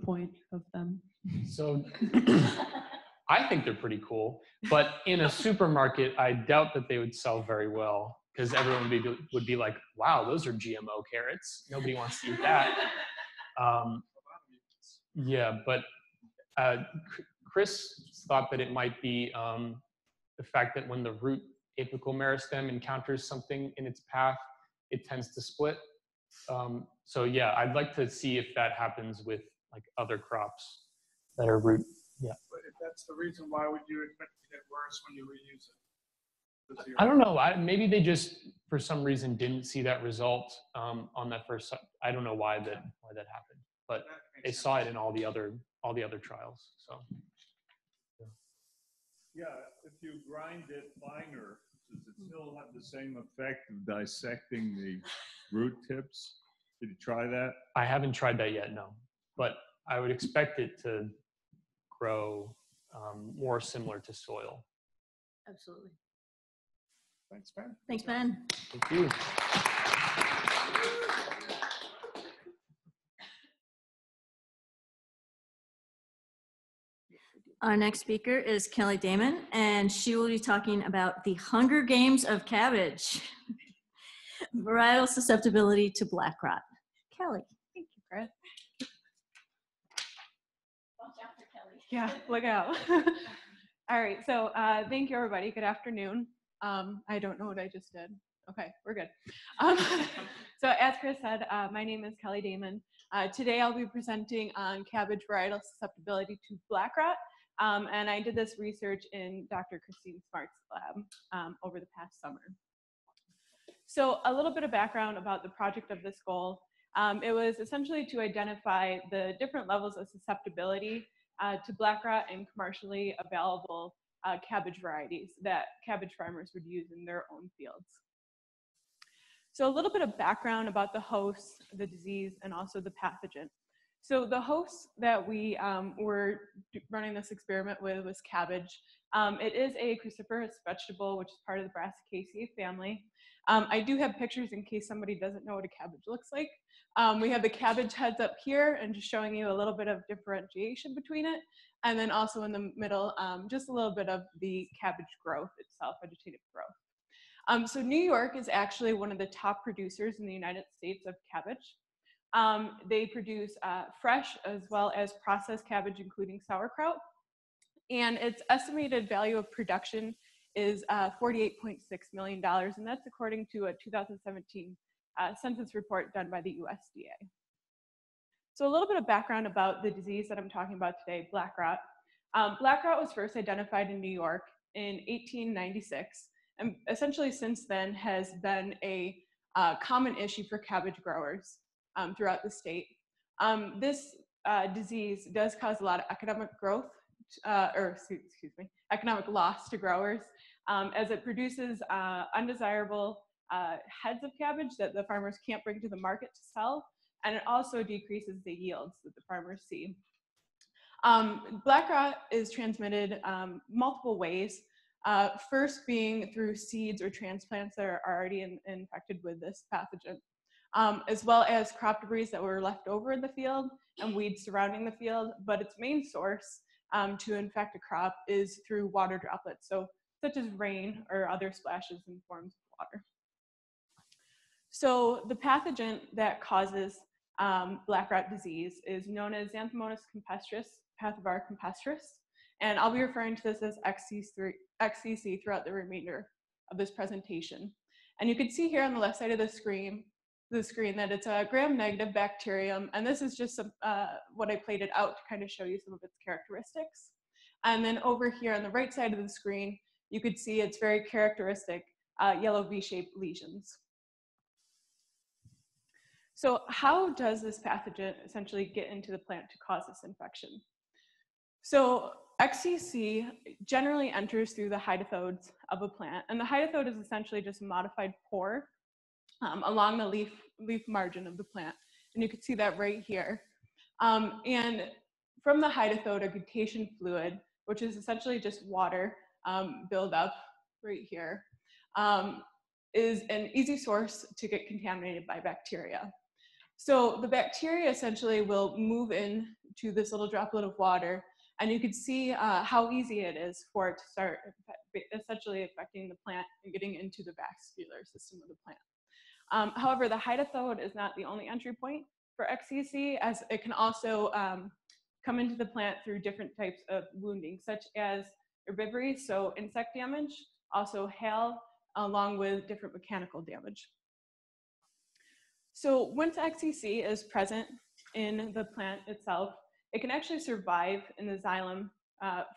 point of them? So I think they're pretty cool, but in a supermarket, I doubt that they would sell very well because everyone would be like, wow, those are GMO carrots. Nobody wants to eat that. Yeah, but Chris thought that it might be the fact that when the root apical meristem encounters something in its path, it tends to split. So yeah, I'd like to see if that happens with like other crops that are root. Yeah. But if that's the reason, why would you expect it to get worse when you reuse it? I don't know. Maybe they just, for some reason, didn't see that result on that first. I don't know why that happened, but they saw it in all the other trials. So. Yeah, if you grind it finer, Does it still have the same effect of dissecting the root tips? Did you try that? I haven't tried that yet, no. But I would expect it to grow more similar to soil. Absolutely. Thanks, Ben. Thanks, Ben. Thank you. Our next speaker is Kelly Damon, and she will be talking about the Hunger Games of cabbage, varietal susceptibility to black rot. Kelly. Thank you, Chris. Yeah, look out. All right, so thank you, everybody. Good afternoon. I don't know what I just did. Okay, we're good. So as Chris said, my name is Kelly Damon. Today I'll be presenting on cabbage varietal susceptibility to black rot. And I did this research in Dr. Christine Smart's lab over the past summer. So a little bit of background about the project of this goal. It was essentially to identify the different levels of susceptibility to black rot and commercially available cabbage varieties that cabbage farmers would use in their own fields. So a little bit of background about the host, the disease, and also the pathogen. So the host that we were running this experiment with was cabbage. It is a cruciferous vegetable, which is part of the Brassicaceae family. I do have pictures in case somebody doesn't know what a cabbage looks like. We have the cabbage heads up here and just showing you a little bit of differentiation between it. And then also in the middle, just a little bit of the cabbage growth itself, vegetative growth. So New York is actually one of the top producers in the United States of cabbage. They produce fresh as well as processed cabbage, including sauerkraut. And its estimated value of production is $48.6 million, and that's according to a 2017 census report done by the USDA. So a little bit of background about the disease that I'm talking about today, black rot. Black rot was first identified in New York in 1896, and essentially since then has been a common issue for cabbage growers throughout the state. This disease does cause a lot of economic growth, economic loss to growers, as it produces undesirable heads of cabbage that the farmers can't bring to the market to sell, and it also decreases the yields that the farmers see. Black rot is transmitted multiple ways, first being through seeds or transplants that are already infected with this pathogen, as well as crop debris that were left over in the field and weeds surrounding the field, but its main source to infect a crop is through water droplets, so such as rain or other splashes in forms of water. So the pathogen that causes black rot disease is known as Xanthomonas campestris, pathovar campestris, and I'll be referring to this as XCC throughout the remainder of this presentation. And you can see here on the left side of the screen that it's a gram-negative bacterium, and this is just what I plated out to kind of show you some of its characteristics. And then over here on the right side of the screen, you could see its very characteristic yellow V-shaped lesions. So how does this pathogen essentially get into the plant to cause this infection? So XCC generally enters through the hydathodes of a plant, and the hydathode is essentially just a modified pore along the leaf margin of the plant, and you can see that right here. And from the hydathode, a glutation fluid, which is essentially just water build up right here, is an easy source to get contaminated by bacteria. So the bacteria essentially will move into this little droplet of water, and you can see how easy it is for it to start essentially affecting the plant and getting into the vascular system of the plant. However, the hydathode is not the only entry point for XCC, as it can also come into the plant through different types of wounding, such as herbivory, so insect damage, also hail, along with different mechanical damage. So once XCC is present in the plant itself, it can actually survive in the xylem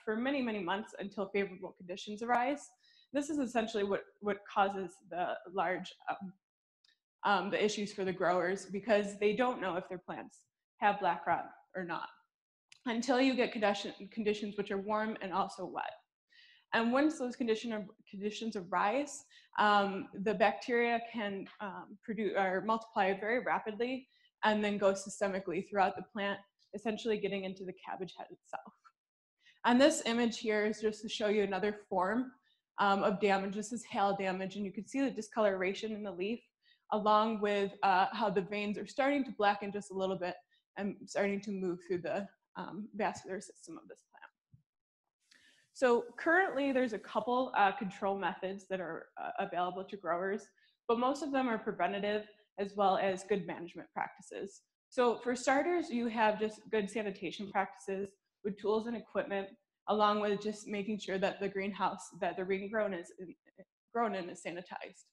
for many, many months until favorable conditions arise. This is essentially what causes the large the issues for the growers, because they don't know if their plants have black rot or not until you get conditions which are warm and also wet. And once those conditions arise, the bacteria can produce or multiply very rapidly and then go systemically throughout the plant, essentially getting into the cabbage head itself. And this image here is just to show you another form of damage. This is hail damage, and you can see the discoloration in the leaf, along with how the veins are starting to blacken just a little bit and starting to move through the vascular system of this plant. So currently there's a couple control methods that are available to growers, but most of them are preventative as well as good management practices. So for starters, you have just good sanitation practices with tools and equipment, along with just making sure that the greenhouse that they're being grown in is sanitized.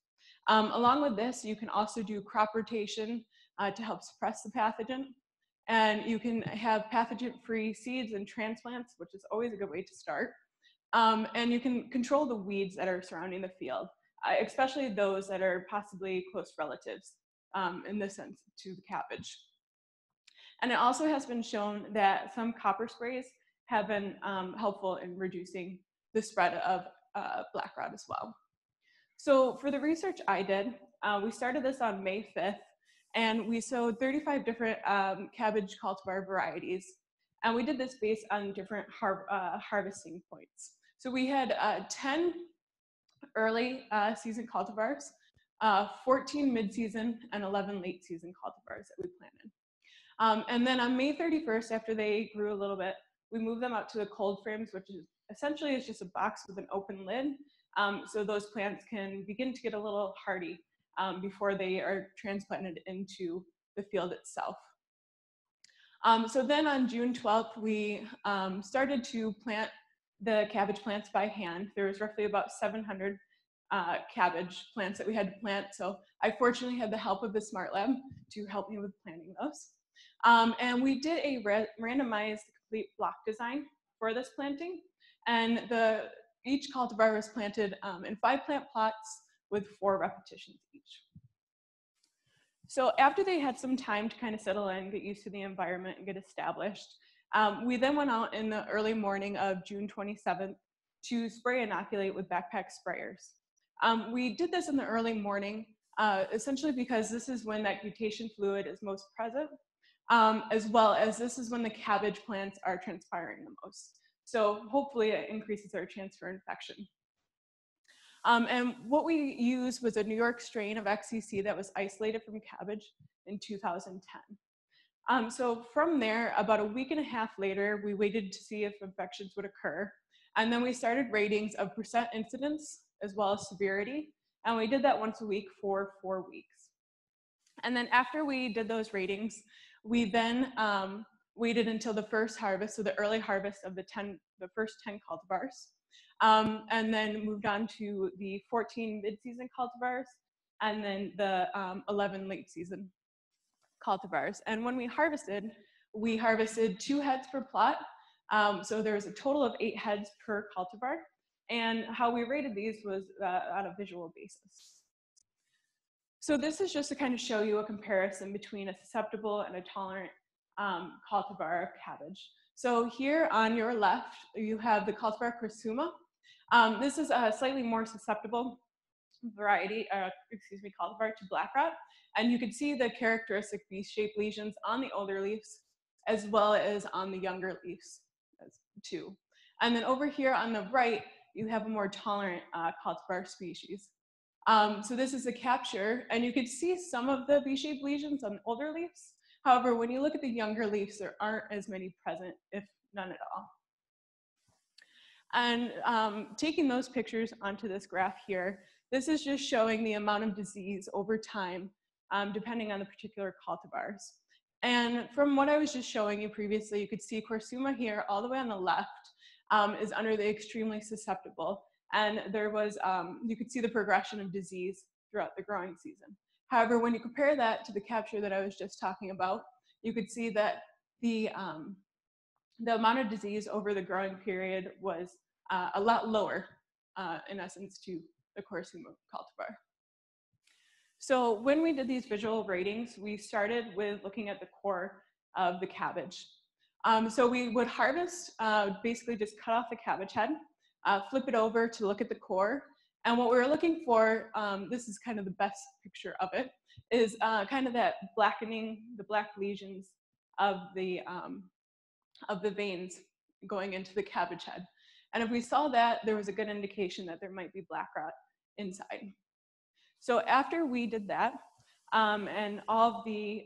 Along with this, you can also do crop rotation to help suppress the pathogen. And you can have pathogen-free seeds and transplants, which is always a good way to start. And you can control the weeds that are surrounding the field, especially those that are possibly close relatives in this sense to the cabbage. And it also has been shown that some copper sprays have been helpful in reducing the spread of black rot as well. So for the research I did, we started this on May 5th, and we sowed 35 different cabbage cultivar varieties. And we did this based on different harvesting points. So we had 10 early season cultivars, 14 mid-season, and 11 late season cultivars that we planted. And then on May 31st, after they grew a little bit, we moved them out to the cold frames, which is essentially is just a box with an open lid. So those plants can begin to get a little hardy before they are transplanted into the field itself. So then on June 12th, we started to plant the cabbage plants by hand. There was roughly about 700 cabbage plants that we had to plant. So I fortunately had the help of the Smart Lab to help me with planting those. And we did a randomized complete block design for this planting. And each cultivar was planted in 5 plant plots with 4 repetitions each. So after they had some time to kind of settle in, get used to the environment and get established, we then went out in the early morning of June 27th to spray inoculate with backpack sprayers. We did this in the early morning, essentially because this is when that glutation fluid is most present, as well as this is when the cabbage plants are transpiring the most. So hopefully it increases our chance for infection. And what we used was a New York strain of XCC that was isolated from cabbage in 2010. So from there, about a week and a half later, we waited to see if infections would occur. And then we started ratings of percent incidence as well as severity. And we did that once a week for 4 weeks. And then after we did those ratings, we then waited until the first harvest, so the early harvest of the first 10 cultivars. And then moved on to the 14 mid-season cultivars, and then the 11 late-season cultivars. And when we harvested 2 heads per plot. So there was a total of 8 heads per cultivar. And how we rated these was on a visual basis. So this is just to kind of show you a comparison between a susceptible and a tolerant cultivar cabbage. So here on your left, you have the cultivar Cursuma. This is a slightly more susceptible variety, cultivar to black rot. And you can see the characteristic V-shaped lesions on the older leaves, as well as on the younger leaves too. And then over here on the right, you have a more tolerant cultivar species. So this is a capture, and you can see some of the V-shaped lesions on older leaves. However, when you look at the younger leaves, there aren't as many present, if none at all. And taking those pictures onto this graph here, this is just showing the amount of disease over time, depending on the particular cultivars. And from what I was just showing you previously, you could see Cursuma here all the way on the left is under the extremely susceptible. And there was, you could see the progression of disease throughout the growing season. However, when you compare that to the capture that I was just talking about, you could see that the amount of disease over the growing period was a lot lower, in essence, to the Cursuma cultivar. So when we did these visual ratings, we started with looking at the core of the cabbage. So we would harvest, basically just cut off the cabbage head, flip it over to look at the core. And what we were looking for, this is kind of the best picture of it, is kind of that blackening, the black lesions of the veins going into the cabbage head. And if we saw that, there was a good indication that there might be black rot inside. So after we did that, and all of the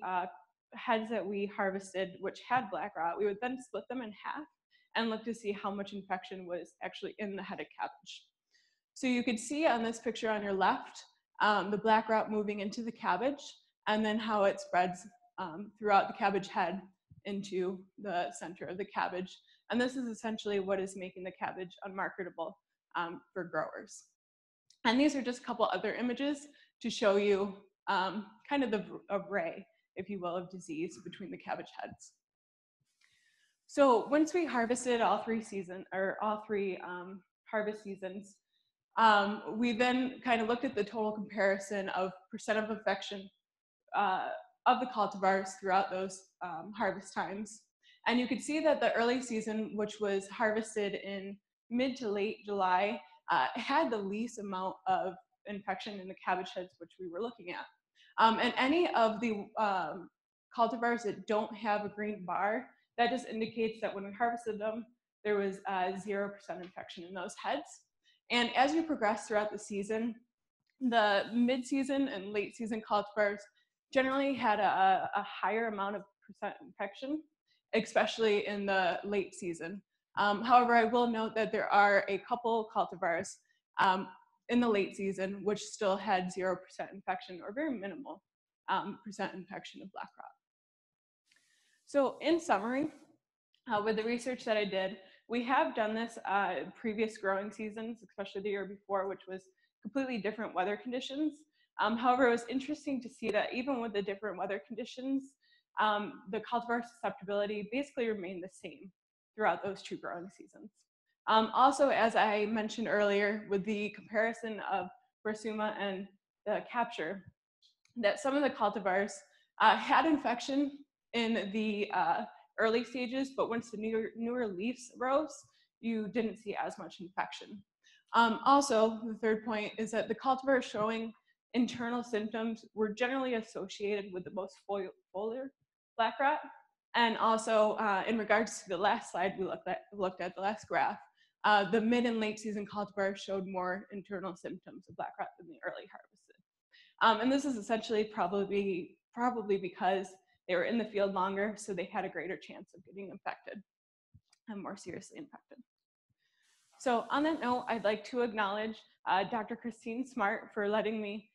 heads that we harvested which had black rot, we would then split them in half and look to see how much infection was actually in the head of cabbage. So you could see on this picture on your left, the black rot moving into the cabbage, and then how it spreads throughout the cabbage head into the center of the cabbage. And this is essentially what is making the cabbage unmarketable for growers. And these are just a couple other images to show you kind of the array, if you will, of disease between the cabbage heads. So once we harvested all three harvest seasons, we then kind of looked at the total comparison of percent of infection of the cultivars throughout those harvest times. And you could see that the early season, which was harvested in mid to late July, had the least amount of infection in the cabbage heads which we were looking at. And any of the cultivars that don't have a green bar, that just indicates that when we harvested them, there was 0% infection in those heads. And as we progressed throughout the season, the mid-season and late-season cultivars generally had a higher amount of percent infection, especially in the late season. However, I will note that there are a couple cultivars in the late season which still had 0% infection or very minimal percent infection of black rot. So in summary, with the research that I did, we have done this previous growing seasons, especially the year before, which was completely different weather conditions. However, it was interesting to see that even with the different weather conditions, the cultivar susceptibility basically remained the same throughout those two growing seasons. Also, as I mentioned earlier, with the comparison of Versuma and the capture, that some of the cultivars had infection in the early stages, but once the newer leaves rose, you didn't see as much infection. Also, the third point is that the cultivars showing internal symptoms were generally associated with the most foliar black rot. And also, in regards to the last slide we looked at the last graph, the mid and late season cultivars showed more internal symptoms of black rot than the early harvested. And this is essentially probably because they were in the field longer, so they had a greater chance of getting infected and more seriously infected. So on that note, I'd like to acknowledge Dr. Christine Smart for letting me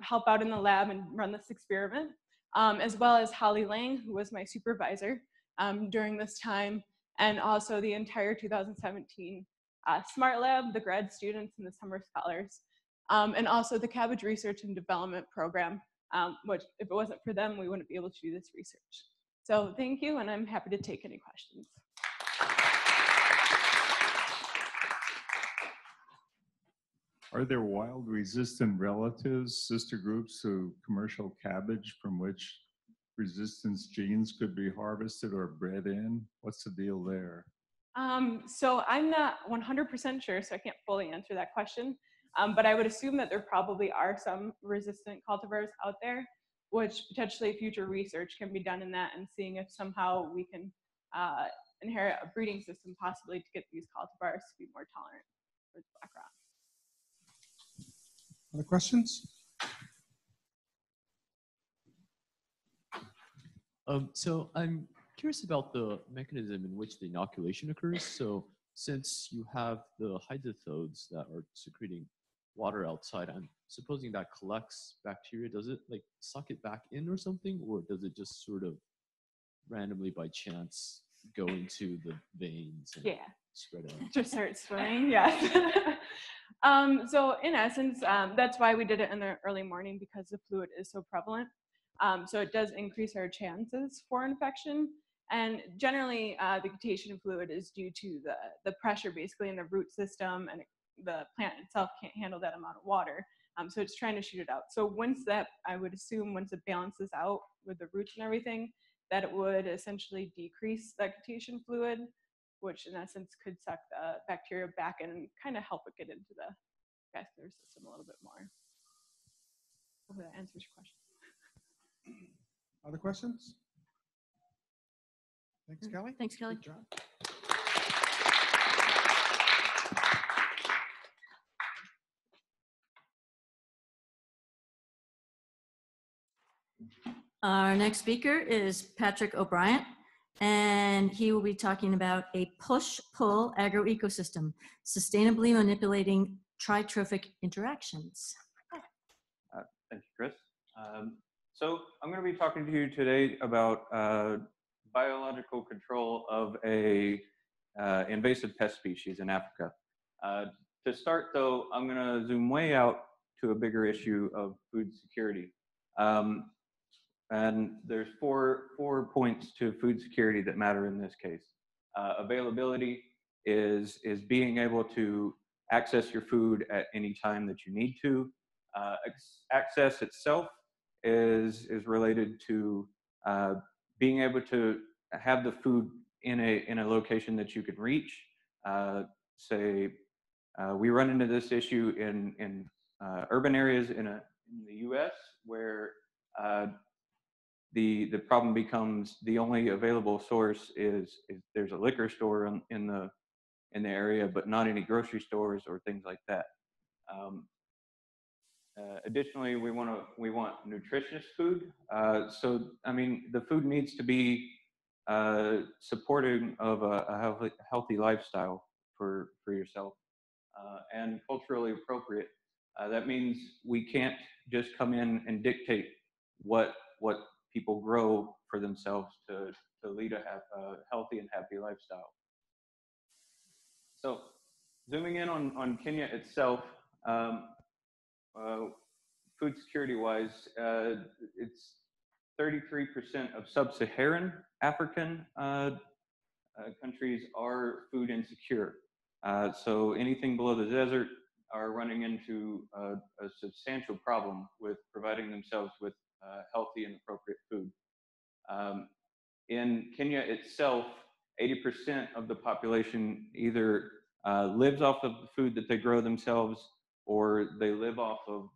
help out in the lab and run this experiment, as well as Holly Lang, who was my supervisor during this time, and also the entire 2017 SMART Lab, the grad students and the summer scholars, and also the Cabbage Research and Development Program, which if it wasn't for them, we wouldn't be able to do this research. So thank you, and I'm happy to take any questions. Are there wild resistant relatives, sister groups to commercial cabbage from which resistance genes could be harvested or bred in? What's the deal there? So I'm not 100% sure, so I can't fully answer that question. But I would assume that there probably are some resistant cultivars out there, which potentially future research can be done in that and seeing if somehow we can inherit a breeding system possibly to get these cultivars to be more tolerant for black rot. Other questions? So I'm curious about the mechanism in which the inoculation occurs. So since you have the hydrothodes that are secreting water outside, I'm supposing that collects bacteria. Does it like suck it back in or something, or does it just sort of randomly by chance go into the veins and spread out? Just start swimming, yes. So in essence, that's why we did it in the early morning, because the fluid is so prevalent. So it does increase our chances for infection. And generally, the guttation fluid is due to the pressure basically in the root system, and the plant itself can't handle that amount of water. So it's trying to shoot it out. So once that, I would assume once it balances out with the roots and everything, that it would essentially decrease that guttation fluid. which in essence could suck the bacteria back and kind of help it get into the vascular system a little bit more. Hopefully that answers your question. Other questions? Thanks, Kelly. Thanks, Kelly. Good job. Our next speaker is Patrick O'Brien, and he will be talking about a push-pull agroecosystem, sustainably manipulating tritrophic interactions. Thank you, Chris. So I'm going to be talking to you today about biological control of a invasive pest species in Africa. To start, though, I'm going to zoom way out to a bigger issue of food security. And there's four points to food security that matter in this case. Availability is being able to access your food at any time that you need to. Access itself is related to being able to have the food in a location that you can reach. Say we run into this issue in urban areas in the U.S. where the problem becomes the only available source is there's a liquor store in the area, but not any grocery stores or things like that. Additionally, we want nutritious food. So I mean, the food needs to be supporting of a healthy lifestyle for yourself and culturally appropriate. That means we can't just come in and dictate what people grow for themselves to lead a healthy and happy lifestyle. So zooming in on Kenya itself, food security-wise, it's 33% of sub-Saharan African countries are food insecure. So anything below the desert are running into a substantial problem with providing themselves with healthy and appropriate food. In Kenya itself, 80% of the population either lives off of the food that they grow themselves, or they live off of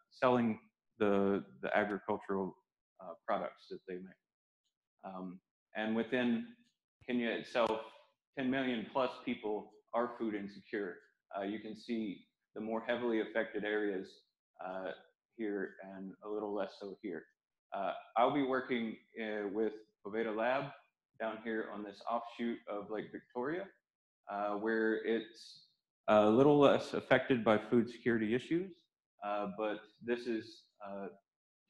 selling the agricultural products that they make. And within Kenya itself, 10 million plus people are food insecure. You can see the more heavily affected areas here and a little less so here. I'll be working with Poveda Lab down here on this offshoot of Lake Victoria, where it's a little less affected by food security issues, but this is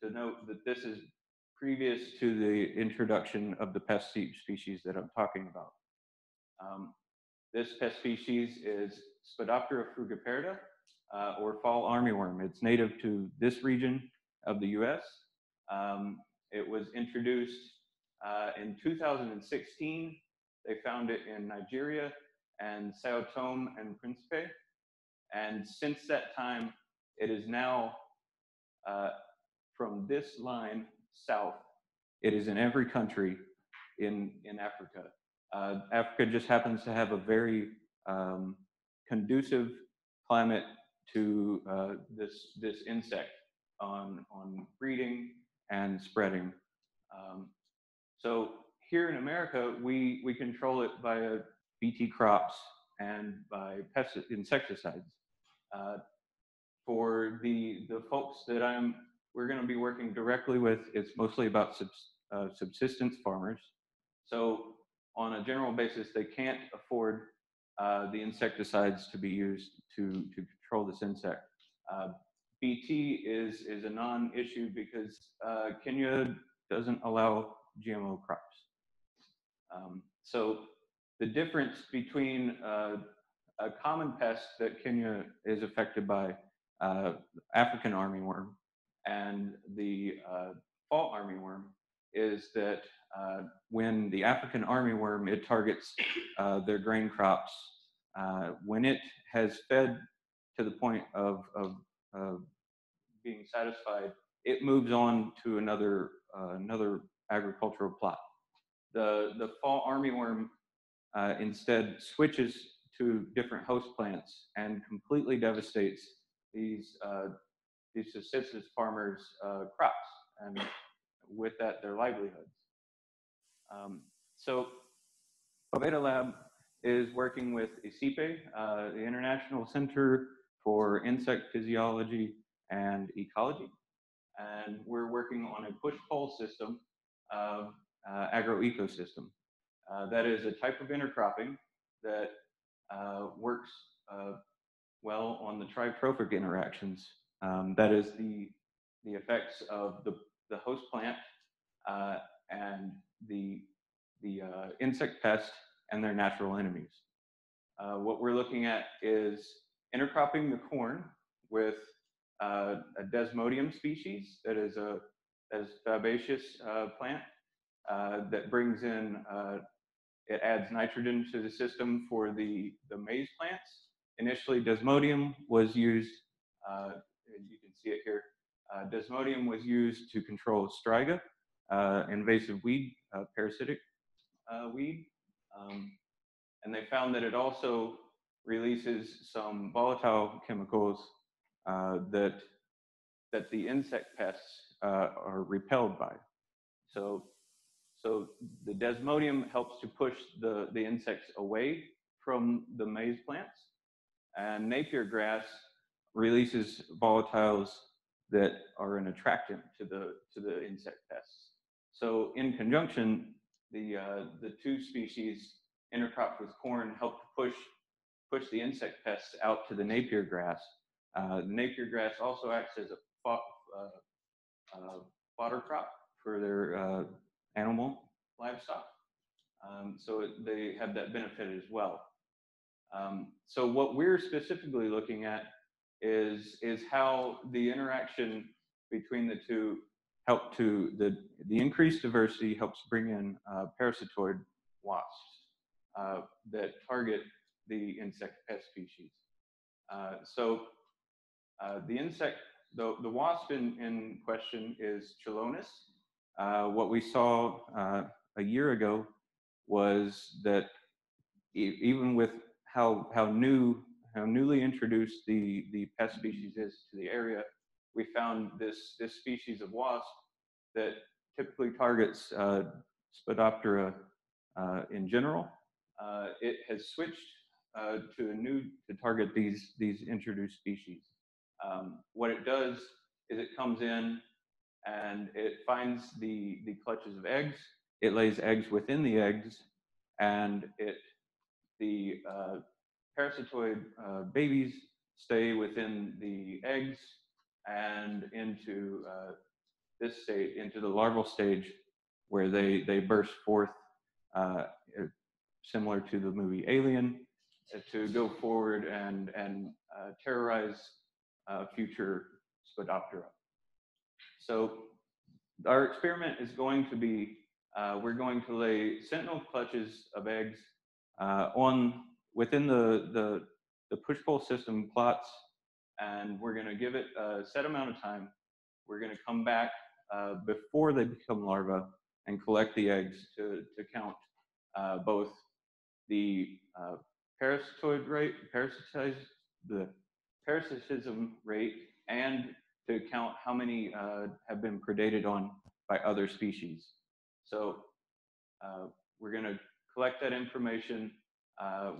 to note that this is previous to the introduction of the pest species that I'm talking about. This pest species is Spodoptera frugiperda, or fall armyworm. It's native to this region of the US. It was introduced in 2016. They found it in Nigeria and Sao Tome and Principe. And since that time, it is now from this line south. It is in every country in Africa. Africa just happens to have a very conducive climate to this insect on breeding and spreading. So here in America, we control it via BT crops and by insecticides. For the folks that we're going to be working directly with, it's mostly about subsistence farmers. So on a general basis, they can't afford the insecticides to be used to control this insect. BT is a non-issue because Kenya doesn't allow GMO crops. So the difference between a common pest that Kenya is affected by, African armyworm, and the fall armyworm is that when the African armyworm, it targets their grain crops, when it has fed to the point of being satisfied, it moves on to another agricultural plot. The fall armyworm instead switches to different host plants and completely devastates these subsistence farmers' crops, and with that, their livelihoods. So Poveda Lab is working with ICIPE, the International Center for Insect Physiology and Ecology, and we're working on a push-pull system of agroecosystem. That is a type of intercropping that works well on the tritrophic interactions. That is the effects of the host plant and the insect pest and their natural enemies. What we're looking at is intercropping the corn with a Desmodium species that is a fabaceous plant that brings in, it adds nitrogen to the system for the maize plants. Initially, Desmodium was used, you can see it here, Desmodium was used to control striga, invasive weed, parasitic weed. And they found that it also releases some volatile chemicals that the insect pests are repelled by. So the Desmodium helps to push the insects away from the maize plants, and Napier grass releases volatiles that are an attractant to the insect pests. So in conjunction, the two species intercropped with corn help to push the insect pests out to the Napier grass. The Napier grass also acts as a fodder crop for their livestock. So they have that benefit as well. So what we're specifically looking at is how the interaction between the two help to, the increased diversity helps bring in parasitoid wasps that target the insect pest species. So the wasp in question is Chilonis. What we saw a year ago was that even with how newly introduced the pest species is to the area, we found this species of wasp that typically targets Spodoptera in general. It has switched to target these introduced species. What it does is it comes in and it finds the clutches of eggs. It lays eggs within the eggs, and the parasitoid babies stay within the eggs and into this state, into the larval stage, where they burst forth, similar to the movie Alien, to go forward and terrorize future Spodoptera. So our experiment is going to be, we're going to lay sentinel clutches of eggs within the push-pull system plots, and we're going to give it a set amount of time. We're going to come back before they become larvae and collect the eggs to count both the parasitism rate, and to count how many have been predated on by other species. So we're going to collect that information.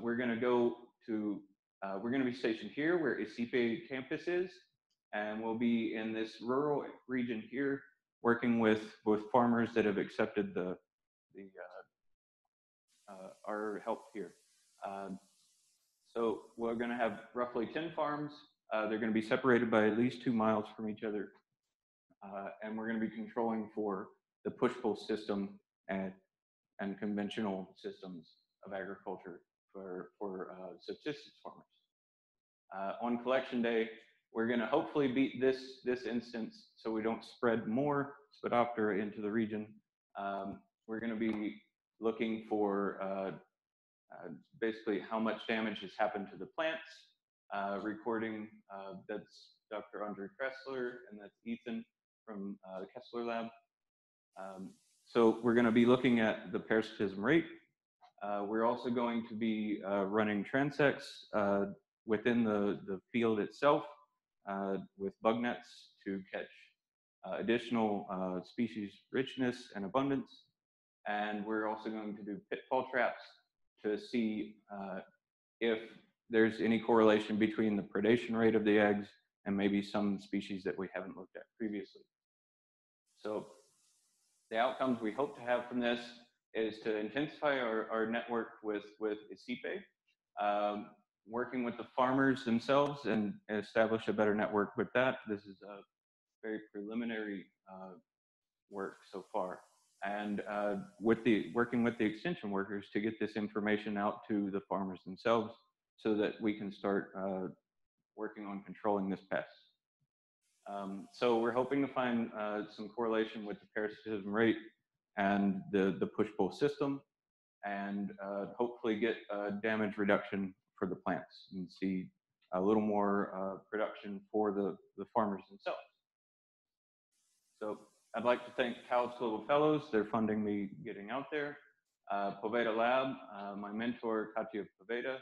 We're going to be stationed here where ICIPE campus is, and we'll be in this rural region here, working with farmers that have accepted our help here. So we're going to have roughly 10 farms. They're going to be separated by at least 2 miles from each other, and we're going to be controlling for the push-pull system and conventional systems of agriculture for subsistence farmers. On collection day, we're going to hopefully beat this instance so we don't spread more Spodoptera into the region. We're going to be looking for basically how much damage has happened to the plants, recording, that's Dr. Andre Kressler, and that's Ethan from the Kessler Lab. So we're going to be looking at the parasitism rate. We're also going to be running transects within the field itself with bug nets to catch additional species richness and abundance. And we're also going to do pitfall traps to see if there's any correlation between the predation rate of the eggs and maybe some species that we haven't looked at previously. So the outcomes we hope to have from this is to intensify our network with exDNA, working with the farmers themselves and establish a better network with that. This is a very preliminary work so far. And working with the extension workers to get this information out to the farmers themselves so that we can start working on controlling this pest. So we're hoping to find some correlation with the parasitism rate and the push-pull system, and hopefully get damage reduction for the plants and see a little more production for the farmers themselves. So I'd like to thank Taos Global Fellows. They're funding me getting out there. Poveda Lab, my mentor, Katya Poveda,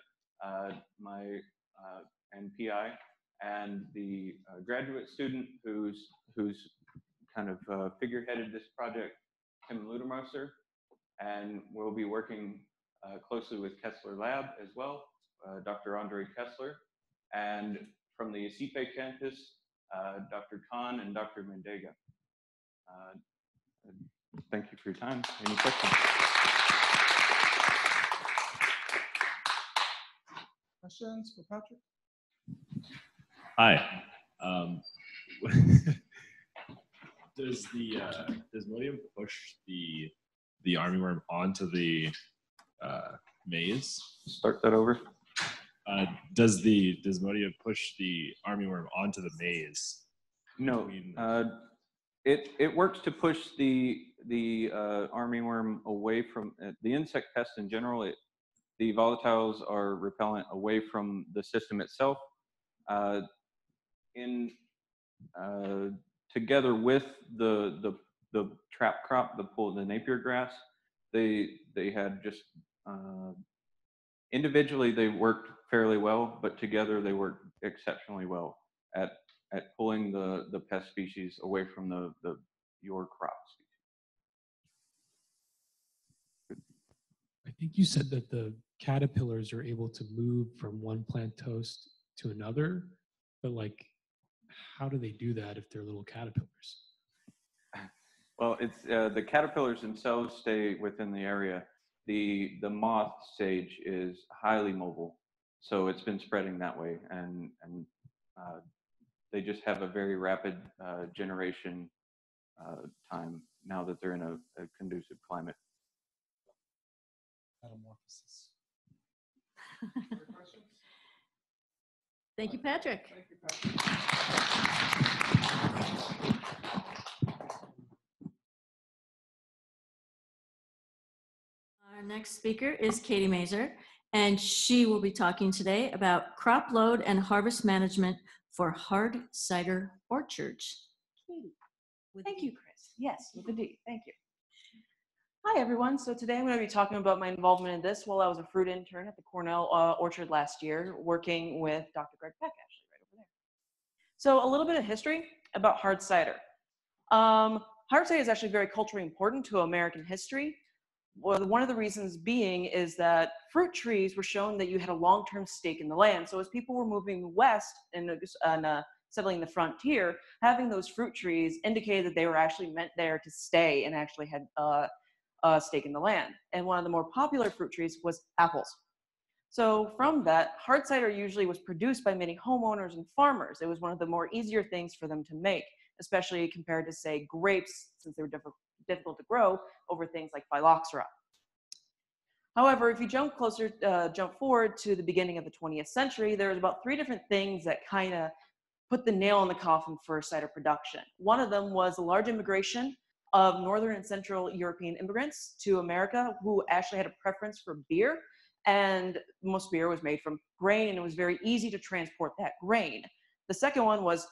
and PI, and the graduate student who's kind of figureheaded this project, Tim Ludermoser, and we'll be working closely with Kessler Lab as well, Dr. Andre Kessler, and from the ICIPE campus, Dr. Khan and Dr. Mendega. Thank you for your time. Any questions? Questions for Patrick? Hi. Does Modium push the armyworm onto the maize? Start that over. Does Modium push the armyworm onto the maize? No. It works to push the armyworm away from the insect pest in general. The volatiles are repellent away from the system itself. Together with the trap crop, the Napier grass, they had just individually they worked fairly well, but together they worked exceptionally well at pulling the pest species away from your crop species. I think you said that the caterpillars are able to move from one plant host to another, but like, how do they do that if they're little caterpillars? Well, it's the caterpillars themselves stay within the area. The moth stage is highly mobile, so it's been spreading that way, and they just have a very rapid generation time now that they're in a conducive climate. Metamorphosis. Thank you, Patrick. Thank you, Patrick. Our next speaker is Katie Mazer, and she will be talking today about crop load and harvest management for hard cider orchards. Katie. Thank you, Chris. Yes, with a D. Thank you. Hi, everyone. So today I'm going to be talking about my involvement in this while I was a fruit intern at the Cornell Orchard last year, working with Dr. Greg Peck, actually, right over there. So a little bit of history about hard cider. Hard cider is actually very culturally important to American history. Well, one of the reasons being is that fruit trees were shown that you had a long-term stake in the land. So as people were moving west and settling the frontier, having those fruit trees indicated that they were actually meant there to stay and actually had a stake in the land. And one of the more popular fruit trees was apples. So from that, hard cider usually was produced by many homeowners and farmers. It was one of the more easier things for them to make, especially compared to, say, grapes, since they were difficult to grow, over things like phylloxera. However, if you jump forward to the beginning of the 20th century, there was about 3 different things that kind of put the nail in the coffin for cider production. One of them was a large immigration of Northern and Central European immigrants to America who actually had a preference for beer, and most beer was made from grain, and it was very easy to transport that grain. The second one was,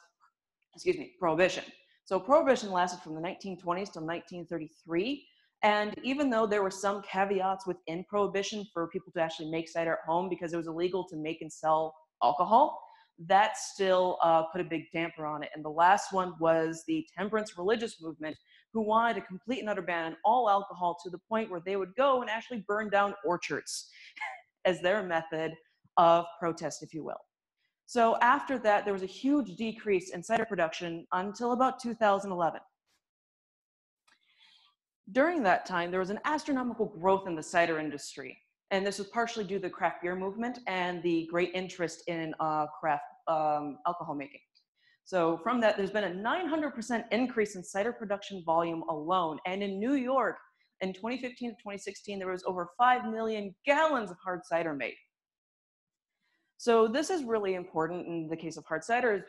Prohibition. So Prohibition lasted from the 1920s to 1933, And even though there were some caveats within prohibition for people to actually make cider at home because it was illegal to make and sell alcohol, that still put a big damper on it. And the last one was the temperance religious movement, who wanted a complete and utter ban on all alcohol to the point where they would go and actually burn down orchards as their method of protest, if you will. So after that, there was a huge decrease in cider production until about 2011. During that time, there was an astronomical growth in the cider industry. And this was partially due to the craft beer movement and the great interest in craft alcohol making. So from that, there's been a 900% increase in cider production volume alone. And in New York, in 2015 to 2016, there was over 5 million gallons of hard cider made. So this is really important in the case of hard cider,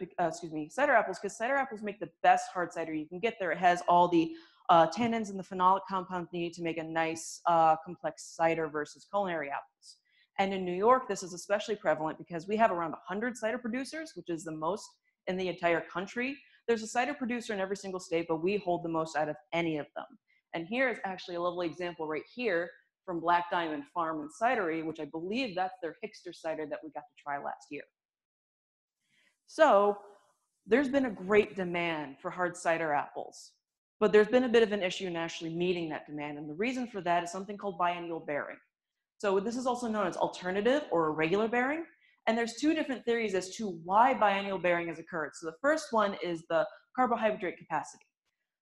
cider apples, because cider apples make the best hard cider you can get there. It has all the tannins and the phenolic compounds needed to make a nice complex cider versus culinary apples. And in New York, this is especially prevalent because we have around 100 cider producers, which is the most in the entire country. There's a cider producer in every single state, but we hold the most out of any of them. And here is actually a lovely example right here from Black Diamond Farm and Cidery, which I believe that's their Hickster cider that we got to try last year. So there's been a great demand for hard cider apples, but there's been a bit of an issue in actually meeting that demand. And the reason for that is something called biennial bearing. So this is also known as alternative or irregular bearing. And there's two different theories as to why biennial bearing has occurred. So the first one is the carbohydrate capacity.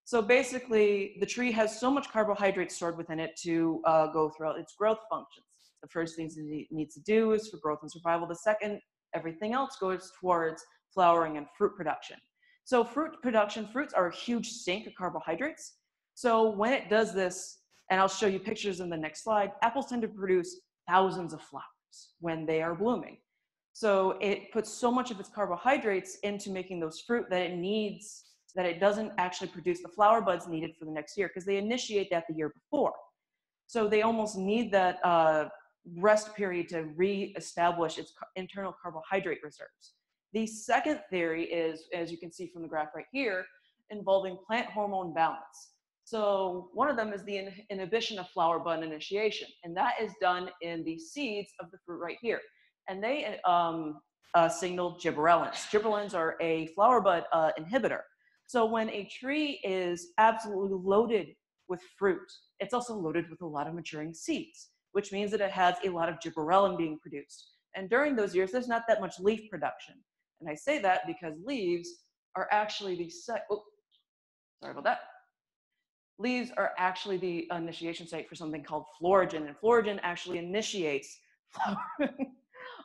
So basically, the tree has so much carbohydrate stored within it to go throughout its growth functions. The first things it needs to do is for growth and survival. The second, everything else goes towards flowering and fruit production. So fruit production, fruits are a huge sink of carbohydrates. So when it does this, and I'll show you pictures in the next slide, apples tend to produce thousands of flowers when they are blooming. So it puts so much of its carbohydrates into making those fruit that it needs, that it doesn't actually produce the flower buds needed for the next year because they initiate that the year before. So they almost need that rest period to re-establish its internal carbohydrate reserves. The second theory is, as you can see from the graph right here, involving plant hormone balance. So one of them is the inhibition of flower bud initiation, and that is done in the seeds of the fruit right here. And they signal gibberellins. Gibberellins are a flower bud inhibitor. So when a tree is absolutely loaded with fruit, it's also loaded with a lot of maturing seeds, which means that it has a lot of gibberellin being produced. And during those years, there's not that much leaf production. And I say that because leaves are actually the sorry about that. Leaves are actually the initiation site for something called florigin, and florigin actually initiates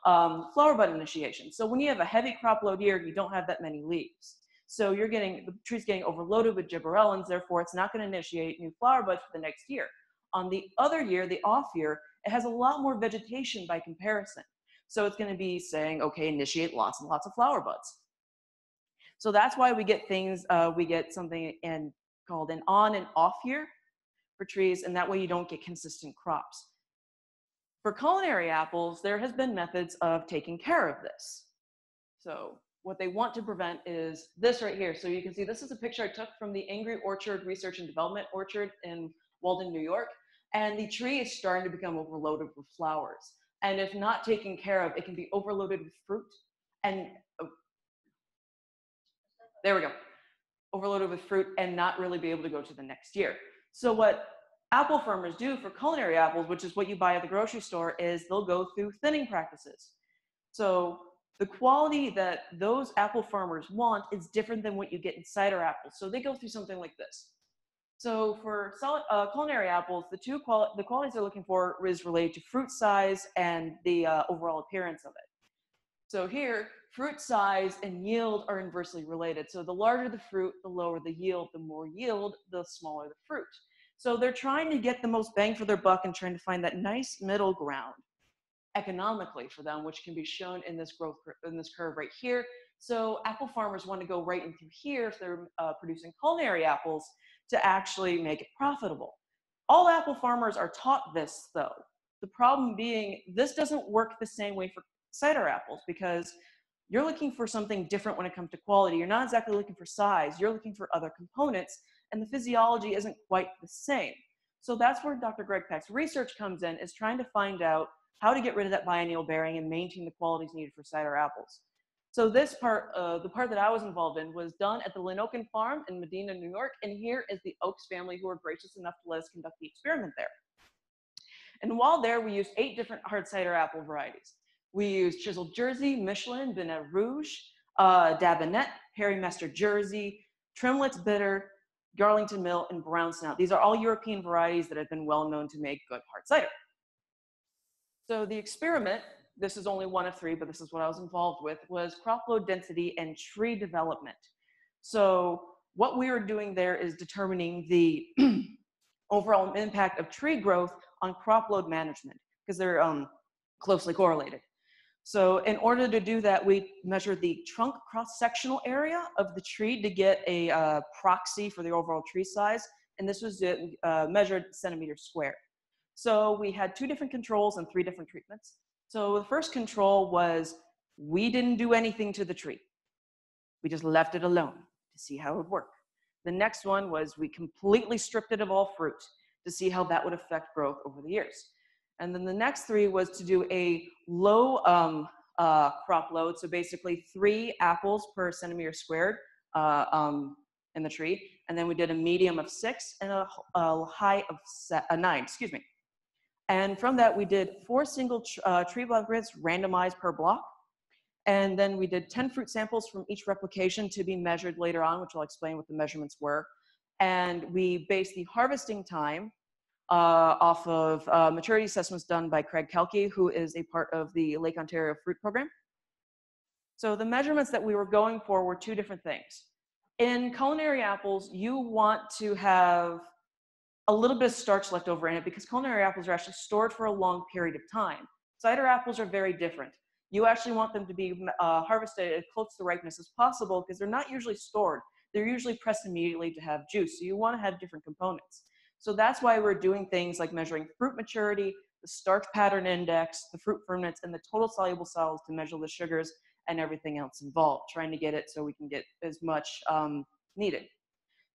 flower bud initiation. So when you have a heavy crop load year, you don't have that many leaves. So you're getting, the tree's getting overloaded with gibberellins, therefore it's not going to initiate new flower buds for the next year. On the other year, the off year, it has a lot more vegetation by comparison. So it's going to be saying, okay, initiate lots and lots of flower buds. So that's why we get things, we get something called an on and off year for trees, and that way you don't get consistent crops. For culinary apples, there has been methods of taking care of this. So what they want to prevent is this right here. So you can see this is a picture I took from the Angry Orchard Research and Development Orchard in Walden, New York. And the tree is starting to become overloaded with flowers. And if not taken care of, it can be overloaded with fruit. And there we go. Overloaded with fruit and not really be able to go to the next year. So what apple farmers do for culinary apples, which is what you buy at the grocery store, is they'll go through thinning practices. So the quality that those apple farmers want is different than what you get in cider apples. So they go through something like this. So for culinary apples, the qualities they're looking for is related to fruit size and the overall appearance of it. So here, fruit size and yield are inversely related. So the larger the fruit, the lower the yield. The more yield, the smaller the fruit. So they're trying to get the most bang for their buck and trying to find that nice middle ground economically for them, which can be shown in this growth in this curve right here. So apple farmers want to go right in through here if they're producing culinary apples to actually make it profitable. All apple farmers are taught this though. The problem being this doesn't work the same way for cider apples because you're looking for something different when it comes to quality. You're not exactly looking for size, you're looking for other components, and the physiology isn't quite the same. So that's where Dr. Greg Peck's research comes in, is trying to find out how to get rid of that biennial bearing and maintain the qualities needed for cider apples. So this part, the part that I was involved in, was done at the Linoken Farm in Medina, New York, and here is the Oaks family who were gracious enough to let us conduct the experiment there. And while there, we used 8 different hard cider apple varieties. We used Chiseled Jersey, Michelin, Binet Rouge, Dabinet, Harry Mester Jersey, Trimlets Bitter, Garlington Mill, and Brown Snout. These are all European varieties that have been well known to make good hard cider. So the experiment, this is only one of 3, but this is what I was involved with, was crop load density and tree development. So what we were doing there is determining the overall impact of tree growth on crop load management, because they're closely correlated. So in order to do that, we measured the trunk cross-sectional area of the tree to get a proxy for the overall tree size, and this was measured centimeters squared. So we had 2 different controls and 3 different treatments. So the first control was, we didn't do anything to the tree. We just left it alone to see how it would work. The next one was, we completely stripped it of all fruit to see how that would affect growth over the years. And then the next 3 was to do a low crop load, so basically 3 apples per centimeter squared in the tree. And then we did a medium of 6 and a high of 9, excuse me. And from that, we did 4 single tree block grids randomized per block. And then we did 10 fruit samples from each replication to be measured later on, which I'll explain what the measurements were. And we based the harvesting time off of maturity assessments done by Craig Kelke, who is a part of the Lake Ontario Fruit Program. So the measurements that we were going for were 2 different things. In culinary apples, you want to have a little bit of starch left over in it, because culinary apples are actually stored for a long period of time. Cider apples are very different. You actually want them to be harvested as close to ripeness as possible, because they're not usually stored. They're usually pressed immediately to have juice. So you want to have different components. So that's why we're doing things like measuring fruit maturity, the starch pattern index, the fruit firmness, and the total soluble solids to measure the sugars and everything else involved, trying to get it so we can get as much needed.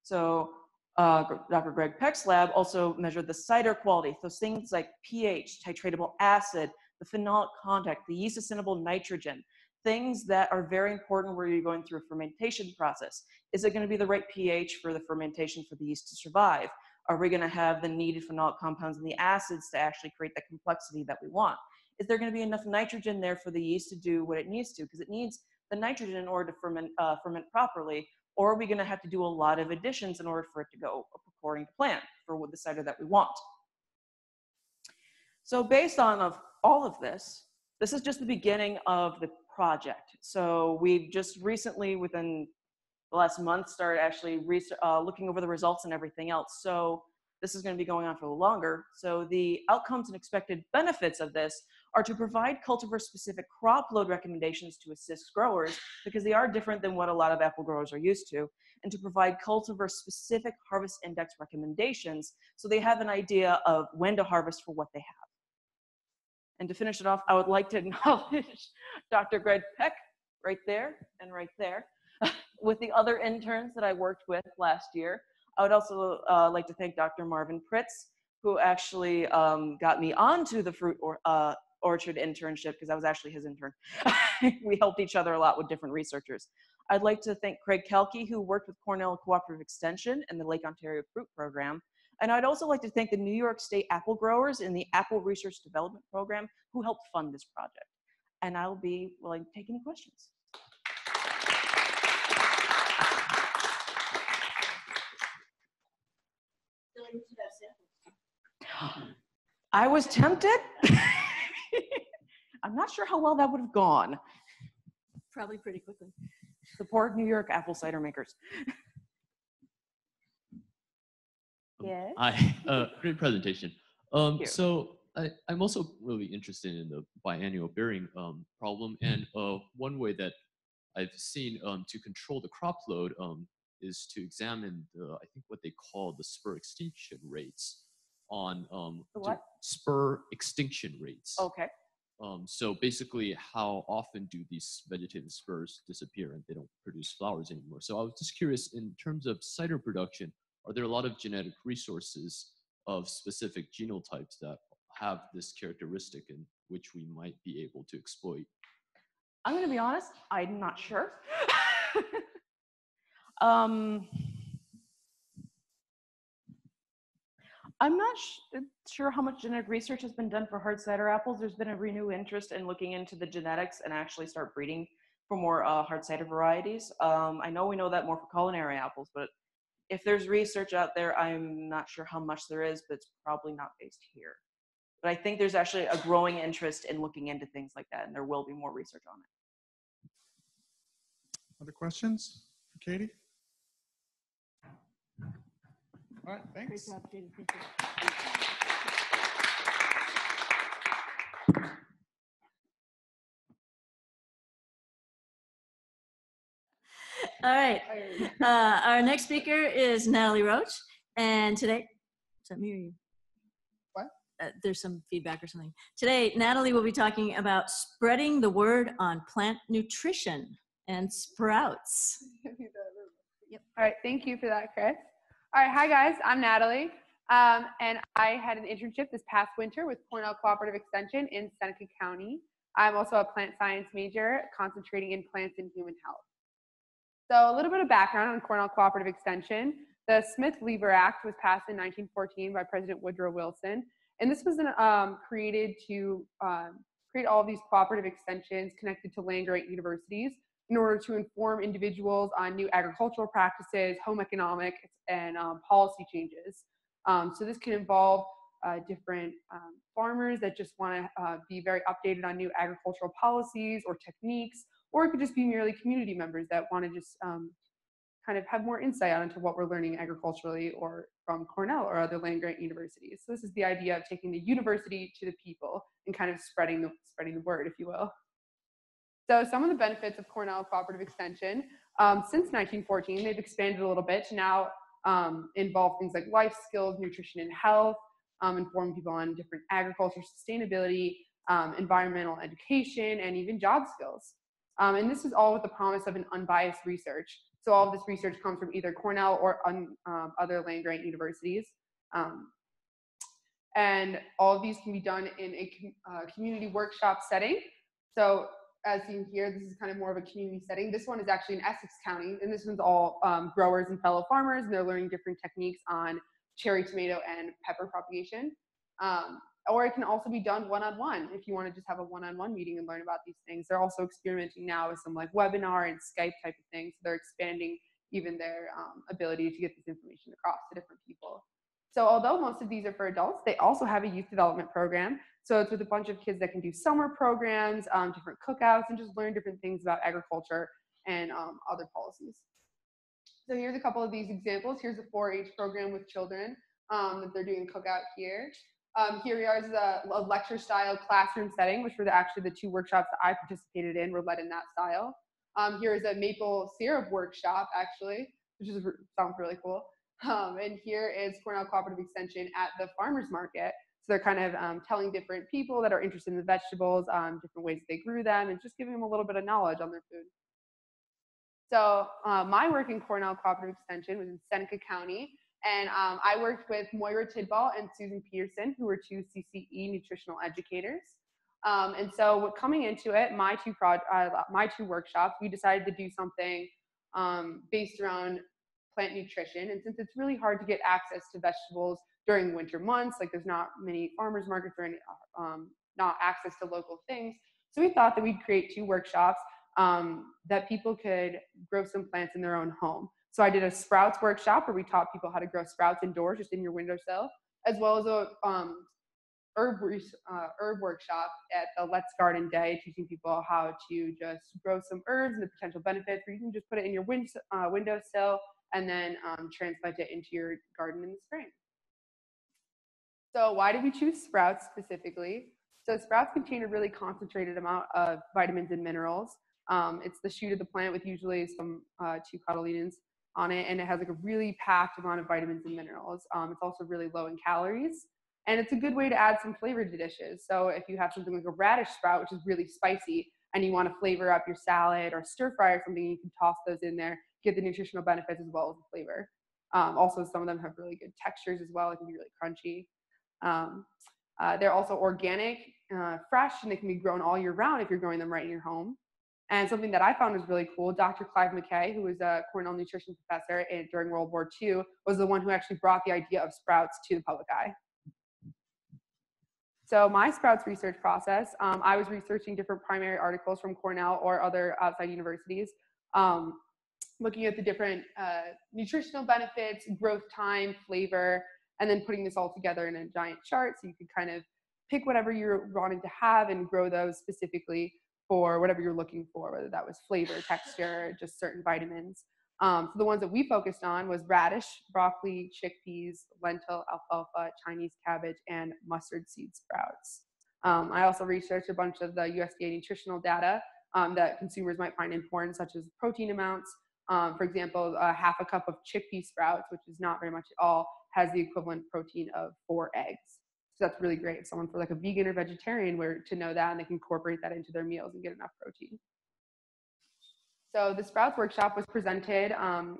So Dr. Greg Peck's lab also measured the cider quality, those things like pH, titratable acid, the phenolic contact, the yeast assimilable nitrogen, things that are very important where you're going through a fermentation process. Is it going to be the right pH for the fermentation for the yeast to survive? Are we going to have the needed phenolic compounds and the acids to actually create the complexity that we want? Is there going to be enough nitrogen there for the yeast to do what it needs to? Because it needs the nitrogen in order to ferment properly. Or are we going to have to do a lot of additions in order for it to go according to plan for the cider that we want? So based on all of this, this is just the beginning of the project. So we've just recently, within the last month, started actually looking over the results and everything else. So this is going to be going on for a little longer. So the outcomes and expected benefits of this are to provide cultivar-specific crop load recommendations to assist growers, because they are different than what a lot of apple growers are used to, and to provide cultivar-specific harvest index recommendations so they have an idea of when to harvest for what they have. And to finish it off, I would like to acknowledge Dr. Greg Peck, right there and right there, with the other interns that I worked with last year. I would also like to thank Dr. Marvin Pritz, who actually got me onto the fruit orchard internship, because I was actually his intern. We helped each other a lot with different researchers. I'd like to thank Craig Kelke, who worked with Cornell Cooperative Extension and the Lake Ontario Fruit Program. And I'd also like to thank the New York State apple growers in the Apple Research Development Program, who helped fund this project. And I'll be willing to take any questions. I was tempted. I'm not sure how well that would have gone. Probably pretty quickly. The poor New York apple cider makers. Yes. Hi, great presentation. So I'm also really interested in the biennial bearing problem, and one way that I've seen to control the crop load is to examine I think what they call the spur extinction rates on spur extinction rates. Okay. So basically, how often do these vegetative spurs disappear and they don't produce flowers anymore? So I was just curious, in terms of cider production, are there a lot of genetic resources of specific genotypes that have this characteristic in which we might be able to exploit? I'm going to be honest, I'm not sure. I'm not sure how much genetic research has been done for hard cider apples. There's been a renewed interest in looking into the genetics and actually start breeding for more hard cider varieties. I know we know that more for culinary apples, but if there's research out there, I'm not sure how much there is, but it's probably not based here. But I think there's actually a growing interest in looking into things like that, and there will be more research on it. Other questions for Katie? All right, thanks. Great job, Katie. Thank you. All right. Our next speaker is Natalie Roach. And today, is that me or you? What? There's some feedback or something. Today, Natalie will be talking about spreading the word on plant nutrition and sprouts. Yep. All right, thank you for that, Chris. All right, hi guys, I'm Natalie. And I had an internship this past winter with Cornell Cooperative Extension in Seneca County. I'm also a plant science major concentrating in plants and human health. So a little bit of background on Cornell Cooperative Extension. The Smith-Lever Act was passed in 1914 by President Woodrow Wilson. And this was created to create all of these cooperative extensions connected to land-grant universities in order to inform individuals on new agricultural practices, home economics, and policy changes. So this can involve different farmers that just want to be very updated on new agricultural policies or techniques, or it could just be merely community members that want to just kind of have more insight onto what we're learning agriculturally or from Cornell or other land-grant universities. So this is the idea of taking the university to the people and kind of spreading the word, if you will. So some of the benefits of Cornell Cooperative Extension, since 1914, they've expanded a little bit to now involve things like life skills, nutrition and health, informing people on different agriculture, sustainability, environmental education, and even job skills. And this is all with the promise of an unbiased research. So all of this research comes from either Cornell or other land-grant universities. And all of these can be done in a community workshop setting. So as seen here, this is kind of more of a community setting. This one is actually in Essex County, and this one's all growers and fellow farmers, and they're learning different techniques on cherry tomato and pepper propagation. Or it can also be done one-on-one if you want to just have a one-on-one meeting and learn about these things. They're also experimenting now with some like webinar and Skype type of things. So they're expanding even their ability to get this information across to different people. So although most of these are for adults, they also have a youth development program. So it's with a bunch of kids that can do summer programs, different cookouts, and just learn different things about agriculture and other policies. So here's a couple of these examples. Here's a Forage program with children that they're doing a cookout here. Here we are as a lecture-style classroom setting, which were actually the two workshops that I participated in were led in that style. Here is a maple syrup workshop, actually, which sounds really cool. And here is Cornell Cooperative Extension at the farmer's market. So they're kind of telling different people that are interested in the vegetables, different ways they grew them, and just giving them a little bit of knowledge on their food. So my work in Cornell Cooperative Extension was in Seneca County. And I worked with Moira Tidball and Susan Peterson, who were two CCE nutritional educators. And so coming into it, my two workshops, we decided to do something based around plant nutrition. And since it's really hard to get access to vegetables during winter months, like there's not many farmers markets or any, not access to local things. So we thought that we'd create two workshops that people could grow some plants in their own home. So I did a sprouts workshop where we taught people how to grow sprouts indoors, just in your windowsill, as well as a herb workshop at the Let's Garden Day, teaching people how to just grow some herbs and the potential benefits, where you can just put it in your windowsill and then transplant it into your garden in the spring. So why did we choose sprouts specifically? So sprouts contain a really concentrated amount of vitamins and minerals. It's the shoot of the plant with usually some 2 cotyledons on it, and it has like a really packed amount of vitamins and minerals. It's also really low in calories, and it's a good way to add some flavor to dishes. So if you have something like a radish sprout, which is really spicy, and you want to flavor up your salad or stir fry or something, you can toss those in there, get the nutritional benefits as well as the flavor. Also, some of them have really good textures as well. It can be really crunchy. They're also organic, fresh, and they can be grown all year round if you're growing them right in your home. And something that I found was really cool, Dr. Clive McKay, who was a Cornell nutrition professor during World War II, was the one who actually brought the idea of sprouts to the public eye. So my sprouts research process, I was researching different primary articles from Cornell or other outside universities, looking at the different nutritional benefits, growth time, flavor, and then putting this all together in a giant chart so you could kind of pick whatever you're wanting to have and grow those specifically for whatever you're looking for, whether that was flavor, texture, just certain vitamins. So the ones that we focused on was radish, broccoli, chickpeas, lentil, alfalfa, Chinese cabbage, and mustard seed sprouts. I also researched a bunch of the USDA nutritional data that consumers might find important, such as protein amounts. For example, half a cup of chickpea sprouts, which is not very much at all, has the equivalent protein of 4 eggs. So that's really great if someone for like a vegan or vegetarian were to know that, and they can incorporate that into their meals and get enough protein. So the Sprouts Workshop was presented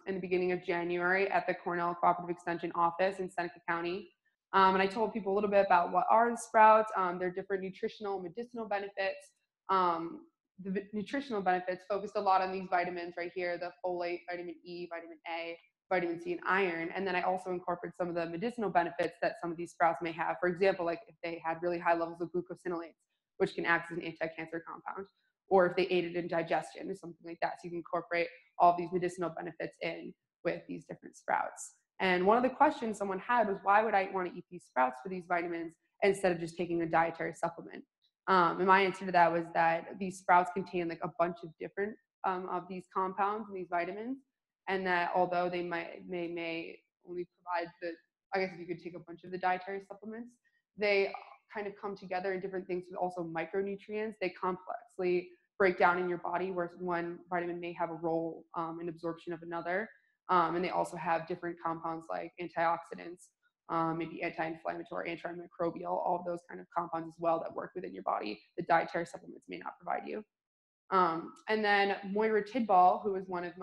in the beginning of January at the Cornell Cooperative Extension office in Seneca County. And I told people a little bit about what are the sprouts, their different nutritional, medicinal benefits. The nutritional benefits focused a lot on these vitamins right here, the folate, vitamin E, vitamin A, vitamin C, and iron. And then I also incorporated some of the medicinal benefits that some of these sprouts may have. For example, like if they had really high levels of glucosinolates, which can act as an anti-cancer compound, or if they aided in digestion or something like that. So you can incorporate all these medicinal benefits in with these different sprouts. And one of the questions someone had was, why would I want to eat these sprouts for these vitamins instead of just taking a dietary supplement? And my answer to that was that these sprouts contain like a bunch of different of these compounds and these vitamins, and that although they may only provide the, I guess if you could take a bunch of the dietary supplements, they kind of come together in different things with also micronutrients. They complexly break down in your body, where one vitamin may have a role in absorption of another. And they also have different compounds like antioxidants, maybe anti-inflammatory, antimicrobial, all of those kind of compounds as well that work within your body that dietary supplements may not provide you. And then Moira Tidball, who was one of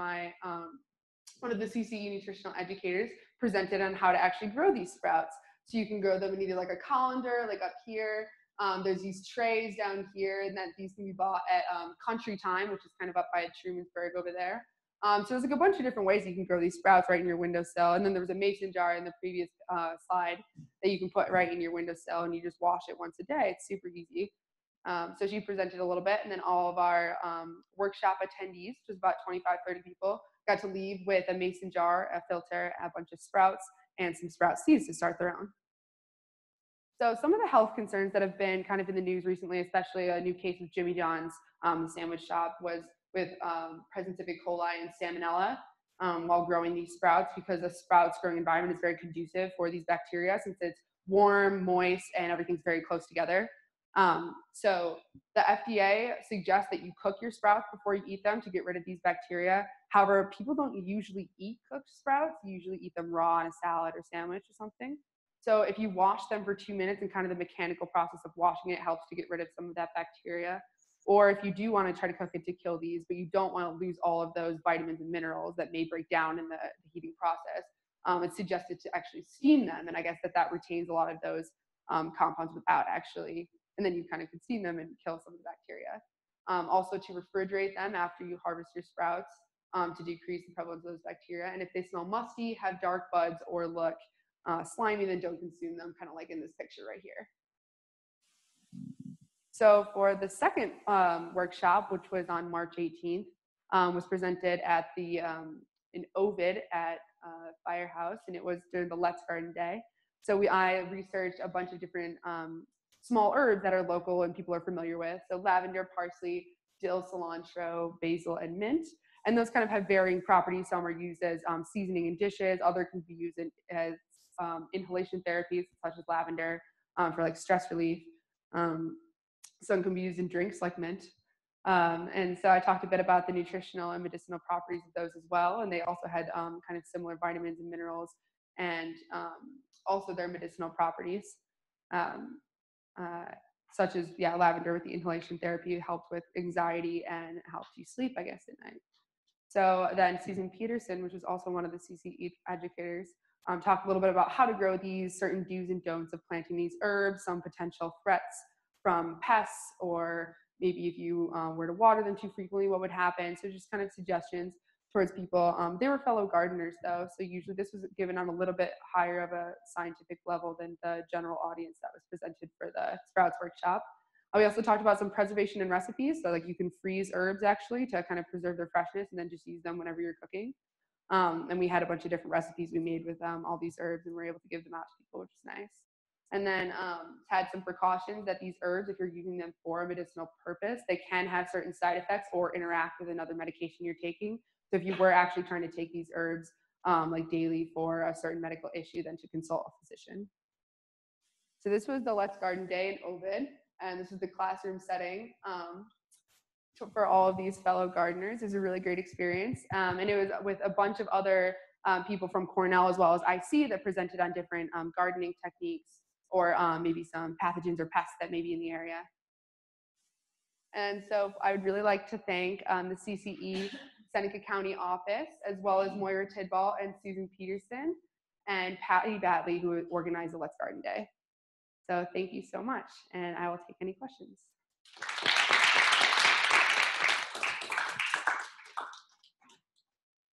the CCE nutritional educators, presented on how to actually grow these sprouts. So you can grow them in either like a colander, like up here. There's these trays down here, and that these can be bought at Country Time, which is kind of up by Trumansburg over there. So there's like a bunch of different ways you can grow these sprouts right in your windowsill. And then there was a mason jar in the previous slide that you can put right in your windowsill, and you just wash it once a day. It's super easy. So she presented a little bit, and then all of our workshop attendees, which was about 25, 30 people, got to leave with a mason jar, a filter, a bunch of sprouts, and some sprout seeds to start their own. So some of the health concerns that have been kind of in the news recently, especially a new case of Jimmy John's, the sandwich shop, was with presence of E. coli and salmonella while growing these sprouts, because the sprouts growing environment is very conducive for these bacteria since it's warm, moist, and everything's very close together. So the FDA suggests that you cook your sprouts before you eat them to get rid of these bacteria. However, people don't usually eat cooked sprouts. You usually eat them raw in a salad or sandwich or something. So if you wash them for 2 minutes, and kind of the mechanical process of washing it helps to get rid of some of that bacteria. Or if you do want to try to cook it to kill these, but you don't want to lose all of those vitamins and minerals that may break down in the heating process, it's suggested to actually steam them. And I guess that retains a lot of those compounds without actually, and then you kind of could steam them and kill some of the bacteria. Also to refrigerate them after you harvest your sprouts to decrease the prevalence of those bacteria. And if they smell musty, have dark buds, or look slimy, then don't consume them, kind of like in this picture right here. So for the second workshop, which was on March 18th, was presented at the in Ovid at Firehouse, and it was during the Let's Garden Day. So I researched a bunch of different small herbs that are local and people are familiar with. So lavender, parsley, dill, cilantro, basil, and mint. And those kind of have varying properties. Some are used as seasoning in dishes. Other can be used as inhalation therapies, such as lavender, for like stress relief. Some can be used in drinks like mint. And so I talked a bit about the nutritional and medicinal properties of those as well. And they also had kind of similar vitamins and minerals, and also their medicinal properties, such as, lavender with the inhalation therapy helped with anxiety and helped you sleep, I guess, at night. So then Susan Peterson, which was also one of the CCE educators, talked a little bit about how to grow these, certain do's and don'ts of planting these herbs, some potential threats from pests, or maybe if you were to water them too frequently, what would happen. So just kind of suggestions towards people. They were fellow gardeners though, so usually this was given on a little bit higher of a scientific level than the general audience that was presented for the Sprouts workshop. We also talked about some preservation and recipes, so like you can freeze herbs actually to kind of preserve their freshness and then just use them whenever you're cooking. And we had a bunch of different recipes we made with all these herbs, and we're able to give them out to people, which is nice. And then had some precautions that these herbs, if you're using them for a medicinal purpose, they can have certain side effects or interact with another medication you're taking. So if you were actually trying to take these herbs like daily for a certain medical issue, then to consult a physician. So this was the Let's Garden Day in Ovid, and this is the classroom setting for all of these fellow gardeners. It was a really great experience, and it was with a bunch of other people from Cornell as well as IC that presented on different gardening techniques, or maybe some pathogens or pests that may be in the area. And so I would really like to thank the CCE Seneca County office, as well as Moira Tidball and Susan Peterson and Patty Batley, who organized the Let's Garden Day. So thank you so much, and I will take any questions.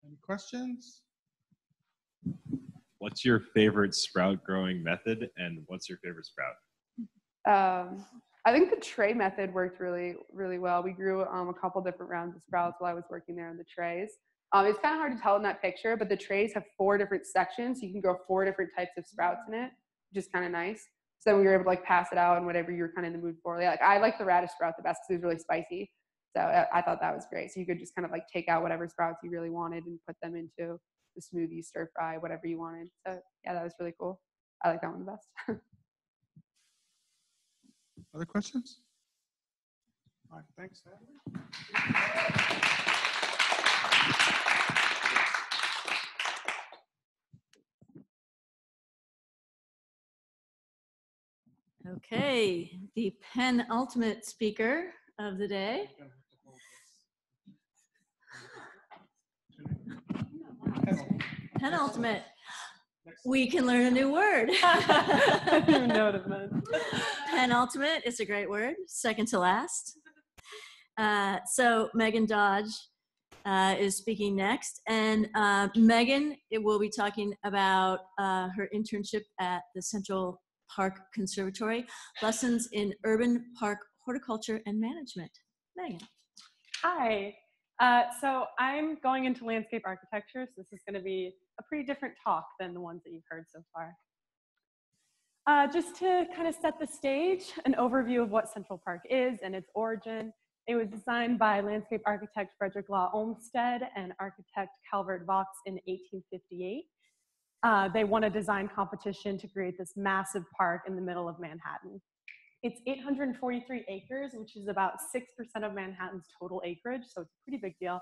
Any questions? What's your favorite sprout growing method, and what's your favorite sprout? I think the tray method worked really, really well. We grew a couple different rounds of sprouts while I was working there in the trays. It's kind of hard to tell in that picture, but the trays have 4 different sections, so you can grow 4 different types of sprouts in it, which is kind of nice. So we were able to like pass it out and whatever you're kind of in the mood for. Yeah, like I like the radish sprout the best because it was really spicy. So I thought that was great. So you could just kind of like take out whatever sprouts you really wanted and put them into the smoothie, stir fry, whatever you wanted. So yeah, that was really cool. I like that one the best. Other questions? All right, thanks. Okay, the penultimate speaker of the day. Penultimate. We can learn a new word. I didn't even know what it meant. Penultimate is a great word, second to last. So Megan Dodge is speaking next. And Megan will be talking about her internship at the Central Park Conservatory, lessons in urban park horticulture and management. Megan. Hi. So I'm going into landscape architecture, so this is going to be a pretty different talk than the ones that you've heard so far. Just to kind of set the stage, an overview of what Central Park is and its origin. It was designed by landscape architect Frederick Law Olmsted and architect Calvert Vaux in 1858. They won a design competition to create this massive park in the middle of Manhattan. It's 843 acres, which is about 6% of Manhattan's total acreage, so it's a pretty big deal.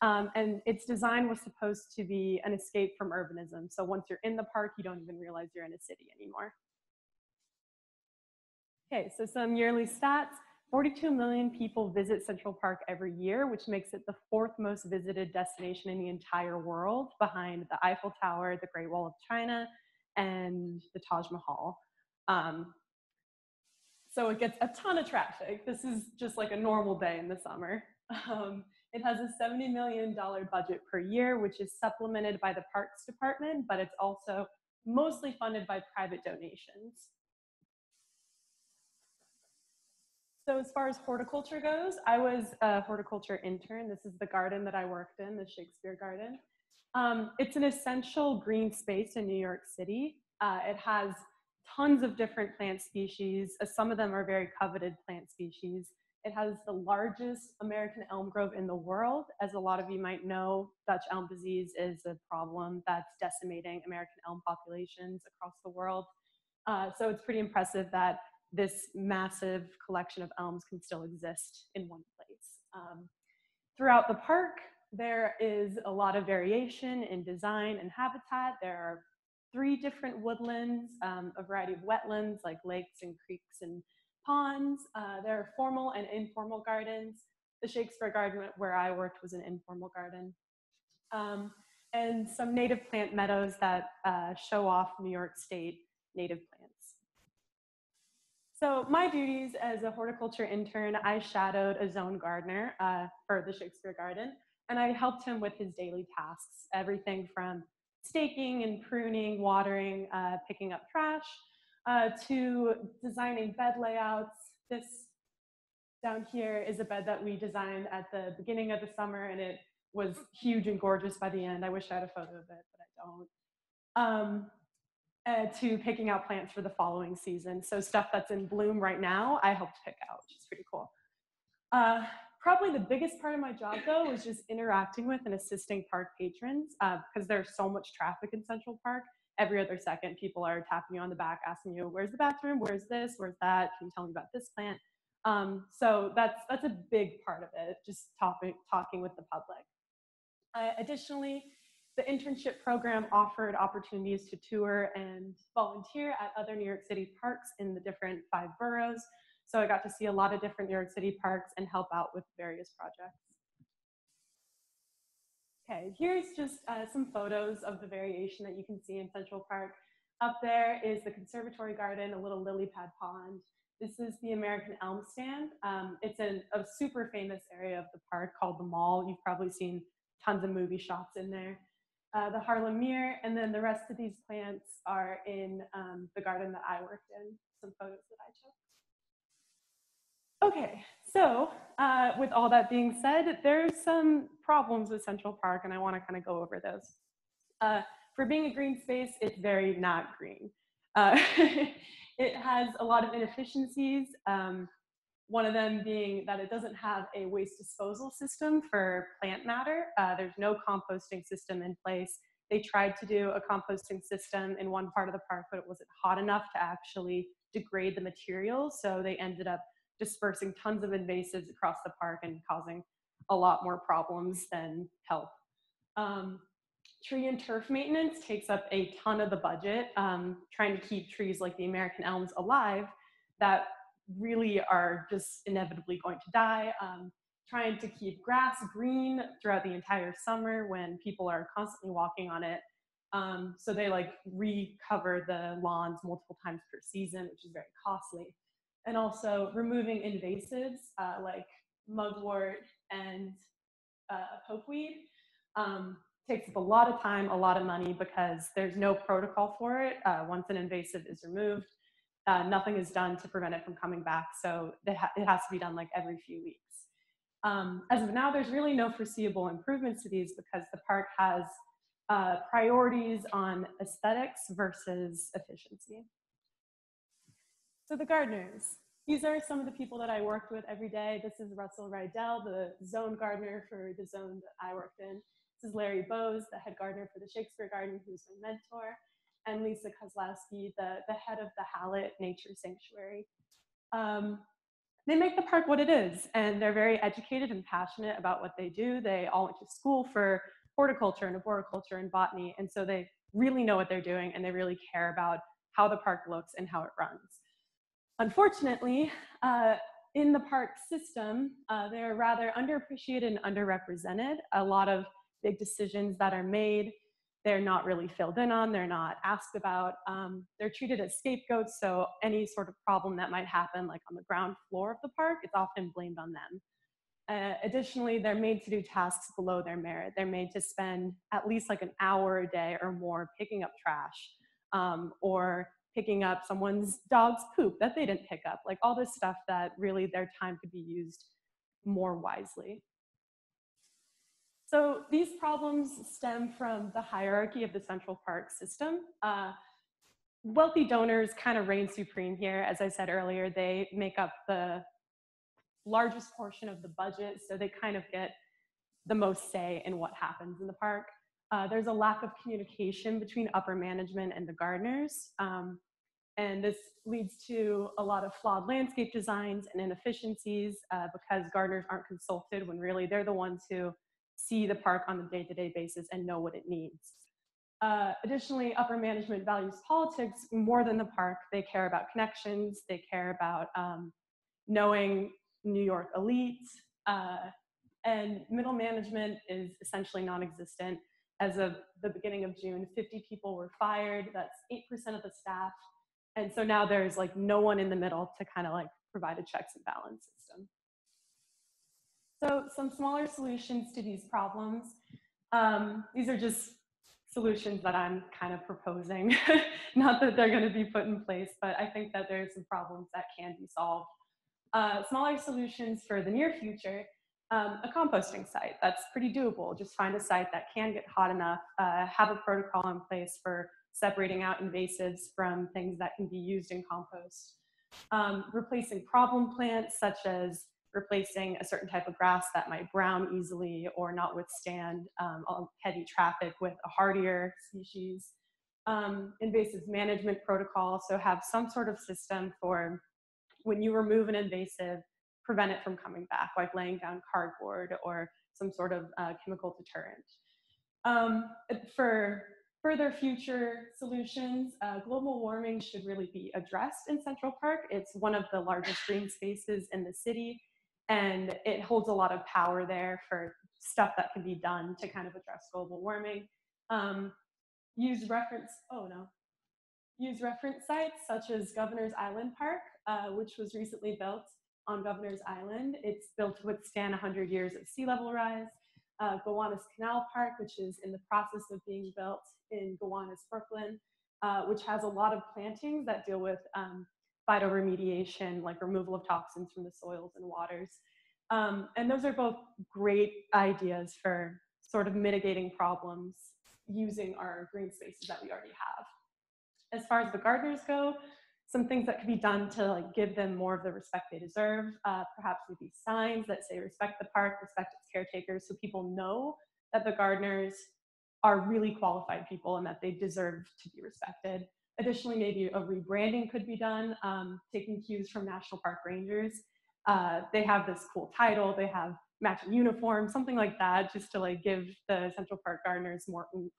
And its design was supposed to be an escape from urbanism. So once you're in the park, you don't even realize you're in a city anymore. Okay, so some yearly stats. 42 million people visit Central Park every year, which makes it the 4th most visited destination in the entire world, behind the Eiffel Tower, the Great Wall of China, and the Taj Mahal. So it gets a ton of traffic. This is just like a normal day in the summer. It has a $70 million budget per year, which is supplemented by the Parks Department, but it's also mostly funded by private donations. So as far as horticulture goes, I was a horticulture intern. This is the garden that I worked in, the Shakespeare Garden. It's an essential green space in New York City. It has tons of different plant species. Some of them are very coveted plant species. It has the largest American elm grove in the world. As a lot of you might know, Dutch elm disease is a problem that's decimating American elm populations across the world. So it's pretty impressive that this massive collection of elms can still exist in one place. Throughout the park, there is a lot of variation in design and habitat. There are 3 different woodlands, a variety of wetlands like lakes and creeks and ponds. There are formal and informal gardens. The Shakespeare Garden where I worked was an informal garden. and some native plant meadows that show off New York State native plants. So my duties as a horticulture intern, I shadowed a zone gardener for the Shakespeare Garden, and I helped him with his daily tasks, everything from staking and pruning, watering, picking up trash, to designing bed layouts. This down here is a bed that we designed at the beginning of the summer, and it was huge and gorgeous by the end. I wish I had a photo of it, but I don't. To picking out plants for the following season. So stuff that's in bloom right now, I helped pick out, which is pretty cool. Probably the biggest part of my job though was just interacting with and assisting park patrons because there's so much traffic in Central Park. Every other second, people are tapping you on the back, asking you, where's the bathroom? Where's this? Where's that? Can you tell me about this plant? So that's a big part of it, just talking with the public. Additionally, the internship program offered opportunities to tour and volunteer at other New York City parks in the different 5 boroughs. So I got to see a lot of different New York City parks and help out with various projects. Okay, here's just some photos of the variation that you can see in Central Park. Up there is the conservatory garden, a little lily pad pond. This is the American elm stand. It's in a super famous area of the park called the Mall. You've probably seen tons of movie shots in there. The Harlem Mirror, and then the rest of these plants are in the garden that I worked in, some photos that I took. Okay, so with all that being said, there's some problems with Central Park, and I want to kind of go over those. For being a green space, it's very not green. It has a lot of inefficiencies. One of them being that it doesn't have a waste disposal system for plant matter. There's no composting system in place. They tried to do a composting system in one part of the park, but it wasn't hot enough to actually degrade the materials. So they ended up dispersing tons of invasives across the park and causing a lot more problems than help. Tree and turf maintenance takes up a ton of the budget, trying to keep trees like the American elms alive that really are just inevitably going to die, trying to keep grass green throughout the entire summer when people are constantly walking on it. So they like recover the lawns multiple times per season, which is very costly. And also removing invasives like mugwort and pokeweed takes up a lot of time, a lot of money because there's no protocol for it. Once an invasive is removed, nothing is done to prevent it from coming back, so it has to be done like every few weeks. As of now, there's really no foreseeable improvements to these because the park has priorities on aesthetics versus efficiency. So the gardeners. These are some of the people that I worked with every day. This is Russell Rydell, the zone gardener for the zone that I worked in. This is Larry Bowes, the head gardener for the Shakespeare Garden, who's my mentor. And Lisa Kozlowski, the head of the Hackett Nature Sanctuary. They make the park what it is, and they're very educated and passionate about what they do. They all went to school for horticulture and arboriculture and botany, and so they really know what they're doing, and they really care about how the park looks and how it runs. Unfortunately, in the park system, they're rather underappreciated and underrepresented. A lot of big decisions that are made, they're not really filled in on, they're not asked about. They're treated as scapegoats, so any sort of problem that might happen, like on the ground floor of the park, it's often blamed on them. Additionally, they're made to do tasks below their merit. They're made to spend at least like an hour a day or more picking up trash, or picking up someone's dog's poop that they didn't pick up, like all this stuff that really their time could be used more wisely. So these problems stem from the hierarchy of the Central Park system. Wealthy donors kind of reign supreme here. As I said earlier, they make up the largest portion of the budget, so they kind of get the most say in what happens in the park. There's a lack of communication between upper management and the gardeners, and this leads to a lot of flawed landscape designs and inefficiencies because gardeners aren't consulted when really they're the ones who see the park on a day-to-day basis and know what it needs. Additionally, upper management values politics more than the park. They care about connections, they care about knowing New York elites, And middle management is essentially non-existent. As of the beginning of June, 50 people were fired. That's 8% of the staff. And so now there's like no one in the middle to kind of like provide a checks and balance system. So some smaller solutions to these problems. These are just solutions that I'm kind of proposing. Not that they're going to be put in place, but I think that there's some problems that can be solved. Smaller solutions for the near future, a composting site. That's pretty doable. Just find a site that can get hot enough, have a protocol in place for separating out invasives from things that can be used in compost. Replacing problem plants, such as replacing a certain type of grass that might brown easily or not withstand heavy traffic with a hardier species. Invasive management protocol, so have some sort of system for when you remove an invasive, prevent it from coming back, like laying down cardboard or some sort of chemical deterrent. For further future solutions, global warming should really be addressed in Central Park. It's one of the largest green spaces in the city, and it holds a lot of power there for stuff that can be done to kind of address global warming. Use reference sites such as Governor's Island Park, which was recently built on Governor's Island. It's built to withstand 100 years of sea level rise. Gowanus Canal Park, which is in the process of being built in Gowanus, Brooklyn, which has a lot of plantings that deal with phytoremediation, like removal of toxins from the soils and waters. And those are both great ideas for sort of mitigating problems using our green spaces that we already have. As far as the gardeners go, some things that can be done to like give them more of the respect they deserve. Perhaps maybe signs that say respect the park, respect its caretakers, so people know that the gardeners are really qualified people and that they deserve to be respected. Additionally, maybe a rebranding could be done, taking cues from National Park Rangers. They have this cool title, they have matching uniforms, something like that, just to like give the Central Park gardeners more oomph.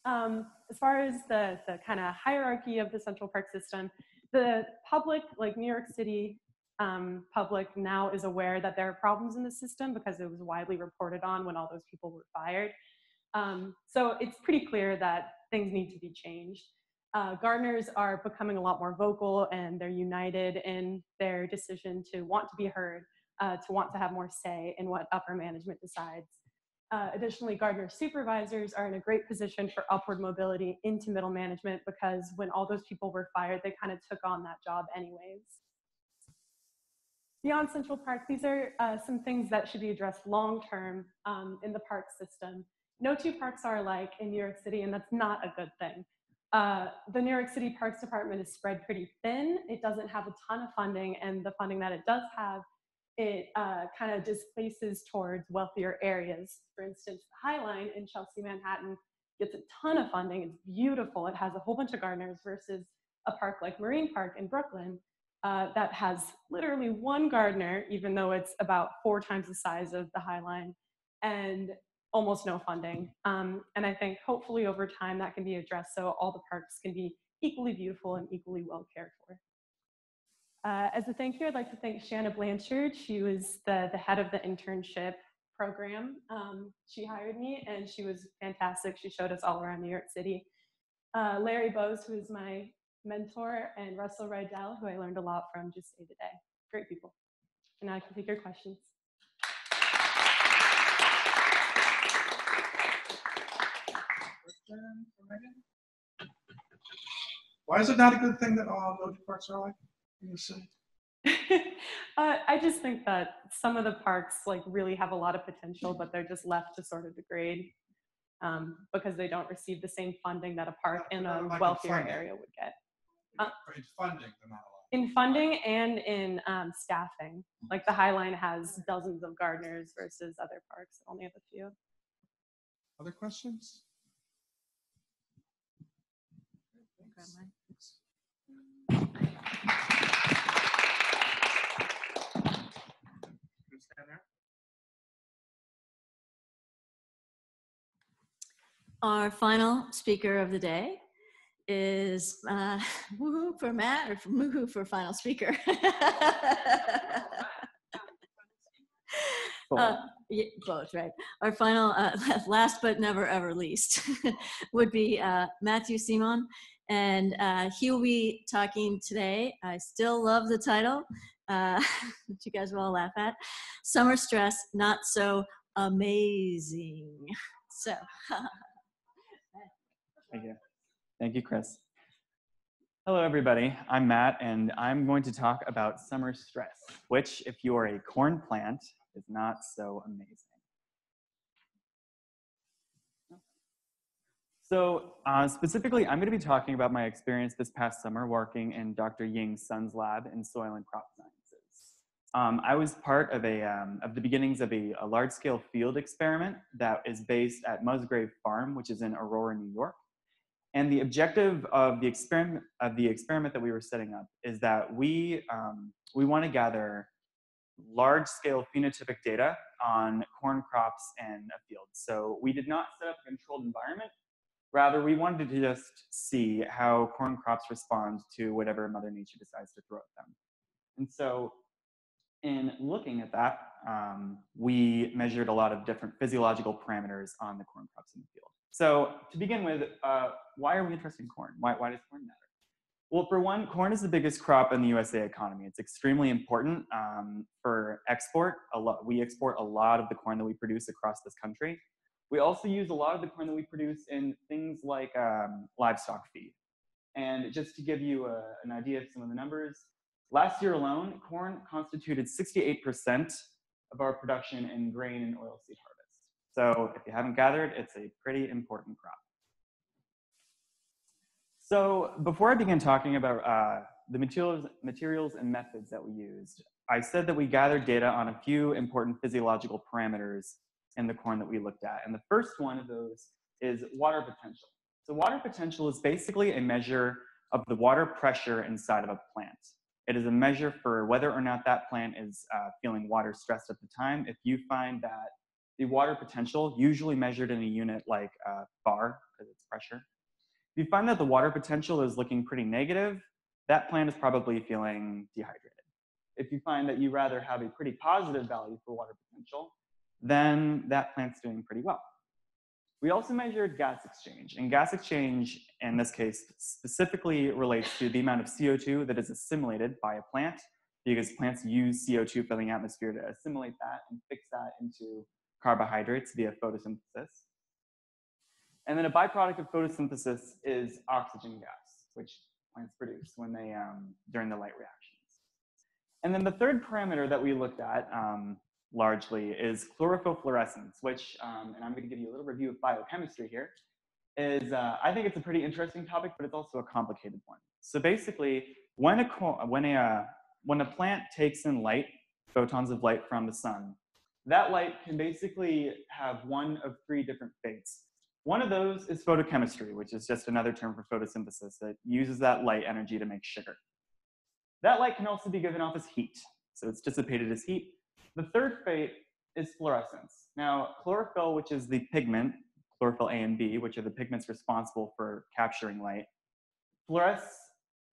As far as the kind of hierarchy of the Central Park system, the public, like New York City public now is aware that there are problems in the system because it was widely reported on when all those people were fired. So it's pretty clear that things need to be changed. Gardeners are becoming a lot more vocal, and they're united in their decision to want to be heard, to want to have more say in what upper management decides. Additionally, gardener supervisors are in a great position for upward mobility into middle management because when all those people were fired, they kind of took on that job anyways. Beyond Central Park, these are some things that should be addressed long-term in the park system. No two parks are alike in New York City, and that's not a good thing. The New York City Parks Department is spread pretty thin. It doesn't have a ton of funding, and the funding that it does have, it kind of displaces towards wealthier areas. For instance, the High Line in Chelsea, Manhattan gets a ton of funding. It's beautiful. It has a whole bunch of gardeners versus a park like Marine Park in Brooklyn that has literally one gardener, even though it's about 4 times the size of the High Line, and almost no funding. And I think hopefully over time that can be addressed so all the parks can be equally beautiful and equally well cared for. As a thank you, I'd like to thank Shanna Blanchard. She was the head of the internship program. She hired me and she was fantastic. She showed us all around New York City. Larry Bose, who is my mentor, and Russell Rydell, who I learned a lot from just day to day. Great people. And now I can take your questions. Why is it not a good thing that all no two parks are alike in the city? I just think that some of the parks like really have a lot of potential, but they're just left to sort of degrade because they don't receive the same funding that a park in a wealthier area would get. In funding, they're not alike. In funding and in staffing. Like the High Line has dozens of gardeners versus other parks that only have a few. Other questions? Our final speaker of the day is woohoo for Matt or woohoo for final speaker. Both, right. Our final, last but never ever least, would be Matthew Simon. And he will be talking today. I still love the title, which you guys will all laugh at. Summer Stress, Not So Amazing. So. Thank you. Thank you, Chris. Hello, everybody. I'm Matt, and I'm going to talk about summer stress, which, if you are a corn plant, is not so amazing. So specifically, I'm going to be talking about my experience this past summer working in Dr. Ying's son's lab in soil and crop sciences. I was part of the beginnings of a large-scale field experiment that is based at Musgrave Farm, which is in Aurora, New York. And the objective of the experiment that we were setting up is that we want to gather large-scale phenotypic data on corn crops in a field. So we did not set up a controlled environment. Rather, we wanted to just see how corn crops respond to whatever Mother Nature decides to throw at them. And so in looking at that, we measured a lot of different physiological parameters on the corn crops in the field. So to begin with, why are we interested in corn? Why does corn matter? Well, for one, corn is the biggest crop in the USA economy. It's extremely important for export. We export a lot of the corn that we produce across this country. We also use a lot of the corn that we produce in things like livestock feed. And just to give you an idea of some of the numbers, last year alone, corn constituted 68% of our production in grain and oilseed harvest. So if you haven't gathered, it's a pretty important crop. So before I begin talking about the materials and methods that we used, I said that we gathered data on a few important physiological parameters in the corn that we looked at. And the first one of those is water potential. So water potential is basically a measure of the water pressure inside of a plant. It is a measure for whether or not that plant is feeling water stressed at the time. If you find that the water potential, usually measured in a unit like bar, because it's pressure, if you find that the water potential is looking pretty negative, that plant is probably feeling dehydrated. If you find that you rather have a pretty positive value for water potential, then that plant's doing pretty well. We also measured gas exchange, and gas exchange in this case specifically relates to the amount of CO2 that is assimilated by a plant, because plants use CO2 from the atmosphere to assimilate that and fix that into carbohydrates via photosynthesis. And then a byproduct of photosynthesis is oxygen gas, which plants produce when they, during the light reactions. And then the third parameter that we looked at largely is chlorophyll fluorescence, which, and I'm going to give you a little review of biochemistry here, is I think it's a pretty interesting topic, but it's also a complicated one. So basically, when a plant takes in light, photons of light from the sun, that light can basically have one of three different fates. One of those is photochemistry, which is just another term for photosynthesis that uses that light energy to make sugar. That light can also be given off as heat, so it's dissipated as heat. The third fate is fluorescence. Now, chlorophyll, which is the pigment, chlorophyll A and B, which are the pigments responsible for capturing light, fluoresce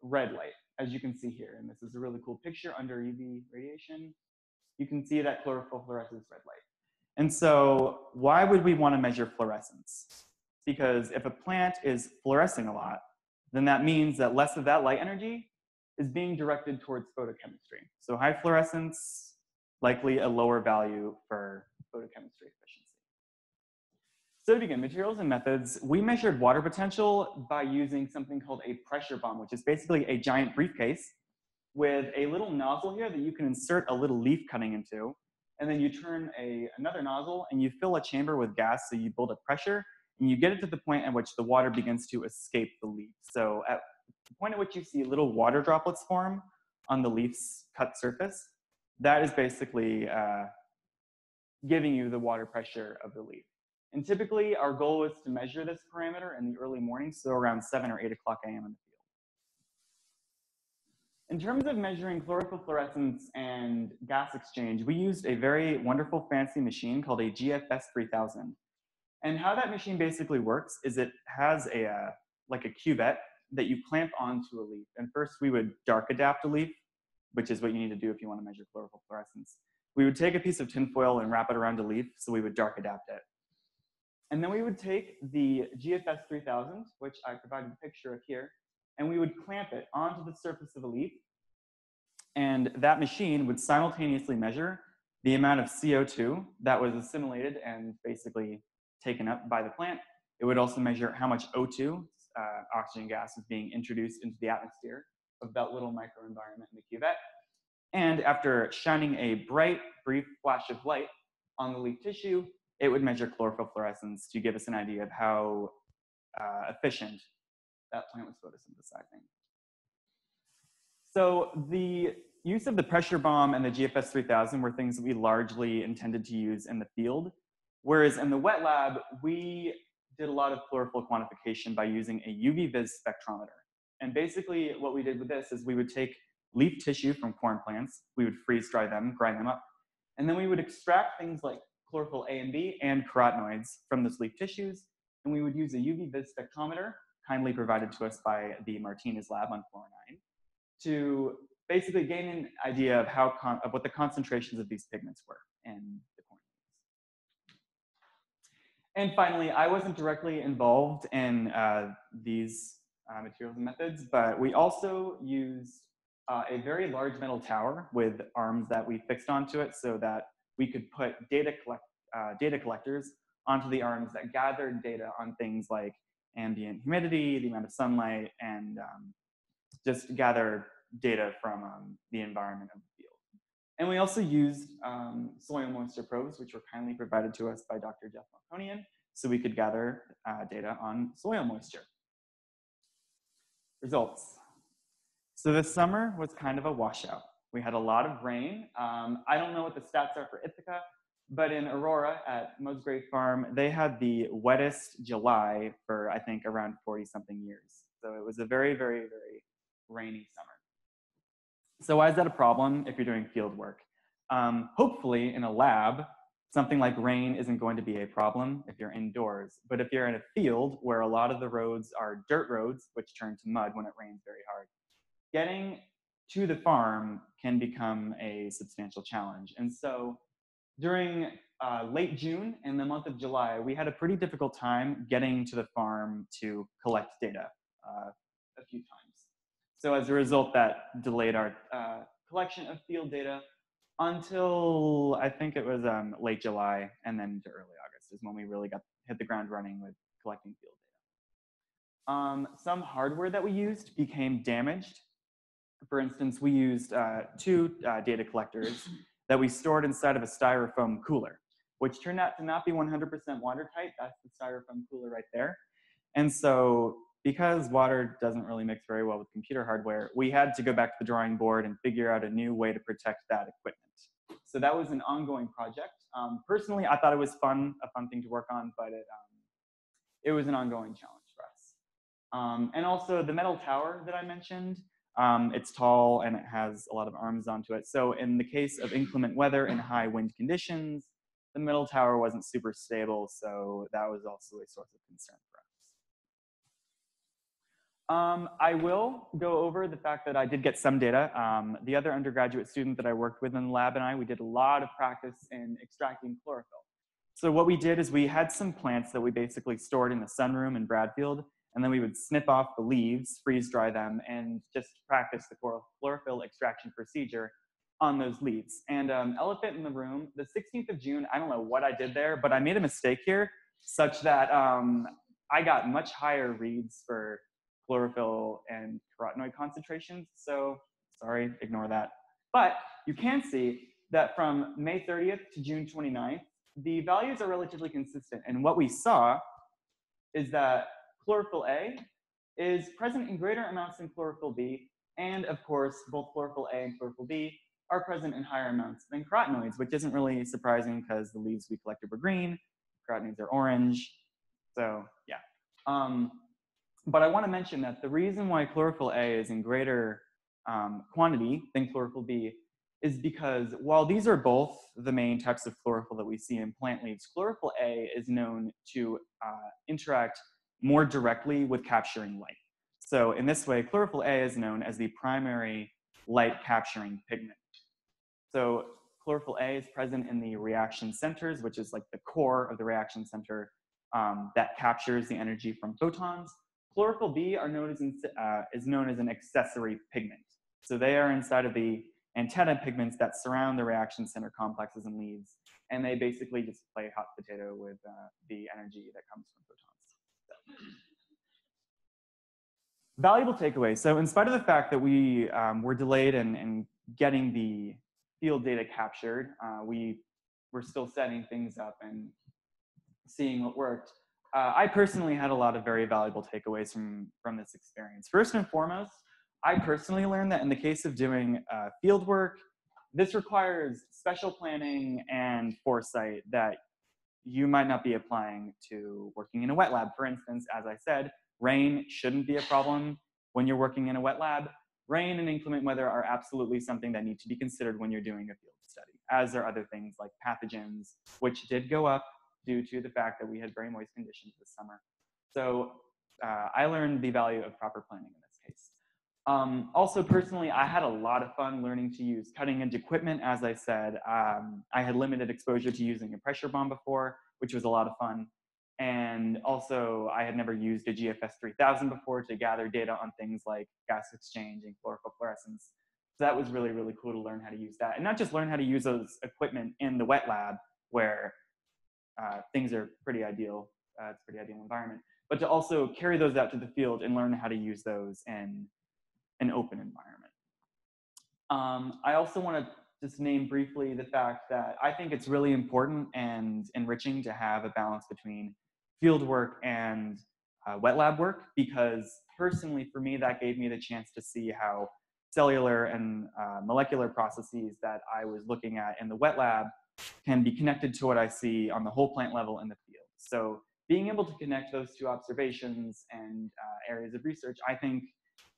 red light, as you can see here. And this is a really cool picture under UV radiation. You can see that chlorophyll fluoresces red light. And so why would we want to measure fluorescence? Because if a plant is fluorescing a lot, then that means that less of that light energy is being directed towards photochemistry. So high fluorescence, likely a lower value for photochemistry efficiency. So to begin, materials and methods, we measured water potential by using something called a pressure bomb, which is basically a giant briefcase with a little nozzle here that you can insert a little leaf cutting into. And then you turn another nozzle and you fill a chamber with gas, so you build up pressure and you get it to the point at which the water begins to escape the leaf. So at the point at which you see little water droplets form on the leaf's cut surface, that is basically giving you the water pressure of the leaf. And typically our goal was to measure this parameter in the early morning, so around 7 or 8 o'clock a.m. in the field. In terms of measuring chlorophyll fluorescence and gas exchange, we used a very wonderful fancy machine called a GFS 3000. And how that machine basically works is it has like a cuvette that you clamp onto a leaf. And first we would dark adapt a leaf, which is what you need to do if you want to measure chlorophyll fluorescence. we would take a piece of tinfoil and wrap it around a leaf, so we would dark adapt it. And then we would take the GFS 3000, which I provided a picture of here, and we would clamp it onto the surface of a leaf. And that machine would simultaneously measure the amount of CO2 that was assimilated and basically taken up by the plant. It would also measure how much O2, oxygen gas, is being introduced into the atmosphere of that little microenvironment in the cuvette. And after shining a bright, brief flash of light on the leaf tissue, it would measure chlorophyll fluorescence to give us an idea of how efficient that plant was photosynthesizing. So the use of the pressure bomb and the GFS 3000 were things that we largely intended to use in the field, whereas in the wet lab, we did a lot of chlorophyll quantification by using a UV-vis spectrometer. And basically what we did with this is we would take leaf tissue from corn plants, we would freeze dry them, grind them up, and then we would extract things like chlorophyll A and B and carotenoids from those leaf tissues, and we would use a UV-vis spectrometer, kindly provided to us by the Martinez lab on floor 9, to basically gain an idea of what the concentrations of these pigments were in the corn. And finally, I wasn't directly involved in these materials and methods, but we also used a very large metal tower with arms that we fixed onto it so that we could put data collectors onto the arms that gathered data on things like ambient humidity, the amount of sunlight, and just gather data from the environment of the field. And we also used soil moisture probes, which were kindly provided to us by Dr. Jeff Marconian, so we could gather data on soil moisture. Results. So this summer was kind of a washout. We had a lot of rain. I don't know what the stats are for Ithaca, but in Aurora at Musgrave Farm, they had the wettest July for, I think, around 40-something years. So it was a very, very, very rainy summer. So why is that a problem if you're doing field work? Hopefully in a lab, something like rain isn't going to be a problem if you're indoors. But if you're in a field where a lot of the roads are dirt roads, which turn to mud when it rains very hard, getting to the farm can become a substantial challenge. And so during late June and the month of July, we had a pretty difficult time getting to the farm to collect data a few times. So as a result, that delayed our collection of field data until I think it was late July, and then to early August is when we really hit the ground running with collecting field data. Some hardware that we used became damaged. For instance, we used two data collectors that we stored inside of a styrofoam cooler, which turned out to not be 100% watertight. That's the styrofoam cooler right there. And so because water doesn't really mix very well with computer hardware, we had to go back to the drawing board and figure out a new way to protect that equipment. So that was an ongoing project. Personally, I thought it was a fun thing to work on, but it was an ongoing challenge for us. And also the metal tower that I mentioned, it's tall and it has a lot of arms onto it. So in the case of inclement weather and high wind conditions, the metal tower wasn't super stable, so that was also a source of concern for us. I will go over the fact that I did get some data. The other undergraduate student that I worked with in the lab and I, we did a lot of practice in extracting chlorophyll. So what we did is we had some plants that we basically stored in the sunroom in Bradfield, and then we would snip off the leaves, freeze dry them, and just practice the chlorophyll extraction procedure on those leaves. And elephant in the room, the 16th of June, I don't know what I did there, but I made a mistake here such that I got much higher reads for chlorophyll and carotenoid concentrations. So sorry, ignore that. But you can see that from May 30th to June 29th, the values are relatively consistent. And what we saw is that chlorophyll A is present in greater amounts than chlorophyll B. And of course, both chlorophyll A and chlorophyll B are present in higher amounts than carotenoids, which isn't really surprising because the leaves we collected were green, carotenoids are orange. So yeah. But I want to mention that the reason why chlorophyll A is in greater quantity than chlorophyll B is because while these are both the main types of chlorophyll that we see in plant leaves, chlorophyll A is known to interact more directly with capturing light. So in this way, chlorophyll A is known as the primary light capturing pigment. So chlorophyll A is present in the reaction centers, which is like the core of the reaction center that captures the energy from photons. Chlorophyll B is known as an accessory pigment. So they are inside of the antenna pigments that surround the reaction center complexes and leaves, and they basically just play hot potato with the energy that comes from photons. So. Valuable takeaways. So in spite of the fact that we were delayed in getting the field data captured, we were still setting things up and seeing what worked. I personally had a lot of very valuable takeaways from this experience. First and foremost, I personally learned that in the case of doing field work, this requires special planning and foresight that you might not be applying to working in a wet lab. For instance, as I said, rain shouldn't be a problem when you're working in a wet lab. Rain and inclement weather are absolutely something that need to be considered when you're doing a field study, as are other things like pathogens, which did go up due to the fact that we had very moist conditions this summer. So I learned the value of proper planning in this case. Also, personally, I had a lot of fun learning to use cutting-edge equipment. As I said, I had limited exposure to using a pressure bomb before, which was a lot of fun. And also, I had never used a GFS 3000 before to gather data on things like gas exchange and chlorophyll fluorescence. So that was really, really cool to learn how to use that. And not just learn how to use those equipment in the wet lab, where things are pretty ideal, it's a pretty ideal environment, but to also carry those out to the field and learn how to use those in an open environment. I also want to just name briefly the fact that I think it's really important and enriching to have a balance between field work and wet lab work, because personally for me that gave me the chance to see how cellular and molecular processes that I was looking at in the wet lab can be connected to what I see on the whole plant level in the field. So being able to connect those two observations and areas of research, I think,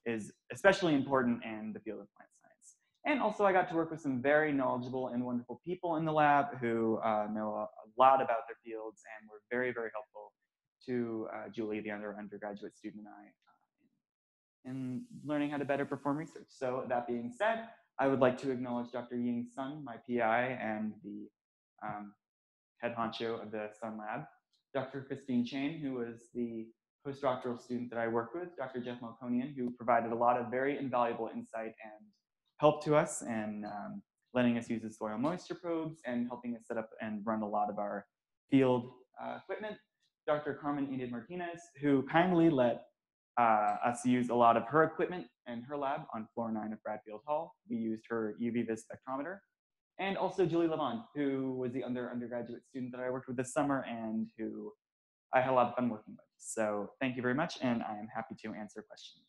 is especially important in the field of plant science. And also I got to work with some very knowledgeable and wonderful people in the lab who know a lot about their fields and were very, very helpful to Julie, the other undergraduate student, and I in learning how to better perform research. So that being said, I would like to acknowledge Dr. Ying Sun, my PI and the head honcho of the Sun Lab, Dr. Christine Chen, who was the postdoctoral student that I worked with, Dr. Jeff Malkonian, who provided a lot of very invaluable insight and help to us in letting us use the soil moisture probes and helping us set up and run a lot of our field equipment. Dr. Carmen Edith Martinez, who kindly let us use a lot of her equipment in her lab on floor 9 of Bradfield Hall. We used her UV-vis spectrometer. And also Julie Levon, who was the undergraduate student that I worked with this summer and who I had a lot of fun working with. So thank you very much, and I am happy to answer questions.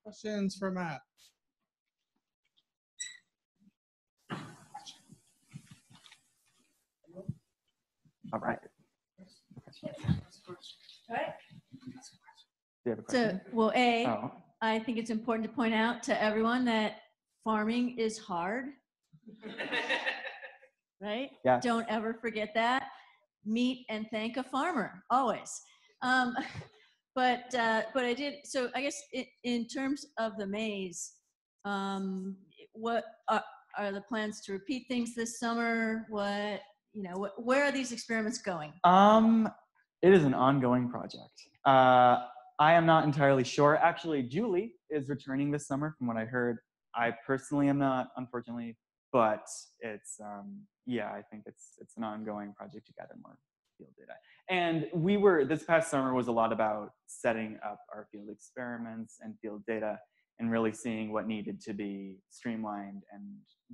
Questions for Matt? All right. So, well, I think it's important to point out to everyone that farming is hard. Right? Yeah. Don't ever forget that. Meet and thank a farmer, always. But I did, so I guess in terms of the maize, what are the plans to repeat things this summer? What, you know, where are these experiments going? It is an ongoing project. I am not entirely sure. Actually, Julie is returning this summer from what I heard. I personally am not, unfortunately, but it's, yeah, I think it's an ongoing project to gather more field data. And this past summer was a lot about setting up our field experiments and field data and really seeing what needed to be streamlined and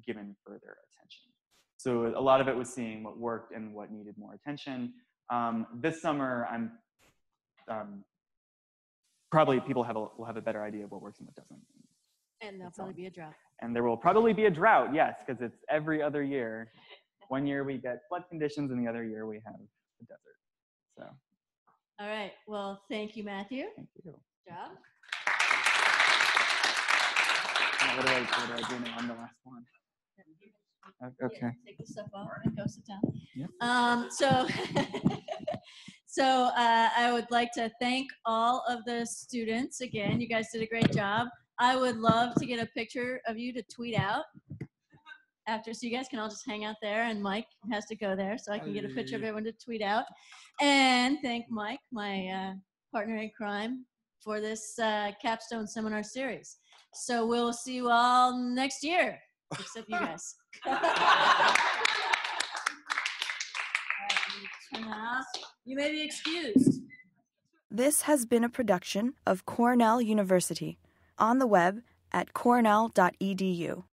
given further attention. So a lot of it was seeing what worked and what needed more attention. This summer, probably people will have a better idea of what works and what doesn't. And there'll probably be a drought. And there will probably be a drought, yes, because it's every other year. One year we get flood conditions, and the other year we have the desert. So. All right. Well, thank you, Matthew. Thank you. Good job. What do I do now? I'm the last one. Okay. Yeah, take this stuff off and go sit down. Yeah. So I would like to thank all of the students. Again, you guys did a great job. I would love to get a picture of you to tweet out after, so you guys can all just hang out there, and Mike has to go there so I can get a picture of everyone to tweet out. And thank Mike, my partner in crime, for this capstone seminar series. So we'll see you all next year, except you guys. You may be excused. This has been a production of Cornell University, on the web at cornell.edu.